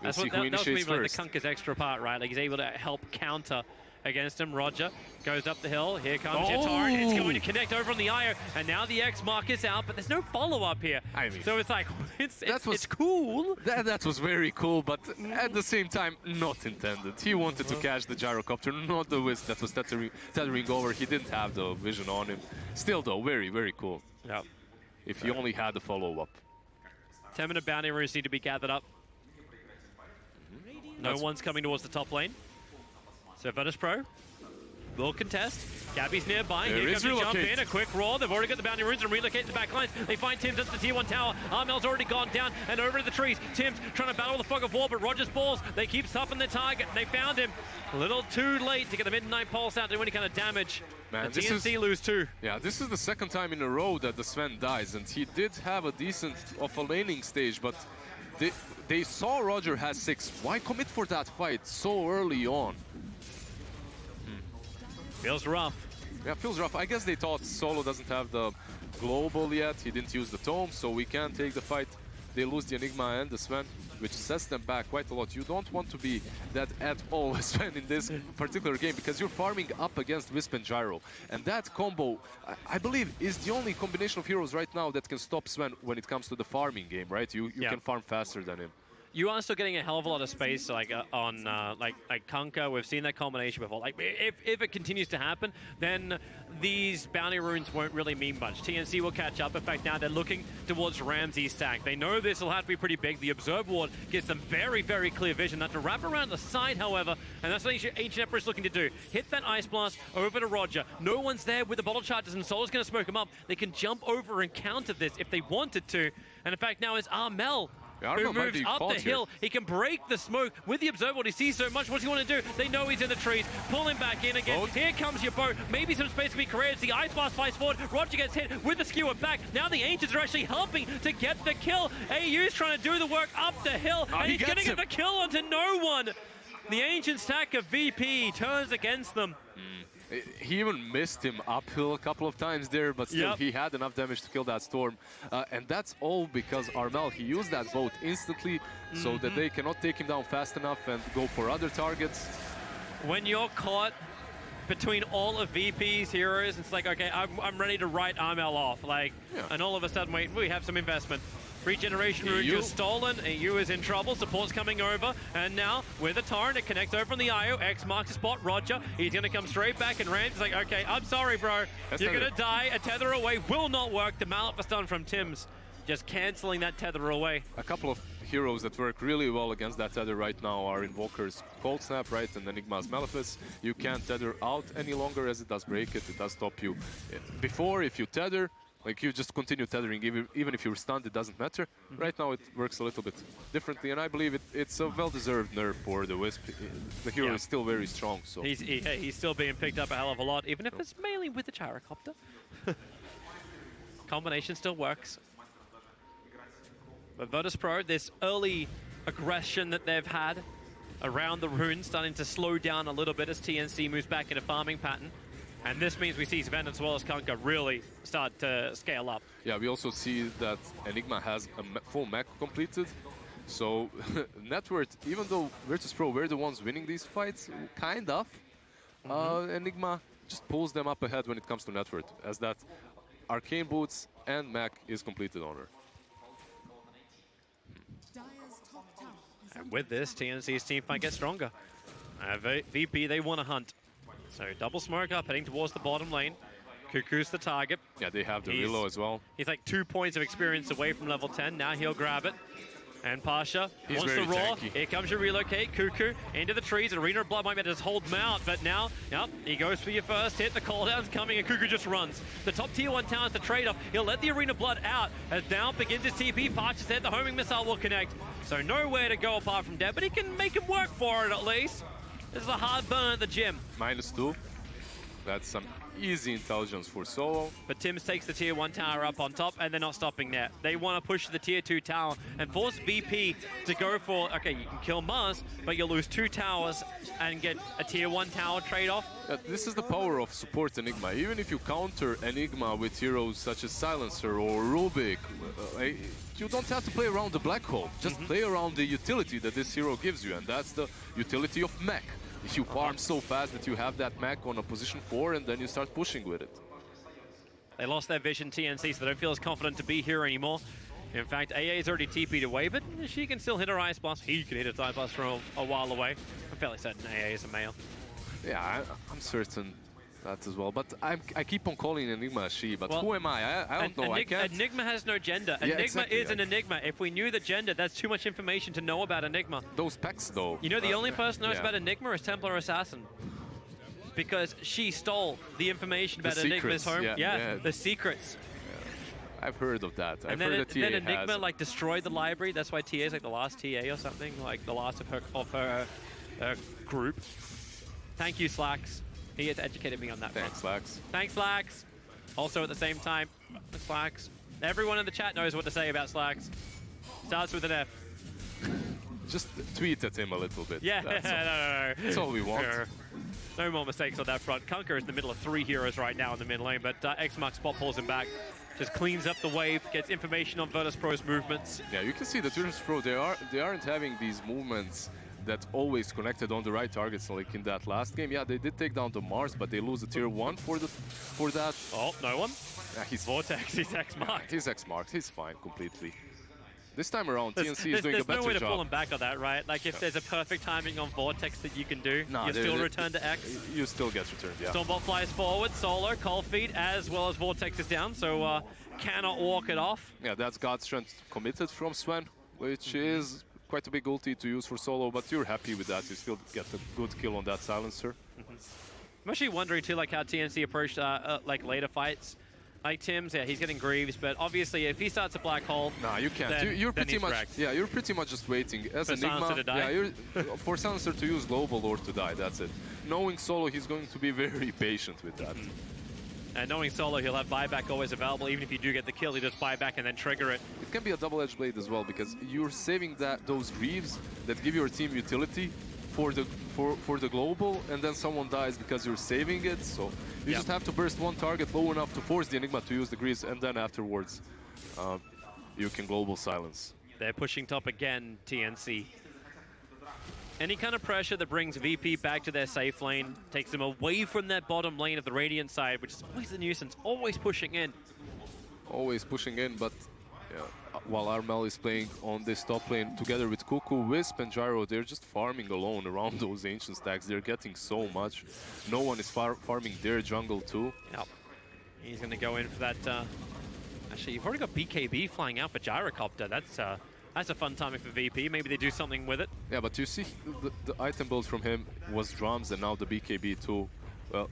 We'll That's see who initiates like first. the Kunkka's extra part, right? Like he's able to help counter against him. Roger goes up the hill. Here comes your torrent. It's going to connect over on the IO, and now the X-Mark is out, but there's no follow-up here. I mean, so it's like, it's cool. That was very cool, but at the same time, not intended. He wanted to catch the gyrocopter, not the Wisp that was tethering over. He didn't have the vision on him. Still, though, very, very cool. Yep. If he only had the follow-up. 10-minute bounty runes need to be gathered up. No one's coming towards the top lane. So Virtus Pro will contest. Gabby's nearby. Here comes the jump in. A quick roll. They've already got the bounty runes and relocate to the back lines. They find Tim's at the tier 1 tower. Armel's already gone down and over to the trees. Tim's trying to battle the fog of war, but Rogers balls. They keep stopping their target. They found him. A little too late to get the Midnight Pulse out to do any kind of damage. Man, the TNC lose 2. Yeah, this is the second time in a row that the Sven dies, and he did have a decent of a laning stage, but they saw Roger has 6. Why commit for that fight so early on? Feels rough. Yeah, feels rough. I guess they thought Solo doesn't have the global yet. He didn't use the tome, so we can take the fight. They lose the Enigma and the Sven, which sets them back quite a lot. You don't want to be that at all Sven in this particular game, because you're farming up against Wisp and Gyro. And that combo, I believe, is the only combination of heroes right now that can stop Sven when it comes to the farming game, right? You can farm faster than him. You are still getting a hell of a lot of space, like on like Kunkka. We've seen that combination before. Like if it continues to happen, then these bounty runes won't really mean much. TNC will catch up. In fact, now they're looking towards Ramsey's stack. They know this will have to be pretty big. The Observe Ward gives them very, very clear vision. Not to wrap around the side, however, and that's what Ancient Emperor is looking to do. Hit that Ice Blast over to Roger. No one's there with the bottle charges, and Solo's going to smoke him up. They can jump over and counter this if they wanted to. And in fact, now it's Armel who moves up the hill. He can break the smoke with the Observer. He sees so much. What's he want to do? They know he's in the trees. Pull him back in again. Here comes your boat. Maybe some space can be created. The Ice Blast flies forward. Roger gets hit with the skewer back. Now the Ancients are actually helping to get the kill. AU's trying to do the work up the hill. And he's going to get the kill onto no one. The Ancient stack of VP turns against them. He even missed him uphill a couple of times there, but still he had enough damage to kill that Storm. And that's all because Armel, he used that boat instantly so that they cannot take him down fast enough and go for other targets. When you're caught between all of VP's heroes, it's like, okay, I'm ready to write Armel off. Like, and all of a sudden, wait, we have some investment. Regeneration Rune just stolen. EU is in trouble. Support's coming over. And now, with a torrent, it connects over on the IO. X marks the spot. Roger. He's going to come straight back. And Rams is like, okay, I'm sorry, bro. You're going to die. A tether away will not work. The Mallet for stun from Tim's. Just canceling that tether away. A couple of heroes that work really well against that tether right now are Invoker's Cold Snap, right, and Enigma's Malefice. You can't tether out any longer as it does break it. It does stop you. Before, if you tether, like you just continue tethering, even if you're stunned, it doesn't matter. Right now it works a little bit differently, and I believe it's a well-deserved nerf for the Wisp. The hero is still very strong, so... He's still being picked up a hell of a lot, even if it's mainly with the Gyrocopter. Combination still works. But Virtus.pro, this early aggression that they've had around the runes starting to slow down a little bit as TNC moves back into farming pattern. And this means we see Sven as well as Kunkka really start to scale up. Yeah, we also see that Enigma has a full mech completed. So, net worth, even though Virtus.pro were the ones winning these fights, kind of, Enigma just pulls them up ahead when it comes to net worth, as that Arcane Boots and mech is completed on her. And with this, TNC's team fight gets stronger. VP, they want to hunt. So double smoke up, heading towards the bottom lane. Cuckoo's the target. Yeah, they have the reload as well. He's like 2 points of experience away from level 10. Now he'll grab it. And Pasha wants the roar. Tanky. Here comes your relocate. Cuckoo into the trees. Arena of Blood might be able to just hold him out. But now, yep, he goes for your first hit. The cooldown's coming and Cuckoo just runs. The top tier 1 tower is the trade-off. He'll let the Arena of Blood out as now begins his TP. Pasha said the homing missile will connect. So nowhere to go apart from dead, but he can make him work for it at least. This is a hard burn at the gym. -2. That's some easy intelligence for Solo. But Tims takes the tier 1 tower up on top, and they're not stopping there. They want to push the tier 2 tower and force VP to go for, okay, you can kill Mars, but you'll lose 2 towers and get a tier 1 tower trade-off. This is the power of support Enigma. Even if you counter Enigma with heroes such as Silencer or Rubik, you don't have to play around the black hole. Just play around the utility that this hero gives you, and that's the utility of mech. If you farm so fast that you have that mech on a position 4 and then you start pushing with it. They lost their vision, TNC, so they don't feel as confident to be here anymore. In fact, AA is already TP'd away, but she can still hit her Ice Blast. He can hit a Ice Blast from a while away. I'm fairly certain AA is a male. Yeah, I'm certain that as well. But I keep on calling Enigma a she, but who am I? I don't know. I can't. Enigma has no gender. Yeah, Enigma exactly. is an enigma. If we knew the gender, that's too much information to know about Enigma. Those packs, though. You know, the only person who knows about Enigma is Templar Assassin. Because she stole the information about Enigma's home. Yeah, the secrets. I've heard of that. And then Enigma like destroyed the library. That's why TA is like the last TA or something, like the last of her group. Thank you, Slacks. He has educated me on that. Thanks, Slacks. Thanks, Slacks. Also at the same time, Slacks. Everyone in the chat knows what to say about Slacks. Starts with an F. Just tweet at him a little bit. Yeah, no. That's all we want. No more mistakes on that front. Kunkka is in the middle of 3 heroes right now in the mid lane, but X-Mark spot pulls him back. Just cleans up the wave, gets information on Virtus.pro's movements. Yeah, you can see that Virtus.pro, they aren't having these movements that always connected on the right targets, like in that last game. Yeah, they did take down the Mars, but they lose a tier 1 for that. Oh, no one? Yeah, he's Vortex, he's X-marked. He's X-marked, he's fine completely. This time around, TNC is doing a better job. There's no way to pull him back on that, right? Like, if there's a perfect timing on Vortex that you can do, you still return to X. You still get returned, yeah. Stormbot flies forward, Solo, Cold Feet, as well as Vortex is down, so cannot walk it off. Yeah, that's God Strength committed from Sven, which is quite a big ulti to use for Solo, but you're happy with that. You still get a good kill on that Silencer. I'm actually wondering, too, like how TNC approached like later fights. Like Tim's, yeah, he's getting Greaves, but obviously if he starts a black hole, nah, you can't. You're pretty much, you're pretty much just waiting as for Enigma. Silencer to die. Yeah, you're for Silencer to use global or to die. That's it. Knowing Solo, he's going to be very patient with that. And knowing Solo, he'll have buyback always available. Even if you do get the kill, he just buyback and then trigger it. It can be a double-edged blade as well, because you're saving those Reaves that give your team utility for the global, and then someone dies because you're saving it. So you just have to burst one target low enough to force the Enigma to use the Greaves, and then afterwards you can global silence. They're pushing top again, TNC. Any kind of pressure that brings VP back to their safe lane, takes them away from that bottom lane of the Radiant side, which is always the nuisance, always pushing in. Always pushing in, but while Armel is playing on this top lane together with Cuckoo, Wisp and Gyro, they're just farming alone around those Ancient stacks. They're getting so much. No one is farming their jungle too. Yep. He's going to go in for that. Actually, you've already got BKB flying out for Gyrocopter. That's That's a fun timing for VP. Maybe they do something with it. Yeah, but you see the item build from him was drums and now the BKB too. Well,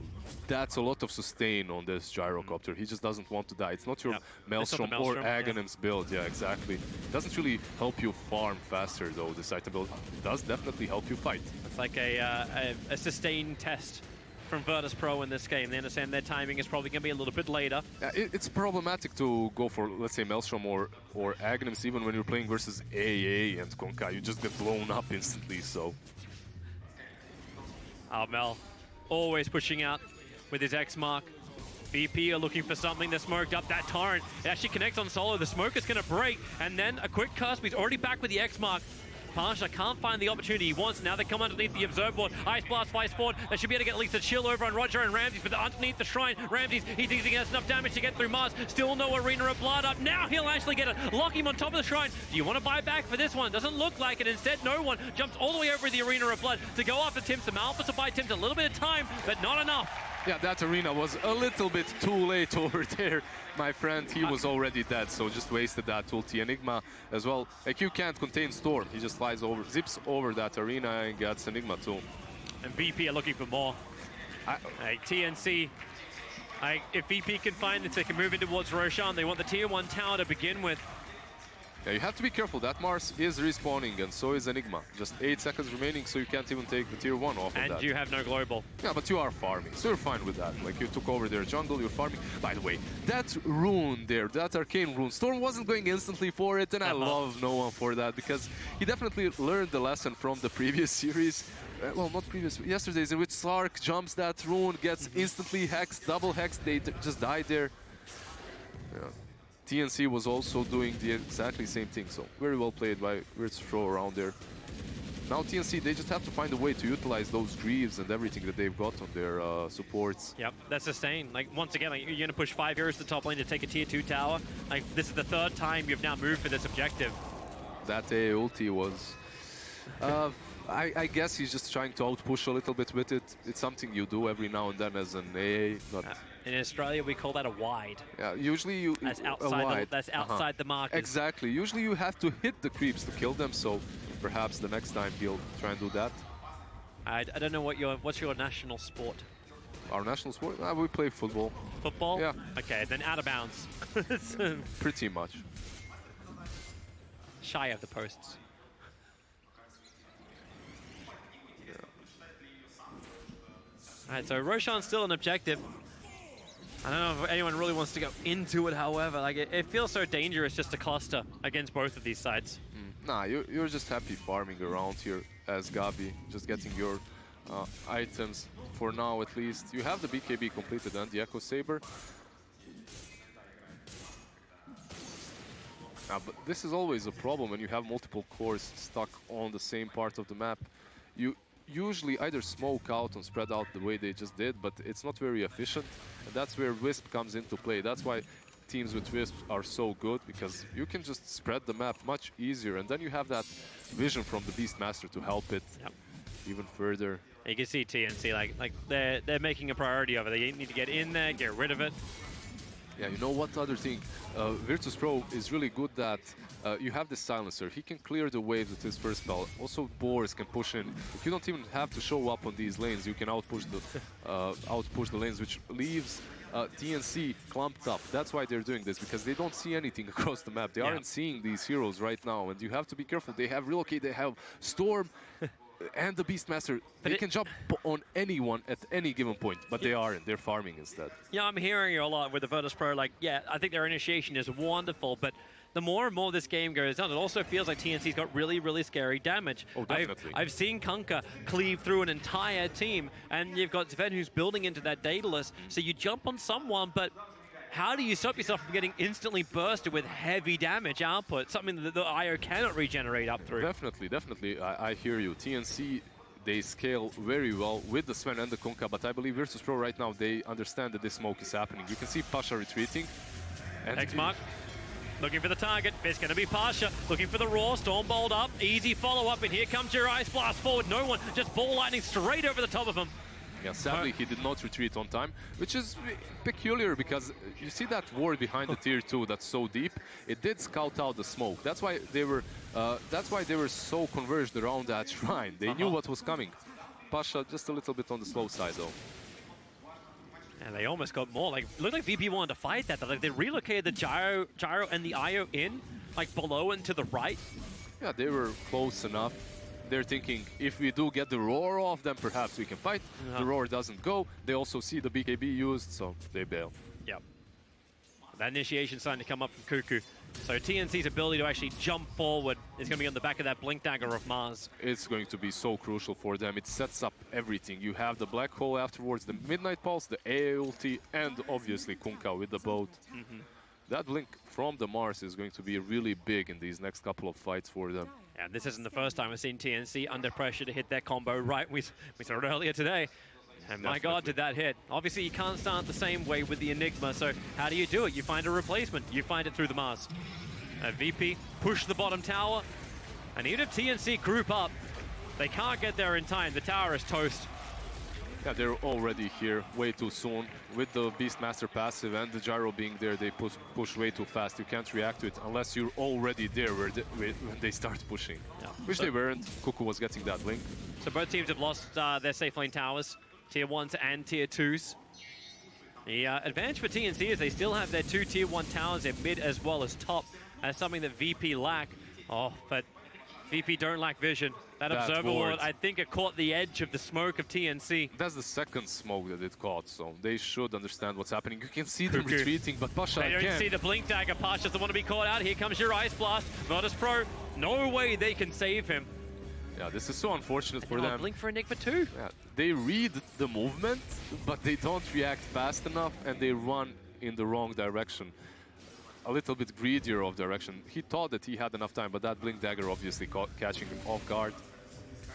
that's a lot of sustain on this gyrocopter. He just doesn't want to die. It's not your Maelstrom or Aghanim's build. Yeah, exactly. It doesn't really help you farm faster though, this item build. It does definitely help you fight. It's like a sustained test from Virtus.pro in this game. They understand their timing is probably going to be a little bit later. It's problematic to go for, let's say, Maelstrom or Aghanims, even when you're playing versus AA and Konka. You just get blown up instantly, so... Mel always pushing out with his X mark. VP are looking for something. They're smoked up. That torrent, it actually connects on solo. The smoke is going to break, and then a quick cusp. He's already back with the X mark. Pasha can't find the opportunity he wants. Now they come underneath the observe board. Ice Blast flies forward. They should be able to get at least a chill over on Roger and Ramses, but underneath the shrine, Ramses, he thinks he gets enough damage to get through Mars. Still no Arena of Blood up. Now he'll actually get it. Lock him on top of the shrine. Do you want to buy back for this one? Doesn't look like it. Instead, no one jumps all the way over the Arena of Blood to go after Tim's. Some Alphas to buy Tim's a little bit of time, but not enough. Yeah, that arena was a little bit too late over there, my friend. He was already dead, so just wasted that ulti. Enigma as well. Like, you can't contain Storm. He just flies over, zips over that arena and gets Enigma too. And VP are looking for more. TNC, if VP can find it, they can move in towards Roshan. They want the tier 1 tower to begin with. Yeah, you have to be careful. That Mars is respawning, and so is Enigma. Just 8 seconds remaining, so you can't even take the tier 1 off of that. And you have no global. Yeah, but you are farming, so you're fine with that. Like, you took over their jungle, you're farming. By the way, that rune there, that arcane rune, Storm wasn't going instantly for it, and I love no one for that, because he definitely learned the lesson from the previous series. Well, not previous, yesterday's, in which Sark jumps that rune, gets instantly hexed, double hexed, they just died there. Yeah. TNC was also doing the exactly same thing, so very well played by Virtus.pro around there. Now TNC, they just have to find a way to utilize those Greaves and everything that they've got on their supports. Yep, that's sustain. Like, once again, like, you're going to push 5 heroes to the top lane to take a tier 2 tower. Like, this is the 3rd time you've now moved for this objective. That AA ulti was... I guess he's just trying to outpush a little bit with it. It's something you do every now and then as an AA. In Australia, we call that a wide. Yeah, usually you... That's outside the markers. Exactly. Usually you have to hit the creeps to kill them, so perhaps the next time he'll try and do that. I don't know what's your national sport? Our national sport? We play football. Football? Yeah. Okay, then out of bounds. Pretty much. Shy of the posts. Alright, so Roshan's still an objective. I don't know if anyone really wants to go into it, however. Like, it feels so dangerous just to cluster against both of these sides. Nah, you're just happy farming around here as Gabi, just getting your items for now at least. You have the BKB completed and the Echo Saber. But this is always a problem when you have multiple cores stuck on the same part of the map. You usually either smoke out and spread out the way they just did, but it's not very efficient, and that's where Wisp comes into play. That's why teams with Wisp are so good, because you can just spread the map much easier, and then you have that vision from the Beastmaster to help it even further. You can see TNC, like they're making a priority of it. They need to get in there, get rid of it. Yeah, you know what other thing? Virtus.pro is really good that you have this silencer. He can clear the waves with his first spell. Also, Boris can push in. You don't even have to show up on these lanes. You can outpush the lanes, which leaves TNC clumped up. That's why they're doing this, because they don't see anything across the map. They aren't seeing these heroes right now, and you have to be careful. They have Relocate, they have Storm, and the Beastmaster. They can jump on anyone at any given point, but they aren't. They're farming instead. Yeah, I'm hearing you a lot with the Virtus.pro. Like, yeah, I think their initiation is wonderful, but the more and more this game goes on, it also feels like TNC's got really, really scary damage. Oh, definitely. I've seen Kunkka cleave through an entire team, and you've got Sven who's building into that Daedalus, so you jump on someone, but how do you stop yourself from getting instantly bursted with heavy damage output, something that the IO cannot regenerate up through? Definitely. I hear you. TNC, they scale very well with the Sven and the Kunkka, but I believe Virtus.pro right now, they understand that this smoke is happening. You can see Pasha retreating. X-Mark. Looking for the target. It's going to be Pasha. Looking for the Raw. Stormbolt up. Easy follow-up. And here comes your Ice Blast forward. No one. Just ball lightning straight over the top of him. Yeah, sadly, he did not retreat on time, which is peculiar because you see that ward behind the tier 2 that's so deep. It did scout out the smoke. That's why they were so converged around that shrine. They knew what was coming. Pasha just a little bit on the slow side, though. And they almost got more. Like, looked like VP wanted to fight that. Like, they relocated the gyro and the IO in, like below and to the right. Yeah, they were close enough. They're thinking, if we do get the roar off, then perhaps we can fight. The roar doesn't go. They also see the BKB used, so they bail. Yep. That initiation starting to come up from Cuckoo. So TNC's ability to actually jump forward is going to be on the back of that Blink Dagger of Mars. It's going to be so crucial for them. It sets up everything. You have the Black Hole afterwards, the Midnight Pulse, the AA ulti, and obviously Kunkka with the boat. That Blink from the Mars is going to be really big in these next couple of fights for them. And this isn't the first time we've seen TNC under pressure to hit their combo right. We saw it earlier today. And my God, did that hit. Obviously, you can't start the same way with the Enigma, so how do you do it? You find a replacement. You find it through the Mars. VP push the bottom tower, and even if TNC group up, they can't get there in time. The tower is toast. Yeah, they're already here way too soon. With the Beastmaster passive and the gyro being there, they push way too fast. You can't react to it unless you're already there when they start pushing. Yeah. Which they weren't. Cuckoo was getting that link. So both teams have lost their safe lane towers, tier 1s and tier 2s. The advantage for TNC is they still have their 2 tier 1 towers in mid as well as top. That's something that VP lack. Oh, but VP don't lack vision. That observer ward, I think it caught the edge of the smoke of TNC. That's the second smoke that it caught, so they should understand what's happening. You can see them retreating, but Pasha They don't see the Blink Dagger. Pasha doesn't want to be caught out. Here comes your Ice Blast. Virtus Pro, no way they can save him. Yeah, this is so unfortunate for them. Blink for Enigma too. Yeah, they read the movement, but they don't react fast enough, and they run in the wrong direction. A little bit greedier of direction. He thought that he had enough time, but that Blink Dagger obviously catching him off guard.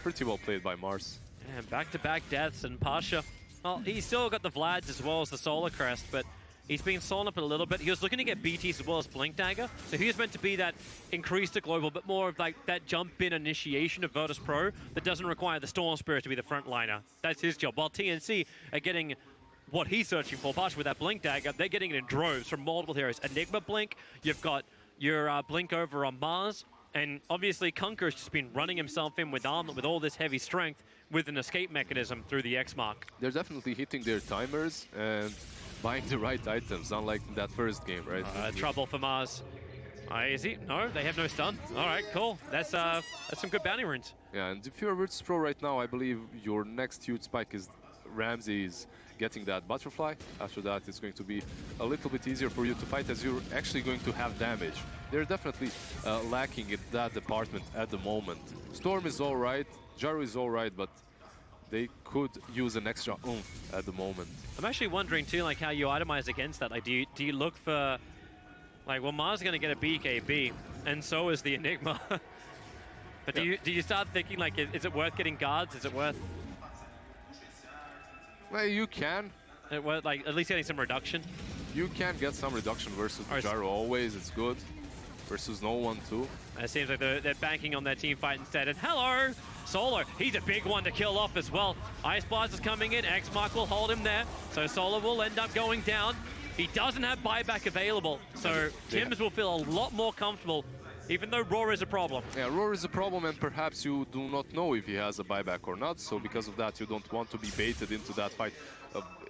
Pretty well played by Mars. And back-to-back deaths, and Pasha, well, he's still got the Vlads as well as the Solar Crest, but he's been slowing up a little bit. He was looking to get BTs as well as Blink Dagger, so he was meant to be that increase to global, but more of like that jump-in initiation of Virtus Pro that doesn't require the Storm Spirit to be the frontliner. That's his job. While TNC are getting what he's searching for, Pasha with that Blink Dagger, they're getting it in droves from multiple heroes. Enigma Blink, you've got your Blink over on Mars, and obviously Kunkka has just been running himself in with armlet with all this heavy strength with an escape mechanism through the X mark. They're definitely hitting their timers and buying the right items, unlike that first game, right? Trouble for Mars. Is he? No, they have no stun. All right, cool. That's some good bounty runes. Yeah, and if you're a Virtus Pro right now, I believe your next huge spike is Ramsey's getting that butterfly. After that, it's going to be a little bit easier for you to fight as you're actually going to have damage. They're definitely lacking in that department at the moment. Storm is all right, Gyro is all right, but they could use an extra oomph at the moment. I'm actually wondering too, like how you itemize against that. Like, do you look for, like, well, Mars is going to get a BKB, and so is the Enigma. But do you start thinking like, is it worth getting guards? Is it worth? Well, you can. Like, at least getting some reduction. You can get some reduction versus Gyro always. It's good. Versus no one too. And it seems like they're banking on their team fight instead. And hello, Solar. He's a big one to kill off as well. Ice Blast is coming in. X-Mark will hold him there. So Solar will end up going down. He doesn't have buyback available. So Tims will feel a lot more comfortable, even though Roar is a problem. Yeah, Roar is a problem, and perhaps you do not know if he has a buyback or not. So because of that, you don't want to be baited into that fight.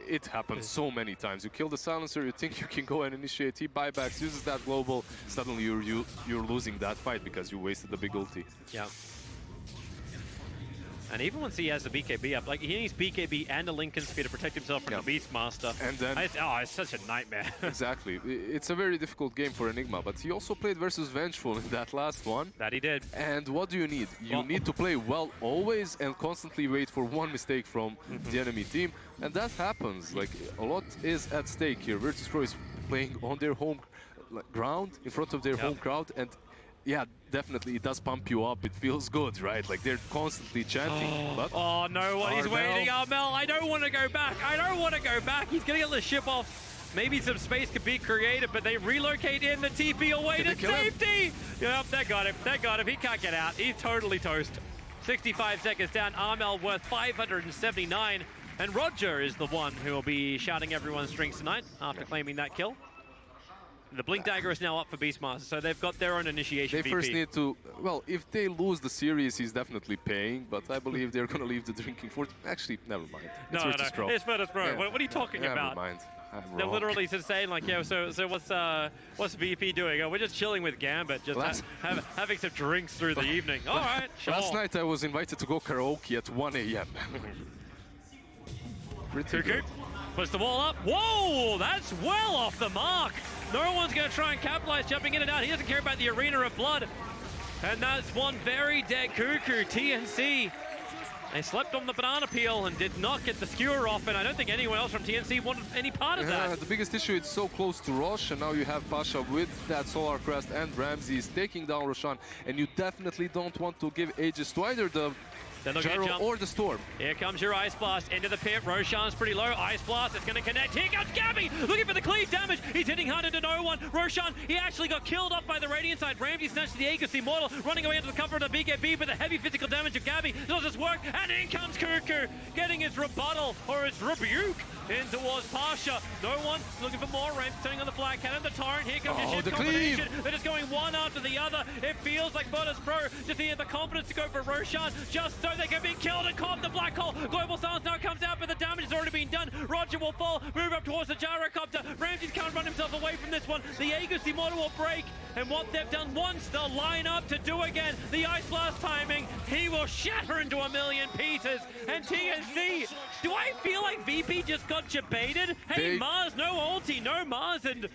It happens so many times. You kill the silencer, you think you can go and initiate, he buybacks, uses that global, suddenly you're losing that fight because you wasted the big ulti. Yeah. And even once he has the BKB up, like, he needs BKB and a Lincoln Sphere to protect himself from the Beastmaster. And then... it's such a nightmare. Exactly. It's a very difficult game for Enigma, but he also played versus Vengeful in that last one. That he did. And what do you need? You need to play well always and constantly wait for one mistake from the enemy team. And that happens. Like, a lot is at stake here. Virtus Pro is playing on their home ground, in front of their home crowd, and yeah, definitely, it does pump you up. It feels good, right? Like, they're constantly chanting. But oh, no, what he's waiting, Armel. I don't want to go back. I don't want to go back. He's going to get the ship off. Maybe some space could be created, but they relocate in the TP away to safety. Yep, they got him. They got him. He can't get out. He's totally toast. 65 seconds down. Armel worth 579. And Roger is the one who will be shouting everyone's drinks tonight after claiming that kill. The Blink Dagger is now up for Beastmaster, so they've got their own initiation They VP. first need to, well, if they lose the series, he's definitely paying, but I believe they're going to leave the drinking for, actually, never mind. It's No, Virtus Pro. it's Virtus Pro. Yeah. What are you talking Never about? mind. I'm They're wrong. literally just saying like, yeah, so what's VP doing? Oh, we're just chilling with Gambit, just having some drinks through the evening. All right, sure. Last night I was invited to go karaoke at 1 a.m. Pretty Cuckoo good. puts the wall up. Whoa, that's well off the mark. No one's going to try and capitalize jumping in and out. He doesn't care about the arena of blood. And that's one very dead Cuckoo, TNC. They slept on the banana peel and did not get the skewer off, and I don't think anyone else from TNC wanted any part of that. The biggest issue, it's so close to Rosh, and now you have Pasha with that Solar Crest and Ramses taking down Roshan, and you definitely don't want to give ages to either the They're looking at Gyro jump. or the Storm. Here comes your Ice Blast into the pit. Roshan's pretty low. Ice Blast is going to connect. Here comes Gabby looking for the cleave damage. He's hitting hard into no one. Roshan, he actually got killed off by the Radiant side. Ramsey snatched the Aegis Immortal, running away into the cover of the BKB, but the heavy physical damage of Gabby does this work. And in comes Cuckoo, getting his rebuttal or his rebuke in towards Pasha. No one looking for more. Ramsey turning on the flag cannon. The Torrent. Here comes your ship the combination. They're just going one after the other. It feels like Virtus Pro just need the confidence to go for Roshan just so they can be killed and caught in the black hole. Global Silence now comes out, but the damage has already been done. Roger will fall, move up towards the gyrocopter. Ramses can't run himself away from this one. The Aegis Immortal will break, and what they've done once, they'll line up to do again. The Ice Blast timing, he will shatter into a million pieces. And TNC, do I feel like VP just got jebaited? Hey, Mars, no ulti, no Mars, and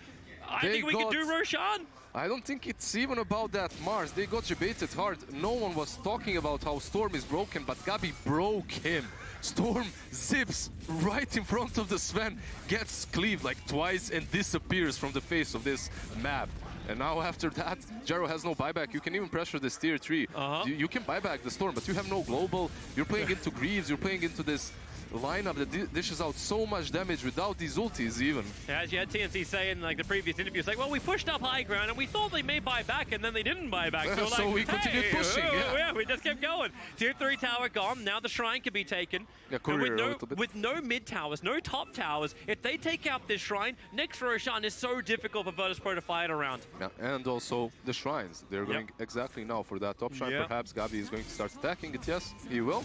I think we can do Roshan. I don't think it's even about that, Mars. They got debated hard. No one was talking about how Storm is broken, but Gabi broke him. Storm zips right in front of the Sven, gets cleaved like twice and disappears from the face of this map. And now after that, Gyro has no buyback. You can even pressure this tier 3. You can buy back the Storm, but you have no global. You're playing into Greaves, you're playing into this lineup that dishes out so much damage without these ultis even. Yeah, as you had TNC saying like the previous interviews, like, well, we pushed up high ground and we thought they may buy back and then they didn't buy back. So, So we continued pushing, yeah. We just kept going. Tier 3 tower gone, now the shrine can be taken. Yeah, And courier a little bit. with no mid towers, no top towers, if they take out this shrine, next Roshan is so difficult for Virtus Pro to fight around. Yeah, and also the shrines. They're going exactly now for that top shrine. Yep. Perhaps Gabi is going to start attacking it. Yes, he will.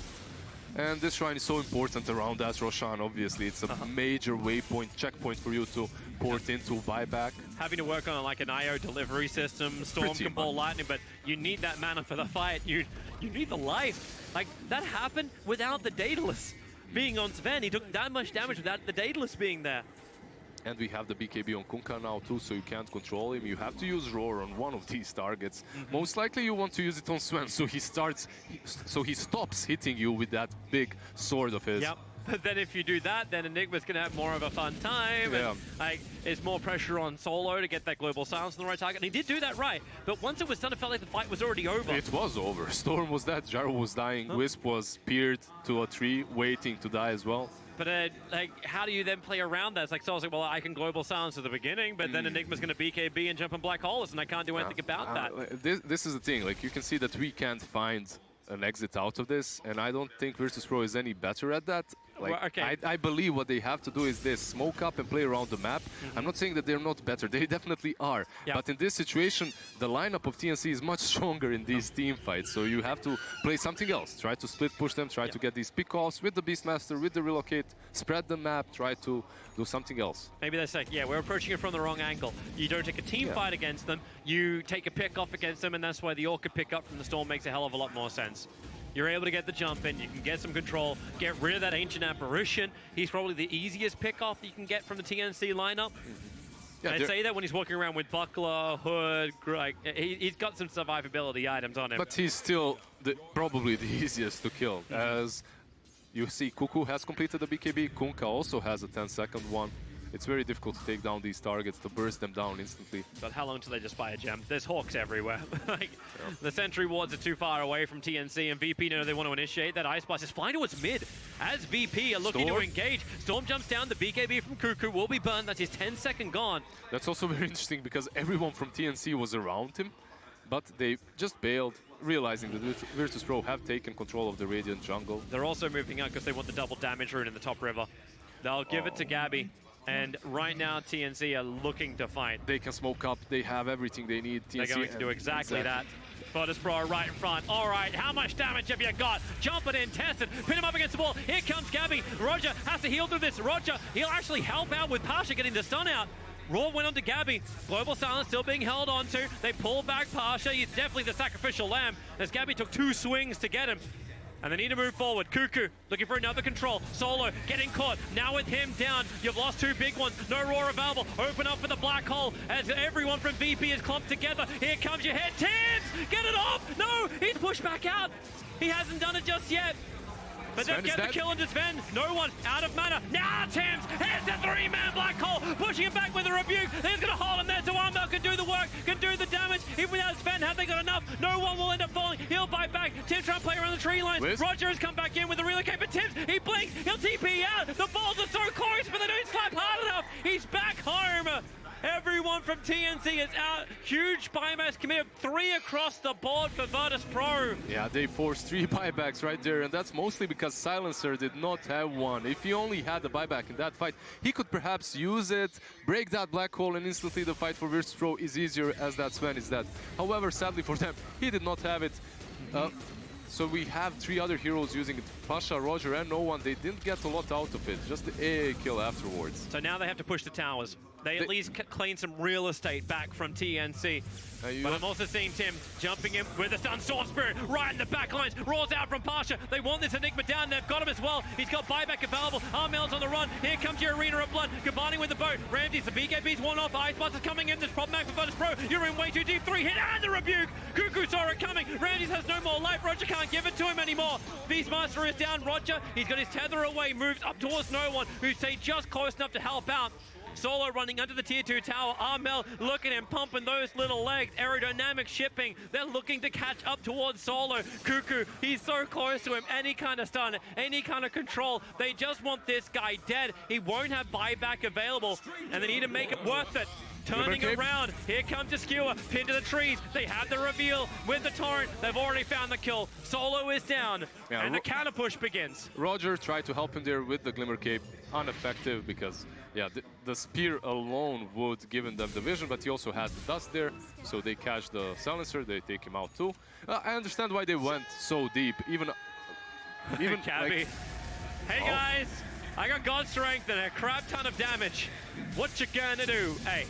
And this shrine is so important around that Roshan, obviously. It's a major waypoint, checkpoint for you to port into, buyback. Having to work on like an IO delivery system, Storm Pretty can ball lightning, but you need that mana for the fight. You need the life. Like, that happened without the Daedalus being on Sven. He took that much damage without the Daedalus being there. And we have the BKB on Kunkka now too, so you can't control him. You have to use Roar on one of these targets. Most likely you want to use it on Sven, so he stops hitting you with that big sword of his. Yep. But then if you do that, then Enigma's going to have more of a fun time. Yeah. And, like, it's more pressure on Solo to get that global silence on the right target. And he did do that right. But once it was done, it felt like the fight was already over. It was over. Storm was dead, Gyro was dying, Wisp was peered to a tree, waiting to die as well. But like, how do you then play around that? It's like, Solo's like, well, I can global silence at the beginning, but then Enigma's going to BKB and jump in black holes, and I can't do anything about that. This is the thing, like, you can see that we can't find an exit out of this, and I don't think Virtus Pro is any better at that. Like, Well, okay. I believe what they have to do is this: smoke up and play around the map. I'm not saying that they're not better; they definitely are. Yeah. But in this situation, the lineup of TNC is much stronger in these team fights. So you have to play something else. Try to split push them. Try to get these pick-offs with the Beastmaster, with the relocate. Spread the map. Try to do something else. Maybe they're saying, yeah, we're approaching it from the wrong angle. You don't take a team fight against them, you take a pick off against them, and that's why the Orca pick up from the Storm makes a hell of a lot more sense. You're able to get the jump in, you can get some control, get rid of that Ancient Apparition. He's probably the easiest pick off that you can get from the TNC lineup. Yeah, I say that when he's walking around with Buckler, Hood, like, he's got some survivability items on him. But he's still probably the easiest to kill. As you see, Cuckoo has completed the BKB. Kunkka also has a 10-second one. It's very difficult to take down these targets, to burst them down instantly. But how long until they just buy a gem? There's Hawks everywhere. Like, the sentry wards are too far away from TNC, and VP know they want to initiate. That Ice Blast is flying towards mid. As VP are looking to engage, Storm jumps down. The BKB from Cuckoo will be burned. That's his 10-second gone. That's also very interesting because everyone from TNC was around him, but they just bailed. realizing that Virtus.pro have taken control of the Radiant jungle. They're also moving out because they want the double damage rune in the top river. They'll give it to Gabby. And right now, TNC are looking to fight. They can smoke up. They have everything they need. TNC They're going to do exactly that. Virtus.pro right in front. All right, how much damage have you got? Jump it in, test it, pin him up against the wall. Here comes Gabby. Roger has to heal through this. Roger, he'll actually help out with Pasha getting the stun out. Raw went on to Gabby. Global Silence still being held onto. They pull back Pasha. He's definitely the sacrificial lamb as Gabby took 2 swings to get him. And they need to move forward. Cuckoo looking for another control. Solo getting caught. Now with him down, you've lost 2 big ones. No Raw available. Open up for the black hole as everyone from VP is clumped together. Here comes your head. Tims! Get it off! No! He's pushed back out. He hasn't done it just yet. But they'll get the kill into Sven. No one out of mana. Now Tims has the 3-man black hole. Pushing him back with a rebuke. He's going to hold him there. So Armel can do the work, can do the damage. Even without Sven, have they got enough? No one will end up falling. He'll bite back. Tims trying to play around the tree lines. Roger has come back in with the relocate. But Tims, he blinks. He'll TP out. The balls are so close, but they don't slap hard enough. He's back home. Everyone from TNC is out. Huge buybacks committed. 3 across the board for Virtus.pro. Yeah, they forced 3 buybacks right there, and that's mostly because Silencer did not have one. If he only had the buyback in that fight, he could perhaps use it, break that black hole, and instantly the fight for Virtus.pro is easier as that Sven is dead. However, sadly for them, he did not have it. So we have 3 other heroes using it. Pasha, Roger, and no one. They didn't get a lot out of it, just the AA kill afterwards. So now they have to push the towers. They at least clean some real estate back from TNC. But I'm also seeing Tim jumping in with a stun Sword Spirit right in the back lines. Rolls out from Pasha. They want this Enigma down. They've got him as well. He's got buyback available. Armel's on the run. Here comes your Arena of Blood. Combining with the boat. Ramses, the BKB's one off. Icebusters coming in. There's problematic for Virtus.pro. You're in way too deep. 3 hit and the rebuke. Cuckoo saw it coming. Ramses has no more life. Roger can't give it to him anymore. Beastmaster is down. Roger, he's got his tether away. Moves up towards no one, who stayed just close enough to help out. Solo running under the tier 2 tower. Armel looking and pumping those little legs. Aerodynamic shipping. They're looking to catch up towards Solo. Cuckoo, he's so close to him. Any kind of stun, any kind of control. They just want this guy dead. He won't have buyback available, and they need to make it worth it. Turning around, here comes the skewer, pinned to the trees. They have the reveal with the torrent. They've already found the kill. Solo is down, and the counter push begins. Roger tried to help him there with the Glimmer Cape, ineffective because, yeah, the spear alone would give them the vision, but he also had the dust there, so they catch the Silencer, they take him out too. I understand why they went so deep, even Cabby. like, hey guys, I got God Strength and a crap ton of damage. What you gonna do? Hey.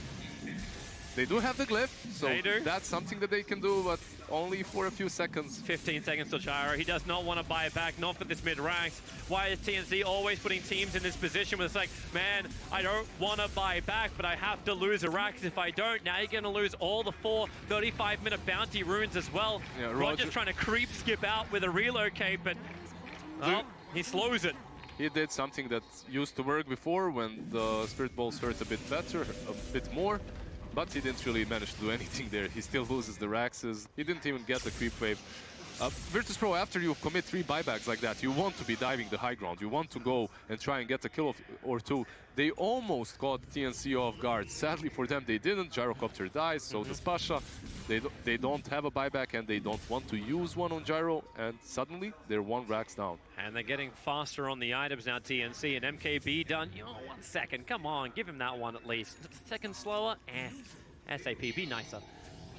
They do have the glyph, so that's something that they can do, but only for a few seconds. 15 seconds to Gyro. He does not want to buy it back, not for this mid-ranks. Why is TNC always putting teams in this position where it's like, man, I don't want to buy back, but I have to lose a Rax if I don't. Now you're going to lose all the 4 35-minute bounty runes as well. Yeah, Roger's trying to creep skip out with a relocate, but well, he slows it. He did something that used to work before when the Spirit Balls hurt a bit better, a bit more. But he didn't really manage to do anything there. He still loses the Raxes. He didn't even get the creep wave. Virtus.pro, after you commit 3 buybacks like that, you want to be diving the high ground. You want to go and try and get a kill or 2. They almost caught TNC off guard. Sadly for them, they didn't. Gyrocopter dies, so does Pasha. They don't have a buyback and they don't want to use one on Gyro, and suddenly they're 1 Rax down. And they're getting faster on the items now, TNC, and MKB done. You know, 1 second, come on, give him that one at least. A second slower, SAP, be nicer.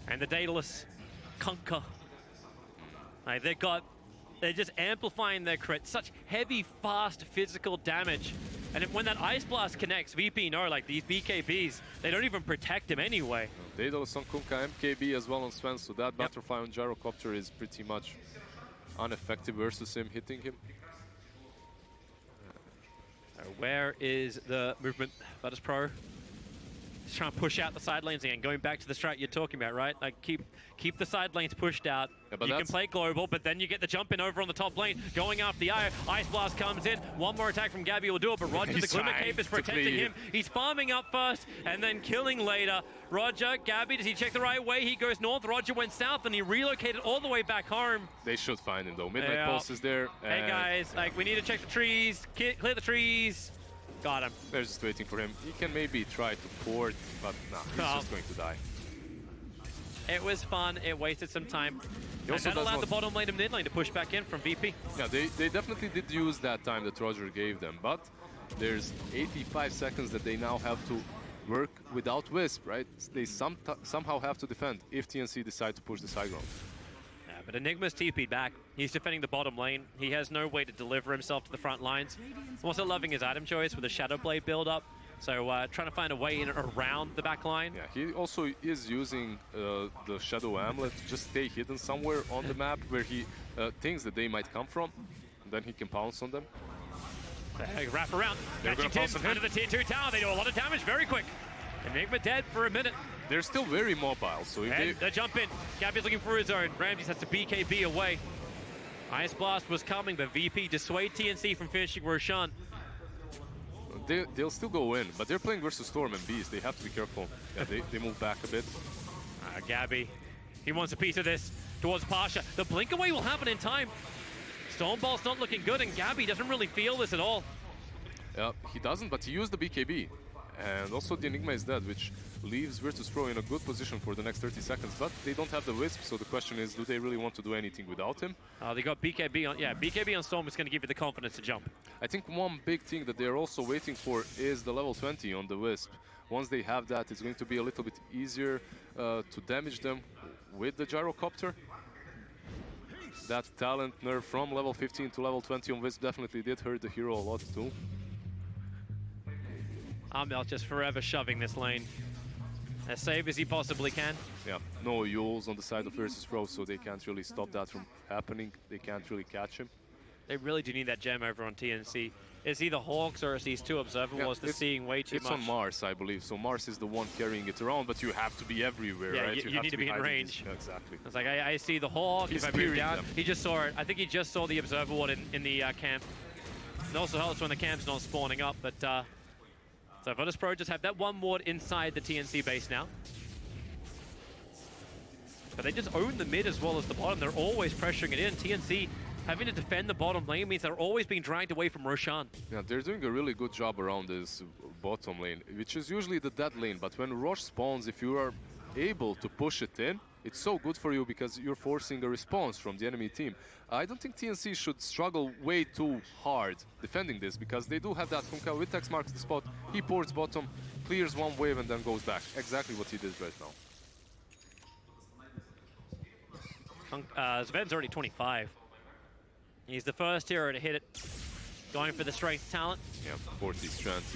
And the Daedalus conquer. Like they're just amplifying their crit. Such heavy, fast, physical damage. And when that Ice Blast connects, VP know, like these BKBs, they don't even protect him anyway. Daedalus on Kunkka, MKB as well on Sven, so that Butterfly on Gyrocopter is pretty much ineffective versus him, hitting him. Where is the movement? Virtus.pro. Just trying to push out the side lanes again, going back to the strat you're talking about, right? Like keep the side lanes pushed out. Yeah, you can play global, but then you get the jump in over on the top lane, going after the Io. Ice Blast comes in. 1 more attack from Gabby will do it, but Roger, the Glimmer Cape is protecting him. He's farming up first and then killing later. Roger, Gabby, does he check the right way? He goes north. Roger went south and he relocated all the way back home. They should find him though. Midnight Pulse is there. Hey guys, like we need to check the trees, clear the trees. Got him. They're just waiting for him. He can maybe try to port, but no, he's just going to die. It was fun. It wasted some time. And that allowed the bottom lane and mid lane to push back in from VP. Yeah, they definitely did use that time that Roger gave them, but there's 85 seconds that they now have to work without Wisp, right? They somehow have to defend if TNC decide to push this high ground. Yeah, but Enigma's TP'd back. He's defending the bottom lane. He has no way to deliver himself to the front lines. I'm also loving his item choice with a Shadow Blade build up. So trying to find a way in around the back line. Yeah, he also is using the Shadow Amulet to just stay hidden somewhere on the map where he thinks that they might come from. And then he can pounce on them. Wrap around. Catching Tim under the tier 2 tower. They do a lot of damage very quick. Enigma dead for a minute. They're still very mobile, so if they jump in. Gabby's looking for his own. Ramses has to BKB away. Ice Blast was coming, but VP dissuade TNC from finishing Roshan. They'll still go in, but they're playing versus Storm and Beast. They have to be careful. Yeah, they move back a bit. Gabby, he wants a piece of this towards Pasha. The blink away will happen in time. Stormball's not looking good, and Gabby doesn't really feel this at all. Yeah, he doesn't, but he used the BKB. And also the Enigma is dead, which leaves Virtus.pro in a good position for the next 30 seconds. But they don't have the Wisp, so the question is, do they really want to do anything without him? They got BKB on, BKB on Storm is going to give you the confidence to jump. I think one big thing that they're also waiting for is the level 20 on the Wisp. Once they have that, it's going to be a little bit easier to damage them with the Gyrocopter. That talent nerf from level 15 to level 20 on Wisp definitely did hurt the hero a lot too. Amel just forever shoving this lane. As safe as he possibly can. Yeah, no Yules on the side of Virtus.pro, so they can't really stop that from happening. They can't really catch him. They really do need that gem over on TNC. Is he the Hawks or is these two Observer Walls seeing way too much? It's on Mars, I believe. So Mars is the one carrying it around, but you have to be everywhere, yeah, right? You need to be in range. Yeah, exactly. It's like, I see the Hawk. If I move down, he just saw it. I think he just saw the Observer Ward in the camp. It also helps when the camp's not spawning up, but so Virtus.pro just have that one ward inside the TNC base now. But they just own the mid as well as the bottom. They're always pressuring it in. TNC having to defend the bottom lane means they're always being dragged away from Roshan. Yeah, they're doing a really good job around this bottom lane, which is usually the dead lane. But when Rosh spawns, if you are able to push it in, it's so good for you because you're forcing a response from the enemy team. I don't think TNC should struggle way too hard defending this because they do have that Kunkka. Wittex marks the spot, he ports bottom, clears one wave and then goes back. Exactly what he did right now. Sven's already 25. He's the first hero to hit it. Going for the strength talent. Yeah, 40 strength.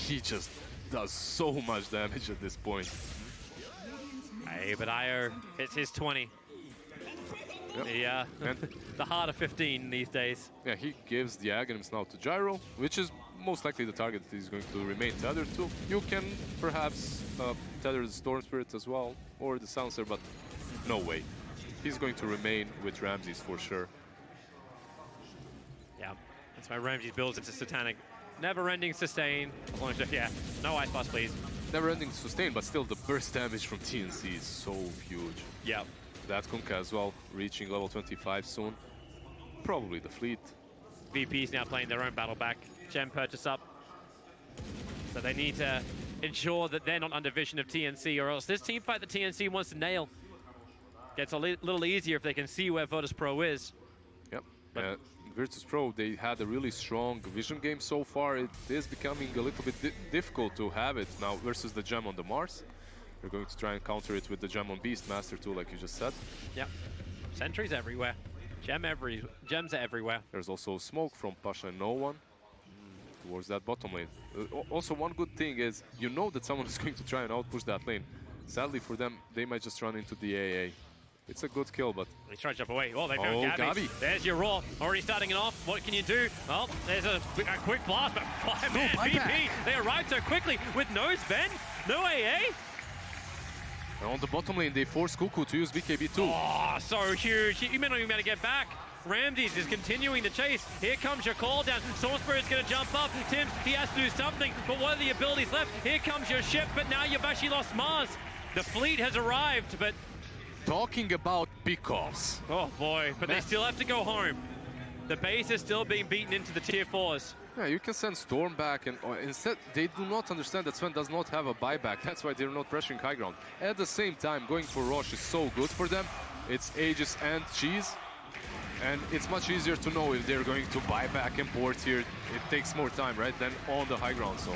He just does so much damage at this point. Hey, but Io hits his 20. Yep. The heart of 15 these days. Yeah, he gives the Aghanims now to Gyro, which is most likely the target that he's going to remain tethered to. You can perhaps tether the Storm Spirit as well, or the Silencer, but no way. He's going to remain with Ramses for sure. Yeah, that's why Ramses builds into Satanic. Never-ending sustain. Yeah, no Ice Blast, please. Never-ending sustain, but still the burst damage from TNC is so huge. Yeah. That Kunkka as well, reaching level 25 soon. Probably the fleet. VP's now playing their own battle back. Gem purchase up. So they need to ensure that they're not under vision of TNC, or else this team fight that TNC wants to nail gets a little easier if they can see where Virtus.pro is. Yep. Virtus.pro, they had a really strong vision game so far. It is becoming a little bit difficult to have it now versus the gem on the Mars. They're going to try and counter it with the gem on Beastmaster too, like you just said. Yep. Sentries everywhere. Gems are everywhere. There's also smoke from Pasha and no one towards that bottom lane. Also, one good thing is you know that someone is going to try and outpush that lane. Sadly for them, they might just run into the AA. It's a good kill, but... They try to jump away. Oh, they found Gabby. There's your raw. Already starting it off. What can you do? Well, there's a quick blast, but fireman, VP, they arrived so quickly with no Sven, no AA. And on the bottom lane, they force Cuckoo to use BKB too. Oh, so huge. He may not even be able to get back. Ramses is continuing the chase. Here comes your call down. Storm Spirit's going to jump up. Tim, he has to do something, but what are the abilities left? Here comes your ship, but now you've actually lost Mars. The fleet has arrived, but... Talking about pickoffs. Oh boy, but they still have to go home. The base is still being beaten into the tier 4s. Yeah, you can send Storm back, and instead they do not understand that Sven does not have a buyback. That's why they're not pressuring high ground. At the same time, going for Rosh is so good for them. It's Aegis and Cheese. And it's much easier to know if they're going to buy back and port here. It takes more time, right, than on the high ground. So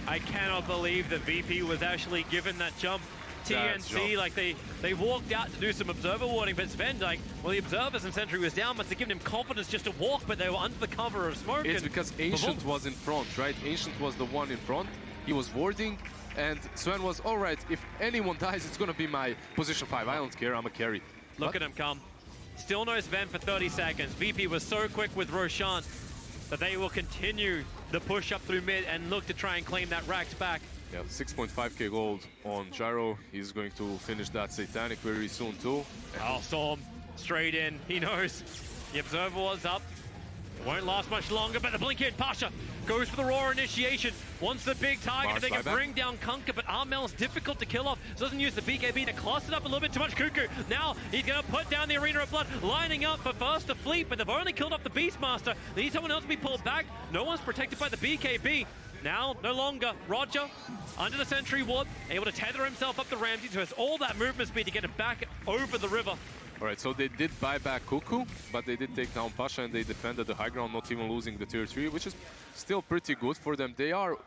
I cannot believe that VP was actually given that jump. TNC, like they walked out to do some observer warding, but Sven, like, well, the observers and Sentry was down, must have given him confidence just to walk, but they were under the cover of smoke. It's because Ancient was in front, right? Ancient was the one in front. He was warding, and Sven was, all right, if anyone dies, it's going to be my position 5. I don't care, I'm a carry. Look at him come. Still no Sven for 30 seconds. VP was so quick with Roshan that they will continue the push up through mid and look to try and claim that Rax back. Yeah, 6.5k gold on Gyro. He's going to finish that Satanic very soon too. Oh, Storm straight in. He knows the Observer was up. It won't last much longer, but the blink hit. Pasha goes for the Raw initiation. Wants the big target. Mars They can buyback. bring down Kunkka, but Armel's difficult to kill off. So doesn't use the BKB to cluster up a little bit too much. Cuckoo. Now he's going to put down the Arena of Blood, lining up for first to fleet, but they've only killed off the Beastmaster. They need someone else to be pulled back. No one's protected by the BKB. Now, no longer, Roger, under the Sentry Ward, able to tether himself up the Ramsey, so has all that movement speed to get him back over the river. All right, so they did buy back Cuckoo, but they did take down Pasha and they defended the high ground, not even losing the tier 3, which is still pretty good for them. They are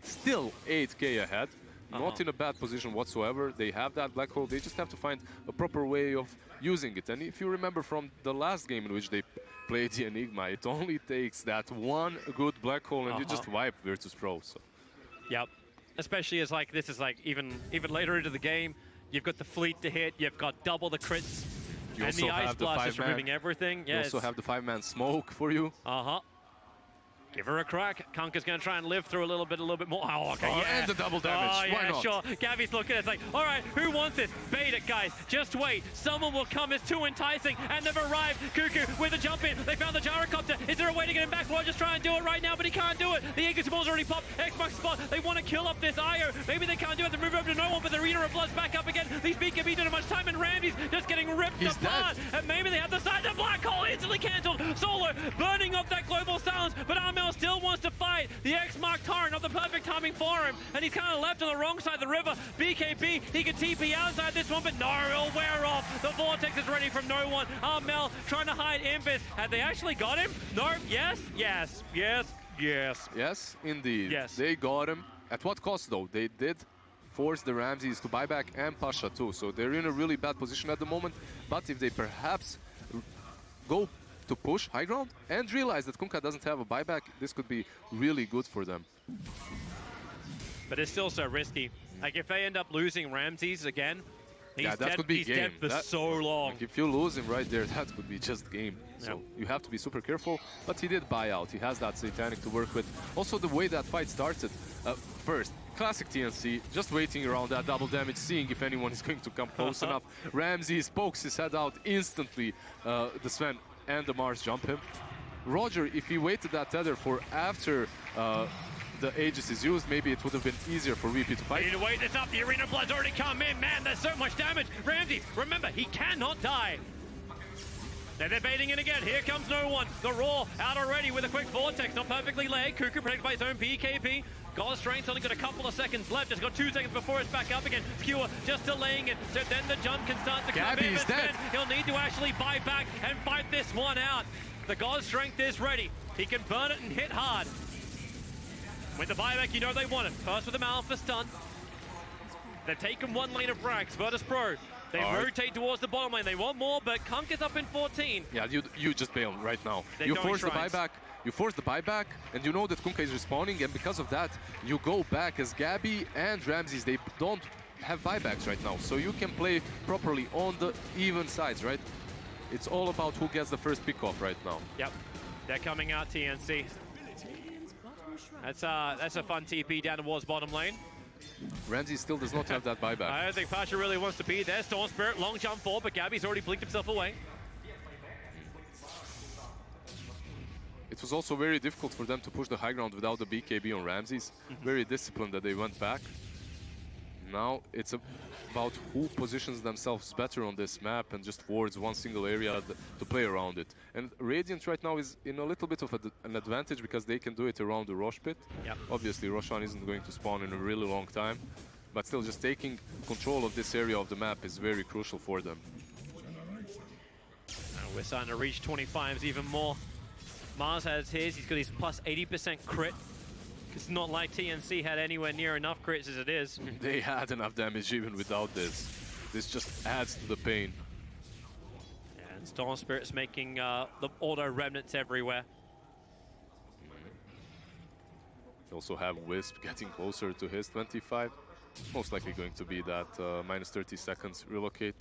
still 8k ahead, not in a bad position whatsoever. They have that black hole, they just have to find a proper way of using it. And if you remember from the last game in which they played the Enigma, it only takes that one good black hole and you just wipe Virtus Pro. So. Yep, especially as like this is like even later into the game, you've got the fleet to hit, you've got double the crits, You and also the Ice have the Blast is 5-man. removing everything. You also have the 5-man smoke for you. Give her a crack. Kunkka's going to try and live through a little bit more. Oh, okay, yeah. And the double damage. Oh, Why yeah, not? sure. Gabby's looking at it. It's like, all right, who wants this? Bait it, guys. Just wait. Someone will come. It's too enticing. And they've arrived. Cuckoo with a jump in. They found the gyrocopter. Is there a way to get him back? Roger's trying to do it right now, but he can't do it. The Aegis ball's already popped. Xbox spot. They want to kill up this IO. Maybe they can't do it. They move over to no one, but the Arena of Blood's back up again. These BKB don't have much time, and Ramsey's just getting ripped apart. And maybe they have the side. The black hole instantly cancelled. Solo burning off that global silence, but Armel still wants to fight. The X-Mark Torrent, not the perfect timing for him, and he's kind of left on the wrong side of the river. BKB, he can TP outside this one, but no, it'll wear off. The Vortex is ready from no one. Armel trying to hide Invis. Have they actually got him? No, yes, yes, yes, yes. Yes, indeed. Yes. They got him. At what cost, though? They did force the Ramses to buy back and Pasha, too. So they're in a really bad position at the moment. But if they perhaps go to push high ground and realize that Kunkka doesn't have a buyback, this could be really good for them. But it's still so risky. Like, if they end up losing Ramses again, he's that could be he's game. dead for so long. Like if you lose him right there, that could be just game. So you have to be super careful. But he did buy out. He has that Satanic to work with. Also, the way that fight started, first, classic TNC, just waiting around that double damage, seeing if anyone is going to come close enough. Ramses pokes his head out instantly. The Sven and the Mars jump him. Roger, if he waited that tether for after the Aegis is used, maybe it would have been easier for VP to fight. Need to wait this up. The Arena Blood's already come in. Man, there's so much damage. Ramses, remember, he cannot die. Now they're baiting in again. Here comes no one. The Raw out already with a quick Vortex. Not perfectly laid. Cuckoo protected by his own BKB. God's Strength's only got a couple of seconds left. It's got 2 seconds before it's back up again. Pure just delaying it. So then the jump can start to come in. dead. He'll need to actually buy back and fight this one out. The God's Strength is ready. He can burn it and hit hard. With the buyback, you know they want it. First with the Malphite stun. They've taken one lane of Rax. Virtus Pro. They rotate towards the bottom lane. They want more, but Kunkka's up in 14. Yeah, you just bail right now. They're You going force the shrines. buyback. You force the buyback, and you know that Kunkka is respawning, and because of that, you go back as Gabby and Ramses. They don't have buybacks right now, so you can play properly on the even sides, right? It's all about who gets the first pick off right now. Yep, they're coming out, TNC. That's a fun TP down towards bottom lane. Ramses still does not have that buyback. I don't think Pasha really wants to be there. Storm Spirit, long jump forward, but Gabby's already blinked himself away. It was also very difficult for them to push the high ground without the BKB on Ramses. Very disciplined that they went back. Now it's about who positions themselves better on this map and just wards one single area to play around it. And Radiant right now is in a little bit of an advantage because they can do it around the Rosh pit. Yep. Obviously, Roshan isn't going to spawn in a really long time, but still just taking control of this area of the map is very crucial for them. We're starting to reach 25s even more. Mars has his. He's got his plus 80% crit. It's not like TNC had anywhere near enough crits as it is. They had enough damage even without this. This just adds to the pain. And Storm Spirit's making the auto remnants everywhere. You also have Wisp getting closer to his 25. Most likely going to be that minus 30 seconds relocate.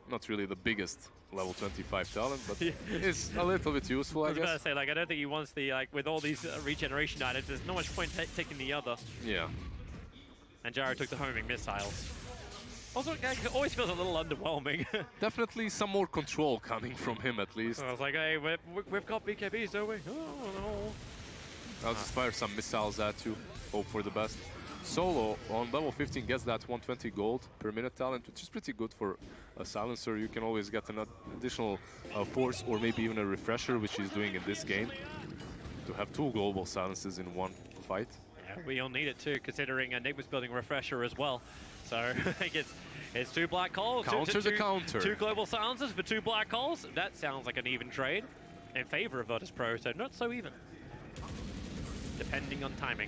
Not really the biggest level 25 talent, but it's a little bit useful, I was guess. gonna say, like, I don't think he wants the, like, with all these regeneration items, there's not much point taking the other. Yeah. And Gyro took the homing missiles. Also, it always feels a little underwhelming. Definitely some more control coming from him, at least. I was like, hey, we've got BKBs, don't we? Oh, no. I'll just fire some missiles at you, hope for the best. Solo on level 15 gets that 120 gold per minute talent, which is pretty good for a silencer. You can always get an additional force or maybe even a refresher, which he's doing in this game. To have 2 global silences in one fight. Yeah, we all need it too, considering Nick was building a refresher as well. So it's 2 black holes. Counter the counter. 2 global silencers for 2 black holes. That sounds like an even trade in favor of Virtus Pro, so not so even. Depending on timing.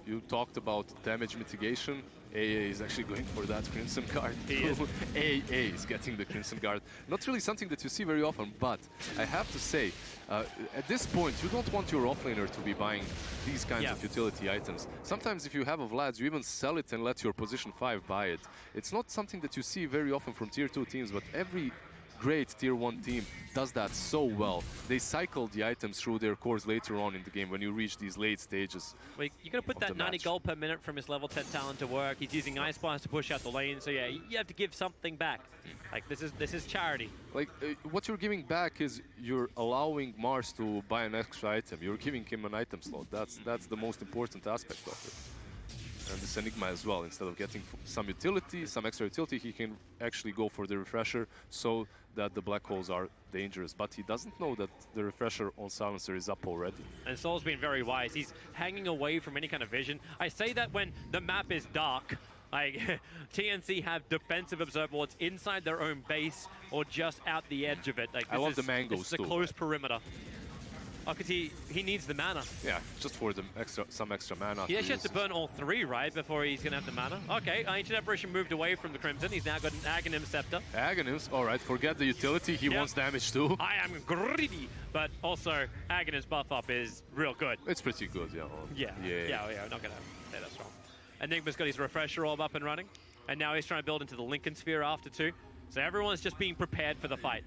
You talked about damage mitigation. AA is actually going for that Crimson Guard. AA is getting the Crimson Guard. Not really something that you see very often, but I have to say, at this point, you don't want your offlaner to be buying these kinds of utility items. Sometimes if you have a Vlad, you even sell it and let your position 5 buy it. It's not something that you see very often from tier 2 teams, but every great tier 1 team does that so well. They cycle the items through their cores later on in the game when you reach these late stages. Well, you're going to put that 90 gold per minute from his level 10 talent to work. He's using Ice Blast to push out the lane, so yeah, you have to give something back. Like, this is charity. Like, what you're giving back is you're allowing Mars to buy an extra item. You're giving him an item slot. That's the most important aspect of it. And this Enigma as well. Instead of getting some utility, some extra utility, he can actually go for the refresher so that the black holes are dangerous. But he doesn't know that the refresher on Silencer is up already. And Sol's been very wise. He's hanging away from any kind of vision. I say that when the map is dark. Like, TNC have defensive observer boards inside their own base or just out the edge of it. Like, I love the mangoes too. It's a close perimeter. Oh, because he needs the mana. Yeah, just for the some extra mana. He actually has to burn all 3, right, before he's going to have the mana. Okay, Ancient Apparition moved away from the Crimson. He's now got an Aghanim Scepter. Aghanims, all right, forget the utility. He wants damage too. I am greedy, but also Aghanim's buff up is real good. It's pretty good, yeah. Yeah, not going to say that's wrong. Enigma's got his Refresher Orb up and running, and now he's trying to build into the Lincoln Sphere after 2. So everyone's just being prepared for the fight.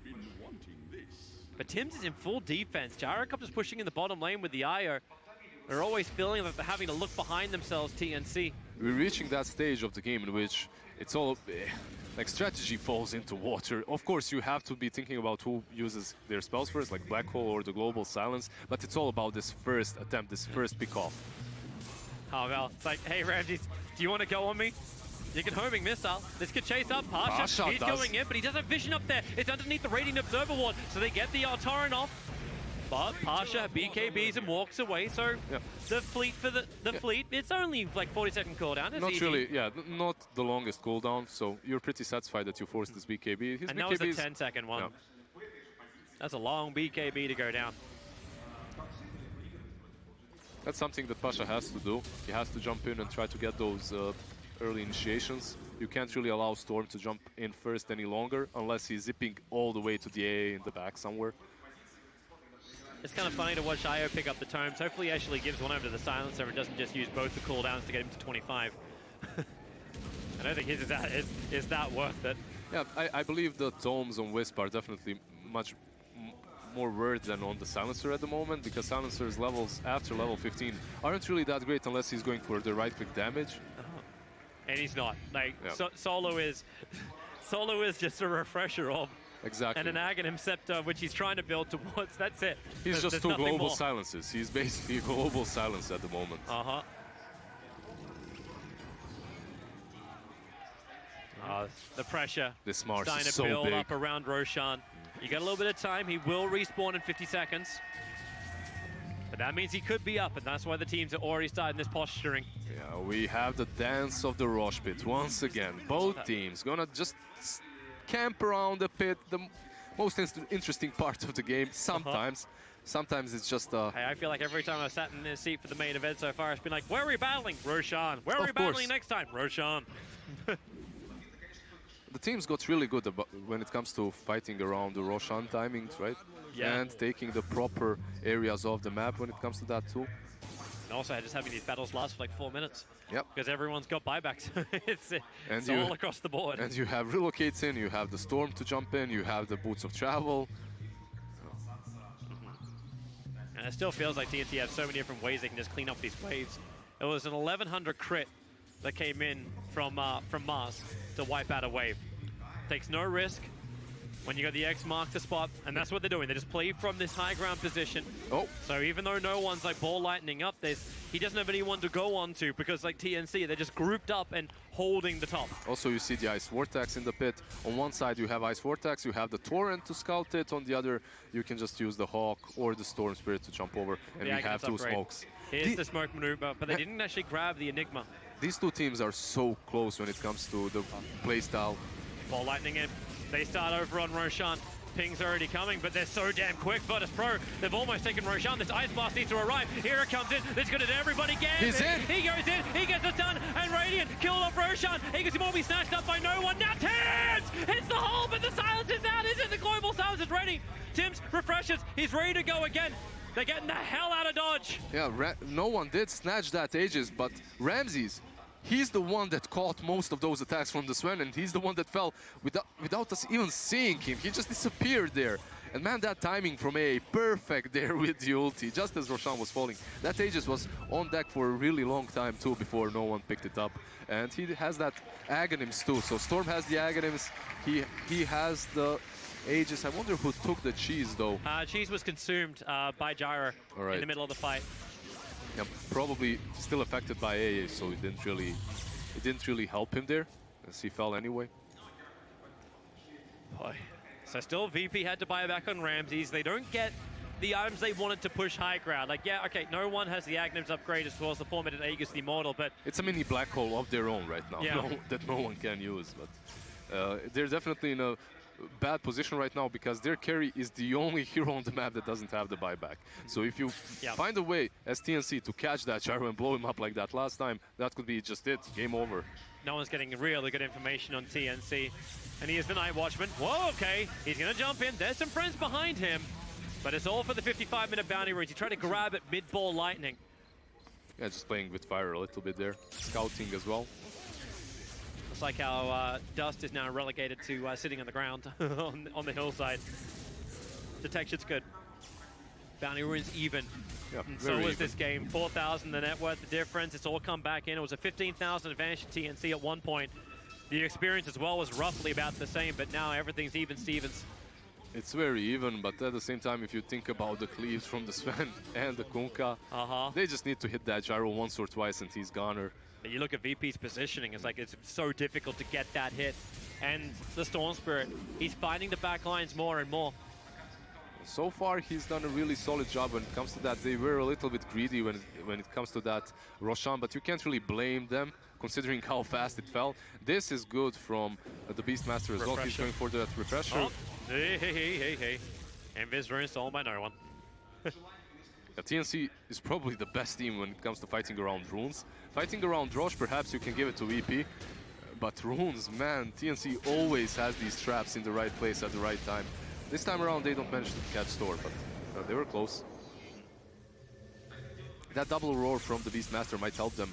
But Tim's is in full defense. Gyrocopter's pushing in the bottom lane with the Io. They're always feeling that they're having to look behind themselves, TNC. We're reaching that stage of the game in which it's all like strategy falls into water. Of course, you have to be thinking about who uses their spells first, like Black Hole or the Global Silence, but it's all about this first attempt, this first pick off. Oh, well, it's like, hey, Ramses, do you want to go on me? You can homing missile. This could chase up Pasha. He's going in, but he does have vision up there. It's underneath the Radiant Observer Ward, so they get the Altaran off. But Pasha BKBs and walks away, so the fleet for the fleet, it's only like 40-second cooldown. It's not easy. really, not the longest cooldown, so you're pretty satisfied that you forced this BKB. His and that was a 10-second one. Yeah. That's a long BKB to go down. That's something that Pasha has to do. He has to jump in and try to get those early initiations. You can't really allow Storm to jump in first any longer unless he's zipping all the way to the AA in the back somewhere. It's kind of funny to watch Io pick up the tomes. Hopefully he actually gives one over to the Silencer and doesn't just use both the cooldowns to get him to 25. I don't think his is that worth it. Yeah, I believe the tomes on Wisp are definitely much more worth than on the Silencer at the moment, because Silencer's levels after level 15 aren't really that great unless he's going for the right-click damage. And he's not. Like, Solo is just a refresher of. Exactly. And an Aghanim Scepter, which he's trying to build towards. That's it. He's just 2 global silences. He's basically a global silence at the moment. The pressure. This Mars starting is to so build big. up around Roshan. You got a little bit of time. He will respawn in 50 seconds. But that means he could be up, and that's why the teams are already starting this posturing. Yeah, we have the dance of the Rosh pit once again. Both teams gonna just camp around the pit, the most interesting part of the game sometimes. Sometimes it's just Hey, I feel like every time I've sat in this seat for the main event so far, it's been like, where are we battling? Roshan. Where are we battling next time? Roshan. the teams got really good when it comes to fighting around the Roshan timings, right? Yeah. And taking the proper areas of the map when it comes to that too. And also just having these battles last for like 4 minutes. Yep. Because everyone's got buybacks. it's you, all across the board. And you have relocates in, you have the storm to jump in, you have the boots of travel. And it still feels like TNC have so many different ways they can just clean up these waves. It was an 1100 crit that came in from Mars to wipe out a wave. Takes no risk when you got the X mark the spot, and that's what they're doing. They just play from this high ground position. Oh. So even though no one's like ball lightning up this, he doesn't have anyone to go on to because like TNC, they're just grouped up and holding the top. Also, you see the Ice Vortex in the pit. On one side, you have Ice Vortex, you have the Torrent to scout it. On the other, you can just use the Hawk or the Storm Spirit to jump over, and Yeah, we have two smokes. Here's the smoke maneuver, but they didn't actually grab the Enigma. These two teams are so close when it comes to the playstyle. Ball lightning in. They start over on Roshan. Ping's already coming, but they're so damn quick. Virtus Pro, they've almost taken Roshan. This Ice Blast needs to arrive. Here it comes in. This is going to do everybody. He's in. He goes in. He gets it done. And Radiant killed off Roshan. He will be snatched up by no one. Now Tims hits the hole, but the silence is out. Is it? The global silence is ready. Tims refreshes. He's ready to go again. They're getting the hell out of dodge. Yeah, no one did snatch that Aegis, but Ramses, he's the one that caught most of those attacks from the Sven, and he's the one that fell without us even seeing him. He just disappeared there. And man, that timing from A, perfect there with the ulti, just as Roshan was falling. That Aegis was on deck for a really long time too before no one picked it up. And he has that Aghanims too. So Storm has the Aghanims, he has the Aegis. I wonder who took the cheese though. Cheese was consumed by Gyra in the middle of the fight. Yeah, probably still affected by AA, so it didn't really help him there, as he fell anyway. Boy. So still VP had to buy back on Ramses. They don't get the items they wanted to push high ground. Like, yeah, okay, no one has the Aghanims upgrade as well as the 4-minute Aegis the Immortal, but... It's a mini black hole of their own right now, that no one can use. But they're definitely in a bad position right now because their carry is the only hero on the map that doesn't have the buyback. So if you find a way as TNC to catch that Gyro and blow him up like that last time, that could be just it. Game over. No one's getting really good information on TNC. And he is the Night Watchman. Whoa, okay. He's going to jump in. There's some friends behind him. But it's all for the 55-minute bounty runes. He tried to grab it mid-ball lightning. Yeah, just playing with fire a little bit there. Scouting as well. It's like how Dust is now relegated to sitting on the ground on the hillside. Detection's good. Bounty runes even. Yep, and so is this game. 4,000 the net worth, the difference. It's all come back in. It was a 15,000 advantage to TNC at one point. The experience as well was roughly about the same, but now everything's even Stevens. It's very even, but at the same time, if you think about the cleaves from the Sven and the Kunkka, they just need to hit that Gyro once or twice and he's goner. But you look at VP's positioning, it's like it's so difficult to get that hit. And the Storm Spirit, he's finding the back lines more and more. So far, he's done a really solid job when it comes to that. They were a little bit greedy when it comes to that Roshan, but you can't really blame them considering how fast it fell. This is good from the Beastmaster as well. He's going for that refresher. Oh. Hey. Invis rune stolen by no one. TNC is probably the best team when it comes to fighting around runes. Fighting around Rosh, perhaps you can give it to VP. But runes, man, TNC always has these traps in the right place at the right time. This time around, they don't manage to catch Store, but they were close. That double roar from the Beastmaster might help them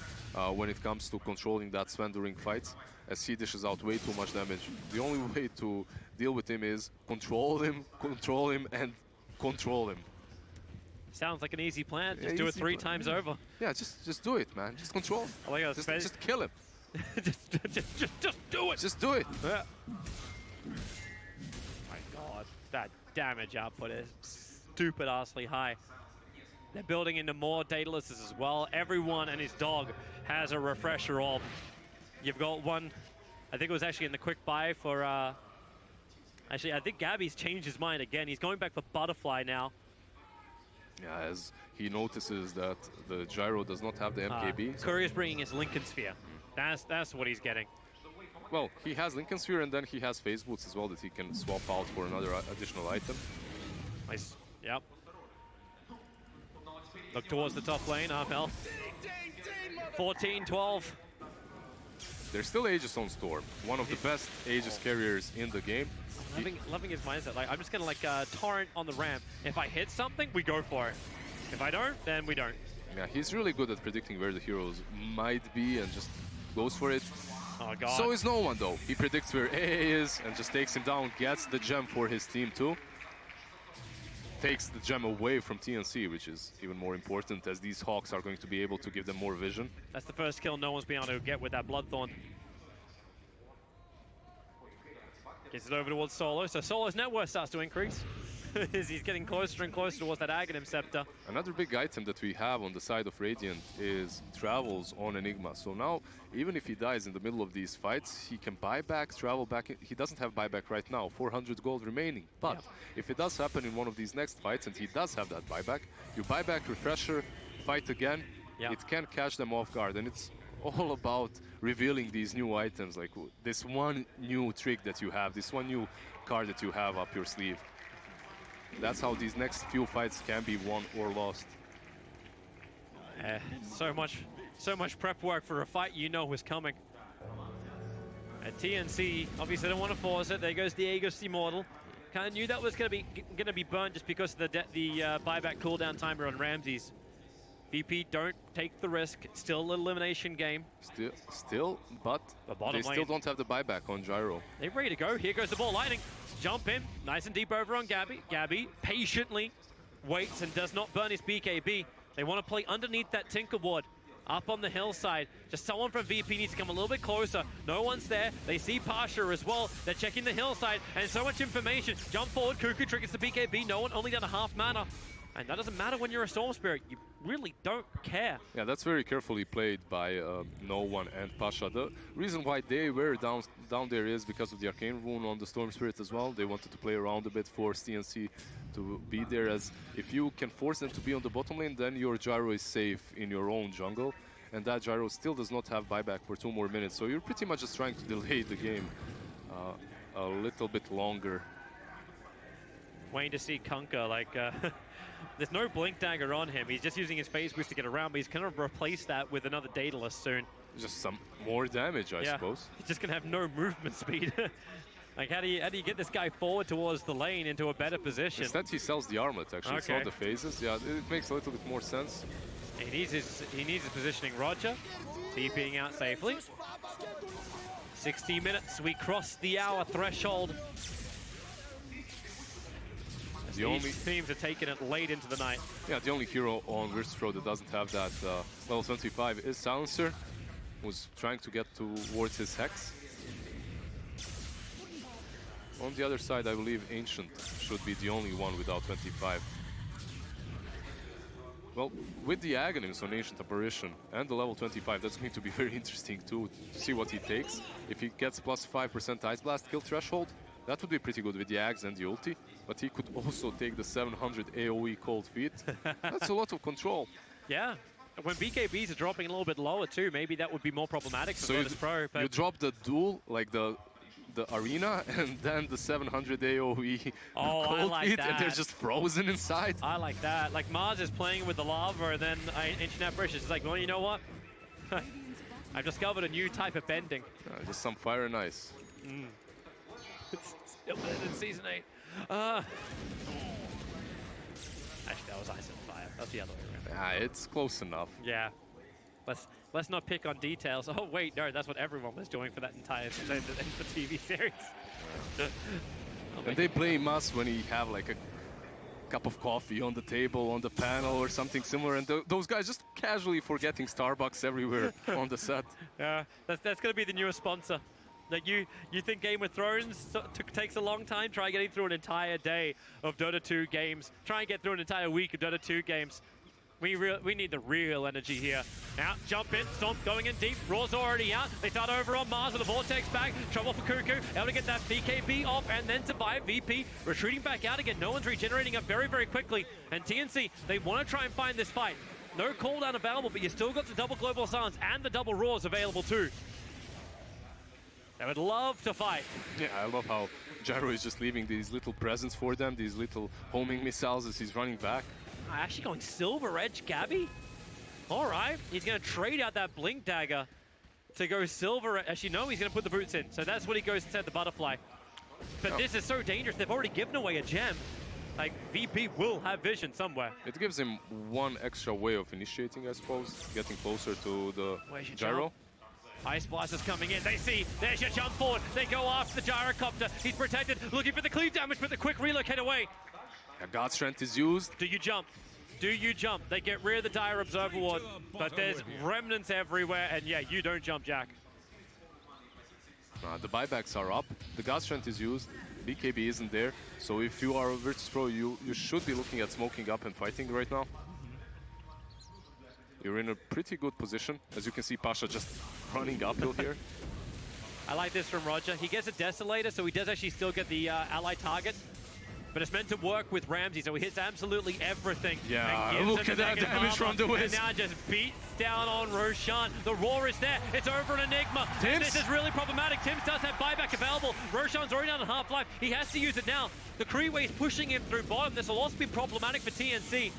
when it comes to controlling that Sven during fights, as he dishes out way too much damage. The only way to deal with him is control him, and control him. Sounds like an easy plan. Just do it 3 times over. Yeah, just do it, man. Just control. Oh my God, just kill him. just do it. Just do it. Yeah. My God, that damage output is stupid-assly high. They're building into more Datalists as well. Everyone and his dog has a refresher orb. You've got one, I think it was actually in the quick buy for, actually I think Gabby's changed his mind again. He's going back for Butterfly now. Yeah, as he notices that the gyro does not have the MKB. Courier's bringing his Lincoln Sphere. That's what he's getting. Well, he has Lincoln Sphere and then he has Phase Boots as well that he can swap out for another additional item. Nice. Yep. Look towards the top lane, half health. 14-12. There's still Aegis on Storm, one of the best Aegis carriers in the game. Loving his mindset. Like, I'm just gonna torrent on the ramp. If I hit something, we go for it. If I don't, then we don't. Yeah, he's really good at predicting where the heroes might be and just goes for it. Oh god. So is no one though. He predicts where AA is and just takes him down, gets the gem for his team too. Takes the gem away from TNC, which is even more important as these Hawks are going to be able to give them more vision. That's the first kill no one's been able to get with that Bloodthorn. Gets it over towards Solo, so Solo's net worth starts to increase as he's getting closer and closer towards that Aghanim Scepter. Another big item that we have on the side of Radiant is travels on Enigma. So now, even if he dies in the middle of these fights, he can buy back, travel back. He doesn't have buyback right now, 400 gold remaining. But if it does happen in one of these next fights, and he does have that buyback, you buy back, refresher, fight again, it can catch them off guard. And it's all about revealing these new items, like this one new trick that you have, this one new card that you have up your sleeve. That's how these next few fights can be won or lost. So much prep work for a fight you know is coming. At TNC, obviously don't want to force it. There goes the Aegis Immortal. Kind of knew that was going to be burned just because of the buyback cooldown timer on Ramses. VP don't take the risk. Still an elimination game. But they still don't have the buyback on Gyro. They're ready to go. Here goes the ball lightning. Jump in, nice and deep over on Gabby. Gabby patiently waits and does not burn his BKB. They want to play underneath that Tinker Ward. Up on the hillside. Just someone from VP needs to come a little bit closer. No one's there. They see Pasha as well. They're checking the hillside and so much information. Jump forward, Cuckoo triggers the BKB. No one, only down a half mana. And that doesn't matter when you're a Storm Spirit. You really don't care. Yeah, that's very carefully played by No One and Pasha. The reason why they were down there is because of the Arcane Rune on the Storm Spirit as well. They wanted to play around a bit, force TNC to be there, as if you can force them to be on the bottom lane, then your Gyro is safe in your own jungle. And that Gyro still does not have buyback for 2 more minutes. So you're pretty much just trying to delay the game a little bit longer. Waiting to see Kunkka, like... There's no Blink Dagger on him. He's just using his phase boost to get around, but he's going to replace that with another Daedalus soon. Just some more damage, I suppose. He's just going to have no movement speed. Like, how do you get this guy forward towards the lane into a better position? Instead, he sells the armlet, actually. It's not the phases. Yeah, it makes a little bit more sense. He needs his positioning. Roger, TPing out safely. 60 minutes, we cross the hour threshold. These teams are taking it late into the night. Yeah, the only hero on Virtus.pro that doesn't have that level 25 is Silencer, who's trying to get towards his Hex. On the other side, I believe Ancient should be the only one without 25. Well, with the Aghanims on Ancient Apparition and the level 25, that's going to be very interesting too, to see what he takes. If he gets plus 5% Ice Blast kill threshold, that would be pretty good with the Ags and the ulti, but he could also take the 700 AoE Cold Feet. That's a lot of control. Yeah, when BKBs are dropping a little bit lower too, maybe that would be more problematic for Virtus Pro. You drop the duel, like the arena, and then the 700 AoE Cold Feet, and they're just frozen inside. I like that. Like Mars is playing with the lava, and then Ancient Apparition is like, well, you know what? I've discovered a new type of bending. Just some fire and ice. It's still better than Season 8. Actually, that was Ice and Fire. That's the other way around. It's close enough. Yeah. Let's not pick on details. Oh, wait, no, that's what everyone was doing for that entire TV series. And they blame us when we have like a cup of coffee on the table, on the panel, or something similar, and those guys just casually forgetting Starbucks everywhere on the set. Yeah, that's going to be the newest sponsor. Like you think Game of Thrones takes a long time? Try getting through an entire day of Dota 2 games. Try and get through an entire week of Dota 2 games. We need the real energy here. Out, jump in, Storm going in deep. Raw's already out. They start over on Mars with a Vortex back. Trouble for Cuckoo. Able to get that BKB off and then survive. VP retreating back out again. No one's regenerating up very, very quickly. And TNC, they want to try and find this fight. No cooldown available, but you still got the double Global Silence and the double Raws available too. They would love to fight. Yeah, I love how Gyro is just leaving these little presents for them, these little homing missiles as he's running back. Actually going Silver Edge Gabby. All right, he's going to trade out that Blink Dagger to go Silver. Actually, no, he's going to put the boots in. So that's what he goes instead, the Butterfly. But this is so dangerous. They've already given away a gem. Like, VP will have vision somewhere. It gives him one extra way of initiating, I suppose, getting closer to the Gyro. Ice Blast is coming in. They see. There's your jump forward. They go after the Gyrocopter. He's protected, looking for the cleave damage, but the quick relocate away. God's Strength is used. Do you jump? Do you jump? They get rid of the Dire Observer Ward, but there's remnants everywhere, and yeah, you don't jump, Jack. The buybacks are up. The God's Strength is used. BKB isn't there. So if you are a Virtus Pro, you should be looking at smoking up and fighting right now. You're in a pretty good position. As you can see, Pasha just running uphill here. I like this from Roger. He gets a Desolator, so he does actually still get the ally target. But it's meant to work with Ramsey, so he hits absolutely everything. Yeah, look at that damage from the Wisp. And now just beats down on Roshan. The Roar is there. It's over an Enigma. And this is really problematic. Tims does have buyback available. Roshan's already down on half-life. He has to use it now. The Creeway's pushing him through bottom. This will also be problematic for TNC.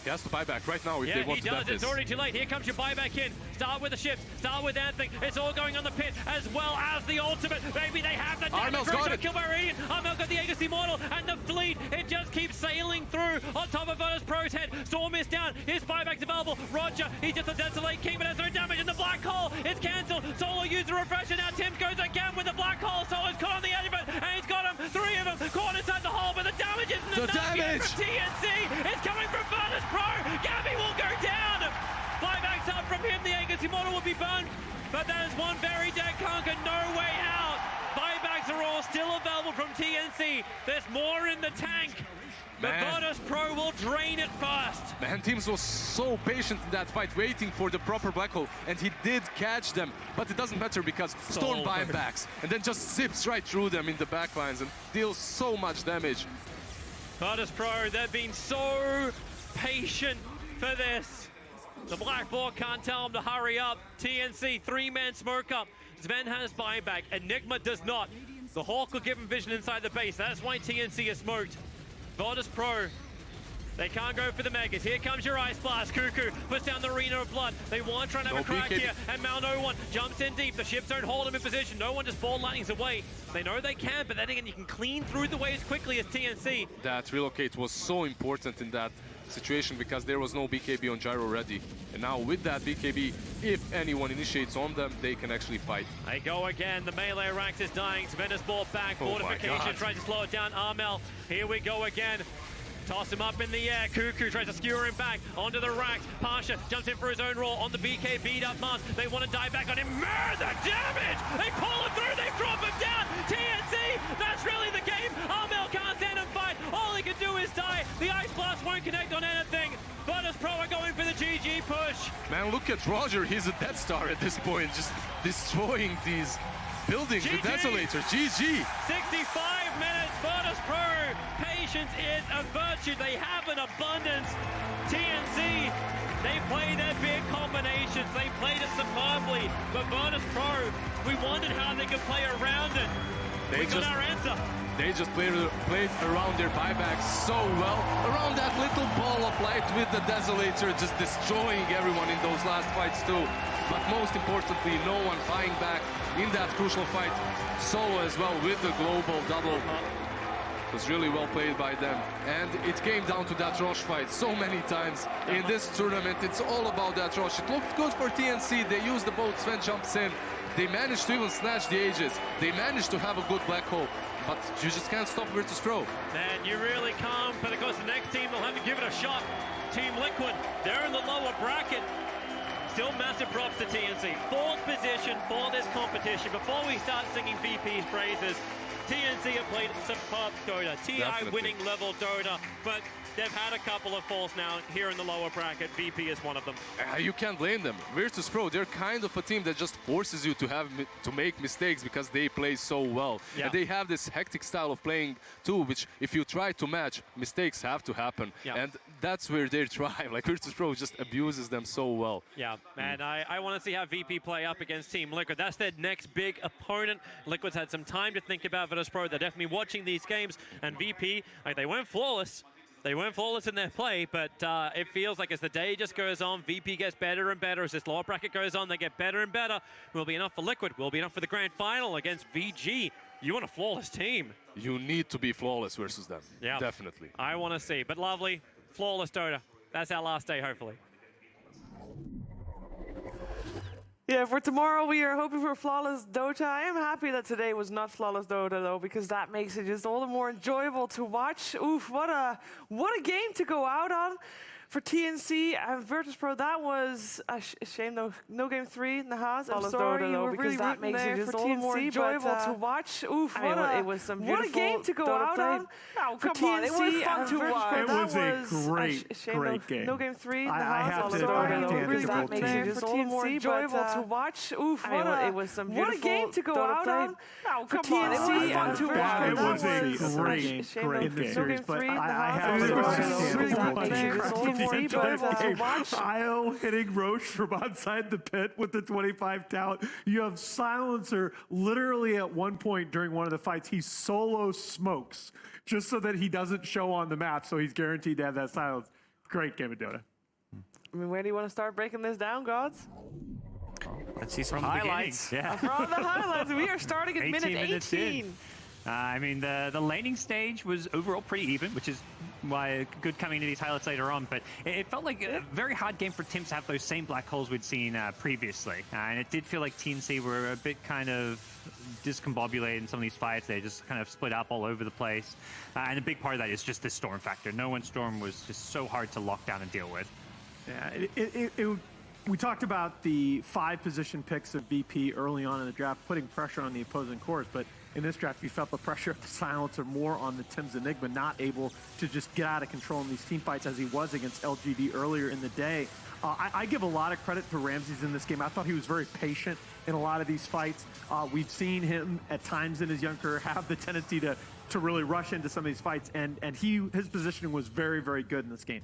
He has to buy back right now if they want to he does. It's already too late. Here comes your buyback in. Start with the ships. Start with Anthony. It's all going on the pit as well as the ultimate. Maybe they have the damage. Roshan killed by Radiant. Armel got the Aegis Immortal and the fleet. It just keeps sailing through on top of Virtus Pro's head. Storm is down. His buyback's available. Roger, he's just a Desolate King, but has no damage. And the Black Hole is cancelled. Solo used the refresher. Now Tim goes again with the Black Hole. Solo's caught on the edge of it, and he's got him. 3 of them caught inside the hole, but the damage isn't enough yet from TNC. It's coming from Virtus Pro. Gabby will go down. Buybacks up from him. The Aegis Immortal will be burned, but that is one very dead Conquer. No way out. Buybacks are all still available from TNC. There's more in the tank. But Virtus Pro will drain it first. Man, Teams was so patient in that fight, waiting for the proper Black Hole, and he did catch them. But it doesn't matter because Storm buybacks, and then just zips right through them in the backlines and deals so much damage. Virtus Pro, they've been so patient for this. The Black Ball can't tell him to hurry up. TNC, 3-man smoke up. Sven has buyback. Enigma does not. The Hawk will give him vision inside the base. That's why TNC is smoked. Virtus Pro, they can't go for the Megas. Here comes your Ice Blast. Cuckoo puts down the Arena of Blood. They want to try and have a crack here. And Mal No One jumps in deep. The ships don't hold him in position. No one just ball lightnings away. They know they can, but then again, you can clean through the waves quickly as TNC. That relocate was so important in that situation because there was no BKB on Gyro ready. And now with that BKB, if anyone initiates on them, they can actually fight. They go again. The melee ranks is dying. Sven is brought back. Fortification tries to slow it down. Armel, here we go again. Toss him up in the air. Cuckoo tries to skewer him back onto the racks. Pasha jumps in for his own roll on the BK beat up Mars. They want to dive back on him. Man, the damage! They pull him through. They drop him down. TNC, that's really the game. Armel can't stand and fight. All he can do is die. The Ice Blast won't connect on anything. Virtus Pro are going for the GG push. Man, look at Roger. He's a Death Star at this point, just destroying these buildings with Desolators. GG. 65 minutes. Virtus Pro. Patience is a virtue. They have an abundance. TNC, they play their big combinations. They played it superbly. But Virtus Pro, we wondered how they could play around it. We got our answer. They just played around their buybacks so well. Around that little ball of light with the Desolator just destroying everyone in those last fights too. But most importantly, no one buying back in that crucial fight. Solo as well with the global double. It was really well played by them. And it came down to that Rosh fight so many times in this tournament. It's all about that Rosh. It looked good for TNC. They used the boat. Sven jumps in. They managed to even snatch the Aegis. They managed to have a good Black Hole. But you just can't stop Virtus Pro. Man, you really can't. But of course, the next team will have to give it a shot. Team Liquid, they're in the lower bracket. still massive props to TNC. Fourth position for this competition. Before we start singing VP's praises, TNC have played superb Dota, TI winning level Dota, but they've had a couple of falls now here in the lower bracket. VP is one of them. You can't blame them. Virtus.pro, they're kind of a team that just forces you to make mistakes because they play so well. Yeah. And they have this hectic style of playing too, which if you try to match, mistakes have to happen. Yeah. And that's where they thrive. Like Virtus.pro just abuses them so well. Yeah, and I want to see how VP play up against Team Liquid. That's their next big opponent. Liquid's had some time to think about Virtus.pro. They're definitely watching these games, and VP, like, they weren't flawless. They weren't flawless in their play, but it feels like as the day just goes on, VP gets better and better. As this lower bracket goes on, they get better and better. Will be enough for Liquid. Will be enough for the grand final against VG. You want a flawless team. You need to be flawless versus them. Yeah, Definitely. I want to see. But lovely, flawless Dota. That's our last day, hopefully. Yeah, for tomorrow we are hoping for flawless Dota. I am happy that today was not flawless Dota though, because that makes it just all the more enjoyable to watch. Oof, what a game to go out on for TNC and Virtus.pro. That was a shame though. No game 3 in the house. I'm sorry, you were really that makes it just all the more enjoyable to watch. Oof, it was some beautiful game to go out on. Oh, come on, it was fun to watch. It was a great game. No game 3 in the house. I have to sorry, understand really the that makes it just all the more enjoyable to watch. Oof, it was some beautiful game to go out on. Oh, come on, it was fun to watch. It was a great game series, but I have to understand IO hitting Roche from outside the pit with the 25 talent. You have Silencer literally at one point during one of the fights, he solo smokes just so that he doesn't show on the map, so he's guaranteed to have that silence. Great game of Dota. I mean, where do you want to start breaking this down, Gods? Let's see some From highlights. Yeah. From the highlights, we are starting at minute minutes 18. in. I mean, the laning stage was overall pretty even, which is why good coming into these highlights later on. But it felt like a very hard game for teams to have those same black holes we'd seen previously. And it did feel like TNC were a bit kind of discombobulated in some of these fights. They just kind of split up all over the place. And a big part of that is just the storm factor. No One Storm was just so hard to lock down and deal with. Yeah, we talked about the 5 position picks of VP early on in the draft, putting pressure on the opposing cores, but in this draft, you felt the pressure of the Silencer more on the Tim's Enigma, not able to just get out of control in these team fights as he was against LGD earlier in the day. I give a lot of credit to Ramses in this game. I thought he was very patient in a lot of these fights. We've seen him at times in his young career have the tendency to really rush into some of these fights, and his positioning was very, very good in this game.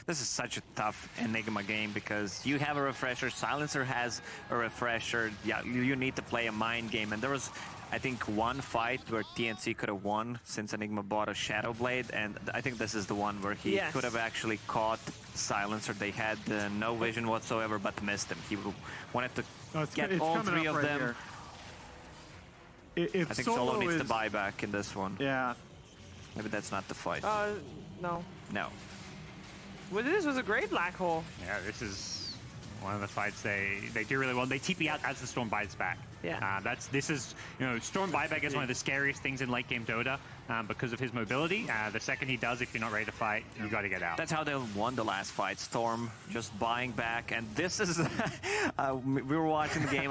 This is such a tough Enigma game because you have a refresher, Silencer has a refresher. Yeah, you need to play a mind game, and there was, I think, one fight where TNC could have won since Enigma bought a Shadow Blade, and I think this is the one where he could have actually caught Silencer. They had no vision whatsoever, but missed him. He wanted to get all 3 of them. I think Solo needs to buy back in this one. Yeah. Maybe that's not the fight. No. No. Well, this was a great black hole. Yeah, this is one of the fights they do really well. They TP out as the Storm buys back. Yeah. This is, Storm buyback is one of the scariest things in late game Dota because of his mobility. The second he does, if you're not ready to fight, you got to get out. That's how they won the last fight. Storm just buying back, and this is we were watching the game